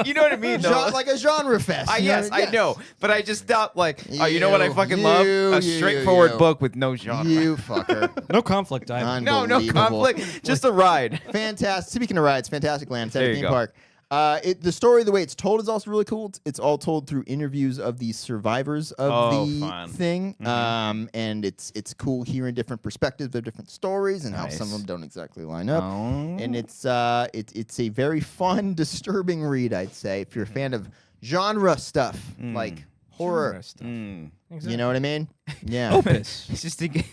you know what I mean? Though? Like a genre fest. you know? Yes, I know. But I just thought like, oh, you know what I fucking You, love? you, A straightforward you. book with no genre. You fucker. No conflict either. No Unbelievable. conflict. Just a ride. Fantastic. Speaking of rides, FantasticLand, it's at There a you theme go. park. The story, the way it's told, is also really cool. It's all told through interviews of the survivors of the fun. thing, and it's cool hearing different perspectives of different stories and how some of Nice. them don't exactly line up. Oh. And it's a very fun, disturbing read, I'd say, if you're a fan of genre stuff like horror. Mm. You know what I mean? Yeah. Opus. It's just thinking,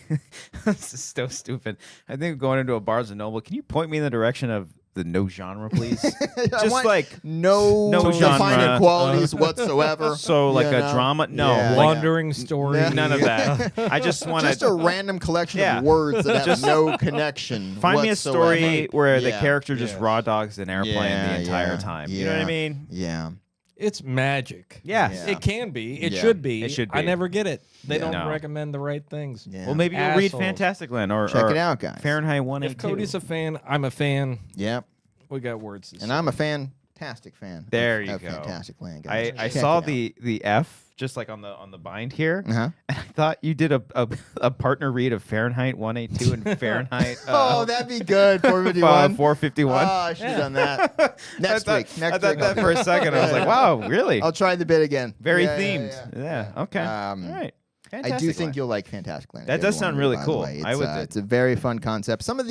this is so stupid. I think going into a Barnes and Noble, can you point me in the direction of the no genre, please? I Just want like no genre. defining qualities whatsoever. so, like you a know? drama. No, Yeah. like Wandering story. Yeah. none of that. I just want Just a to random collection Yeah. of words that have no connection. find me a story whatsoever. where the Yeah. character just Yeah. raw dogs an airplane Yeah, the entire yeah, time. You know what I yeah. mean? Yeah. It's magic. Yes. Yeah. It can be. It Yeah. should be. It should I be. never get it. They Yeah. don't No. recommend the right things. Yeah. Well, maybe you'll read Assholes. FantasticLand or Check or it out, guys. Fahrenheit If 182. Cody's a fan, I'm a fan. Yeah. We got words to And say. I'm a fantastic fan. There of, you of go. FantasticLand, guys. I Check saw it out. the F just like on the bind here, Uh-huh. and I thought you did a partner read of Fahrenheit 182 and Fahrenheit. Oh, that'd be good. 451. 451. Oh, I should have done that. Next I week. thought, Next I thought week. that for a second. I was like, wow, really? I'll try the bit again. Very Yeah, themed. Yeah. Okay. All right. I do think Fantasticland. you'll like FantasticLand. That if you does ever sound wanna really read, by the cool. way. I would It's a very fun concept. Some of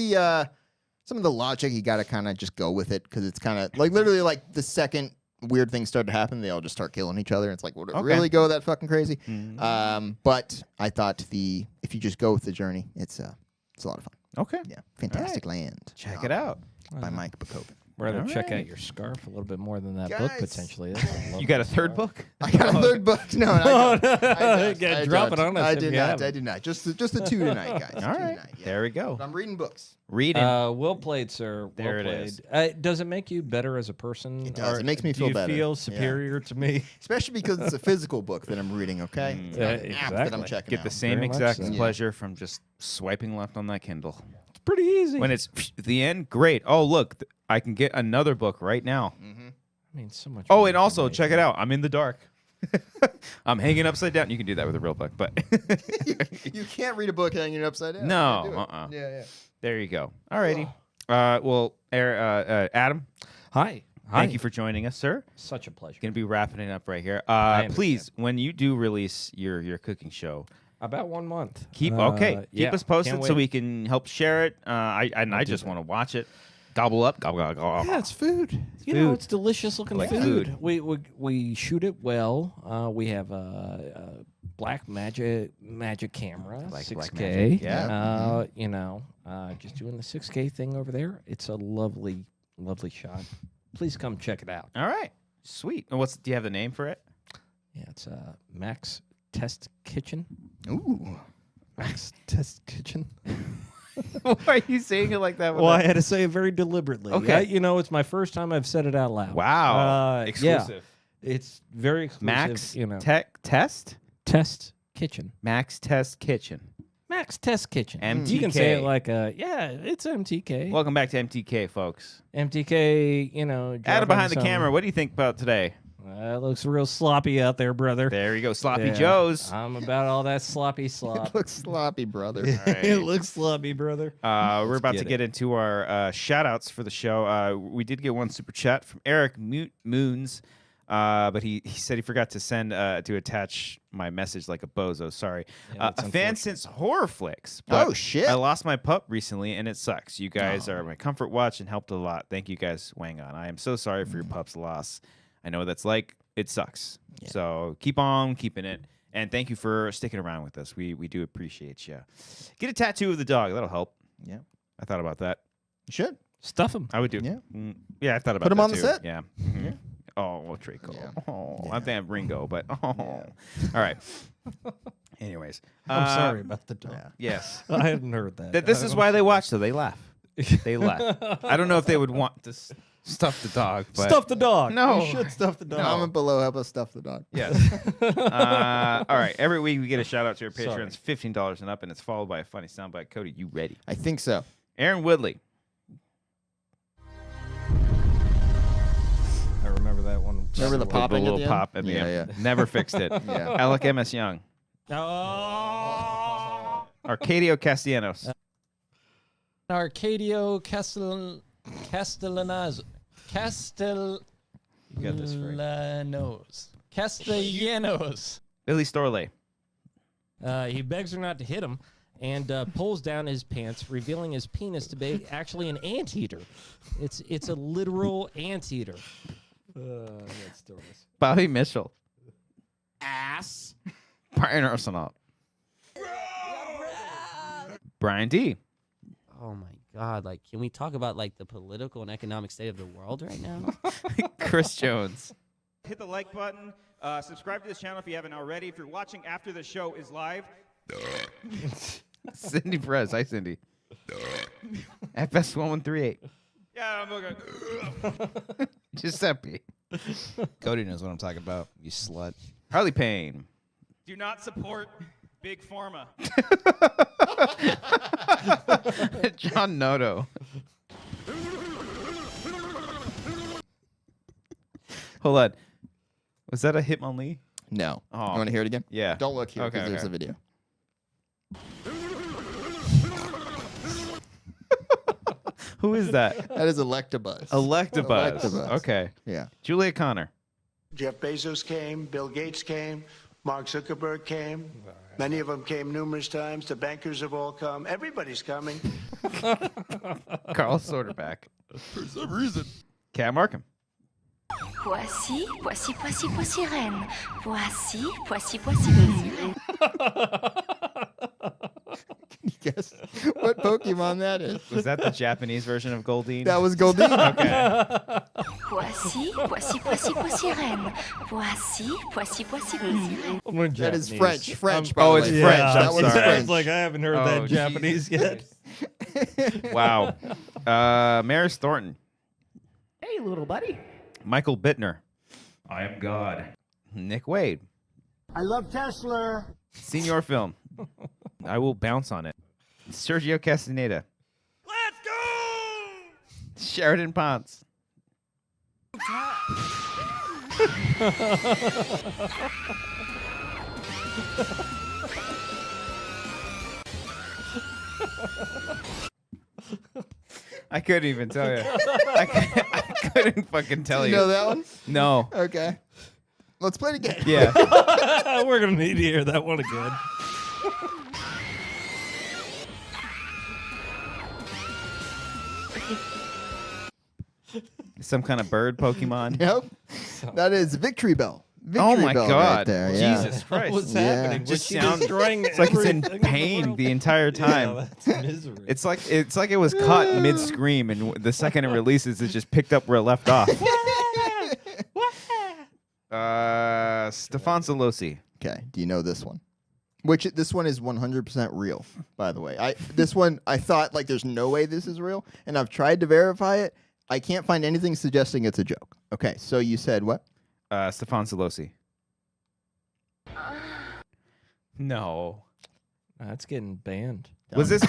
the logic you got to kind of just go with it because it's kind of like literally like the second weird things start to happen, they all just start killing each other. It's like, would it Okay. really go that fucking crazy? Mm. But I thought if you just go with the journey, it's a lot of fun. Okay. Yeah, FantasticLand. Check it out. by Mike Bukoven. Rather All check right. out your scarf a little bit more than that book Guys. potentially. That's a lovely You got a third scarf. book? I got a third book. No, I don't. I don't. Yeah, I drop don't. it on us I if did you not. have I it. did not. Just the two tonight, guys. All Two right. tonight, yeah. There we go. But I'm reading books. Reading. Well played, sir. Well There it played. is. Does it make you better as a person? It does. Or It makes me do feel you better. feel Yeah. superior to me? Especially because it's a physical book that I'm reading, okay? It's not an app that I'm exactly. checking Get out. the same Very much exact so. pleasure from just swiping left on that Kindle. It's pretty easy. When it's the end, great. Oh, look, I can get another book right now. I mean, so much. Oh, more and also check it information. out. I'm in the dark. I'm hanging upside down. You can do that with a real book, but You can't read a book hanging upside down. No, You can't do it. Yeah. there you go. Alrighty. Well, Adam, Hi. thank you for joining us, sir. Such a pleasure. Going to be wrapping it up right here. understand. Please, when you do release your cooking show, About 1 month. keep yeah, us posted can't so wait. we can help share it. I just want to watch it. Gobble up, gobble, gobble, gobble. Yeah, it's food. You food. know, it's delicious looking Like food. food. We shoot it well. We have black magic camera, Like 6K. black magic, yeah. You know, just doing the 6K thing over there. It's a lovely shot. Please come check it out. All right, sweet. And do you have the name for it? Yeah, it's Max Test Kitchen. Ooh. Max Test Kitchen. Why are you saying it like that? Well, I had to say it very deliberately. Okay. You know, it's my first time I've said it out loud. Wow. Yeah, Exclusive. it's very exclusive. Max you know, Test? Test Kitchen. Max Test Kitchen. Max Test Kitchen. MTK. You can say it like it's MTK. Welcome back to MTK, folks. MTK, you know. Adam behind the camera, what do you think about today? It looks real sloppy out there, brother. There you go, Sloppy Yeah, Joe's. I'm about all that sloppy slop. Looks sloppy, brother. right. It looks sloppy, brother. We're about to get get into our shout-outs for the show. We did get one super chat from Eric Moons, but he said he forgot to send to attach my message like a bozo. Sorry. Yeah, A that's fan unfortunate. since horror flicks. Oh, but shit. I lost my pup recently, and it sucks. You guys are my comfort watch and helped a lot. Thank you guys, Wanger. I am so sorry for your pup's loss. I know what that's like. It sucks. Yeah. So keep on keeping it. And thank you for sticking around with us. We do appreciate you. Get a tattoo of the dog. That'll help. Yeah. I thought about that. You should. Stuff them. I would do. Yeah. Yeah, I thought about Put 'em that on the too. set. Yeah. Yeah. Oh, Draco. Yeah. Oh, Yeah. I'm thinking of Ringo, but oh. All right. Anyways. I'm sorry about the dog. Yeah. Yes. I hadn't heard that. This is why they watch, so they laugh. They laugh. I don't know if they would want to stuff the dog, but Stuff the dog. No. You should stuff the dog. Comment below. Help us stuff the dog. Yes. All right. Every week we get a shout out to our Sorry. patrons, $15 and up, and it's followed by a funny soundbite. Cody, you ready? I think so. Aaron Woodley. I remember that one. Remember the The popping at little the end? pop at the Yeah, end. yeah. Never fixed it. Yeah. Alec M.S. Young. Oh. Arcadio Castellanos. Arcadio You got this right. Castellanos. Billy Storley. He begs her not to hit him and pulls down his pants, revealing his penis to be actually an anteater. It's a literal anteater. That's still this. Bobby Mitchell. Ass. Brian Arsenal. Brian D. Oh my God! Like, can we talk about like the political and economic state of the world right now? Chris Jones. Hit the like button. Subscribe to this channel if you haven't already. If you're watching after the show is live. Cindy Perez. Hi, Cindy. FS1138. Yeah, I'm okay. Giuseppe. Cody knows what I'm talking about, you slut. Harley Payne. Do not support Big Pharma. John Noto. Hold on. Was that a Hitmonlee? No. Oh. You want to hear it again? Yeah. Don't look here because Okay, there's okay. a video. Who is that? That is Electabuzz. Electabuzz. Electabuzz. Okay. Yeah. Julia Connor. Jeff Bezos came, Bill Gates came, Mark Zuckerberg came. Many of them came numerous times. The bankers have all come. Everybody's coming. Carl Soderback. For some reason. Cam Markham. Voici reine. Voici reine. Can you guess what Pokemon that is? Was that the Japanese version of Goldeen? That was Goldeen. Okay. Voici reine. Voici reine. That is French. French, by Oh, the it's way. French. That I'm was sorry. French. It's like I haven't heard Oh, that Japanese yet. Wow. Maris Thornton. Hey, little buddy. Michael Bittner. I am God. Nick Wade. I love Tesla. Senior Film. I will bounce on it. Sergio Castaneda. Let's go! Sheridan Ponce. I couldn't even tell you. I couldn't fucking tell you. You know that one? No. Okay. Let's play it again. Yeah. We're gonna need to hear that one again. Some kind of bird Pokemon. Yep. That is Victory Bell. Victory Oh my Bell God. Right there. Yeah. Jesus Christ. What's Yeah. happening? Just Was she sound- destroying It's like it's in everything the pain world? the entire time. Yeah, that's misery. It's like it was caught mid scream, and the second it releases, it just picked up where it left off. Stefan Solosi. Okay. Do you know this one? This one is 100% real, by the way. This one, I thought, like, there's no way this is real, and I've tried to verify it. I can't find anything suggesting it's a joke. Okay, so you said what? Stefan Solosi. No. That's getting banned. Was this?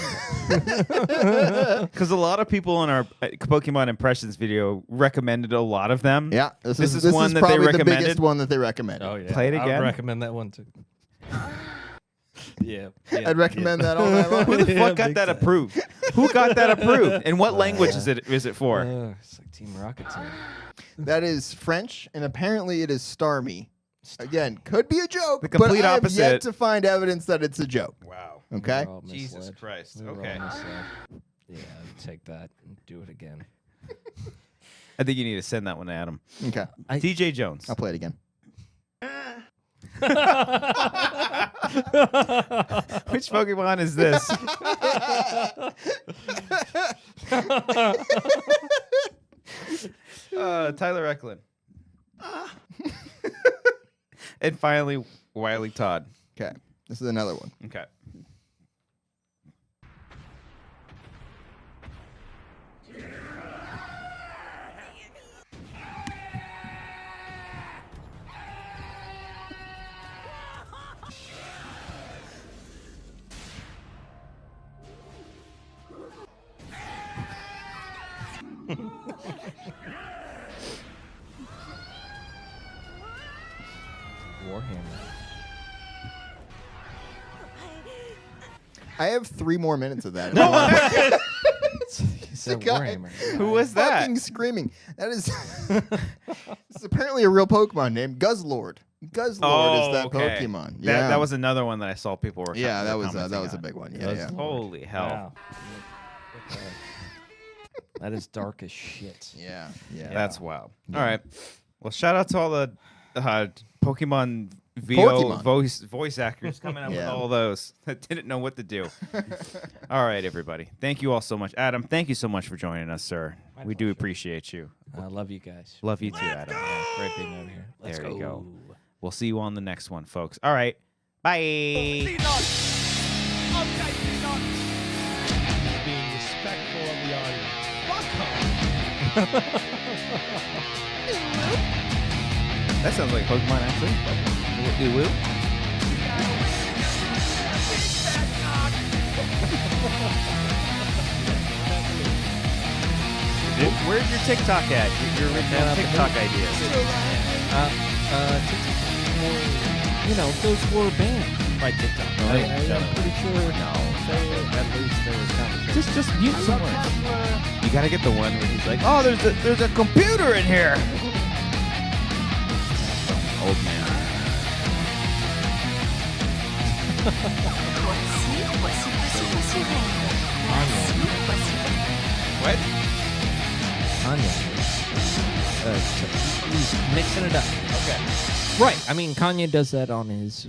Because a lot of people in our Pokemon impressions video recommended a lot of them. Yeah, This is one that they probably the recommended? biggest one that they recommended. Oh yeah. Play it I again? would recommend that one too. Yeah. I'd recommend that all night long. Who the Yeah, fuck got big that time. approved? Who got that approved? And what language is it for? It's like Team Rocket Team. That is French, and apparently it is Starmie. Again, could be a joke, The complete but I have opposite. yet to find evidence that it's a joke. Wow. Okay? We're all Jesus misled. Christ. We were all Okay. misled. Yeah, take that and do it again. I think you need to send that one to Adam. Okay. TJ Jones. I'll play it again. Which Pokemon is this? Tyler Eklund. And finally, Wiley Todd. Okay. This is another one. Okay. Warhammer. I have 3 more minutes of that. It's a guy. Warhammer. Who was that? Fucking screaming. That is. It's apparently a real Pokemon named Guzzlord. Guzzlord is that okay. Pokemon. Yeah. That was another one that I saw people were. Yeah, that was commenting a on. big one. Yeah, yeah. Holy hell! Wow. Okay. That is dark as shit. Yeah, yeah. That's wild. Yeah. All right. Well, shout out to all the Pokemon voice actors coming up with Yeah. all those that didn't know what to do. All right, everybody. Thank you all so much. Adam, thank you so much for joining us, sir. We do appreciate you. I love you guys. Love you too, Adam. Yeah, great being over here. Let's There go. you go. We'll see you on the next one, folks. All right. Bye. Being respectful of the audience. Fuck off. That sounds like Pokemon, actually. Woo-woo. Where's your TikTok at? Your original TikTok ideas. You know, those were banned by TikTok. Right? I'm pretty sure. No. At least there was conversation. Just mute some words. You gotta get the one where he's like, "Oh, there's a computer in here." Old man. Voici Rennes. Voici. What? Kanye. He's mixing it up. Okay. Right. I mean, Kanye does that on his.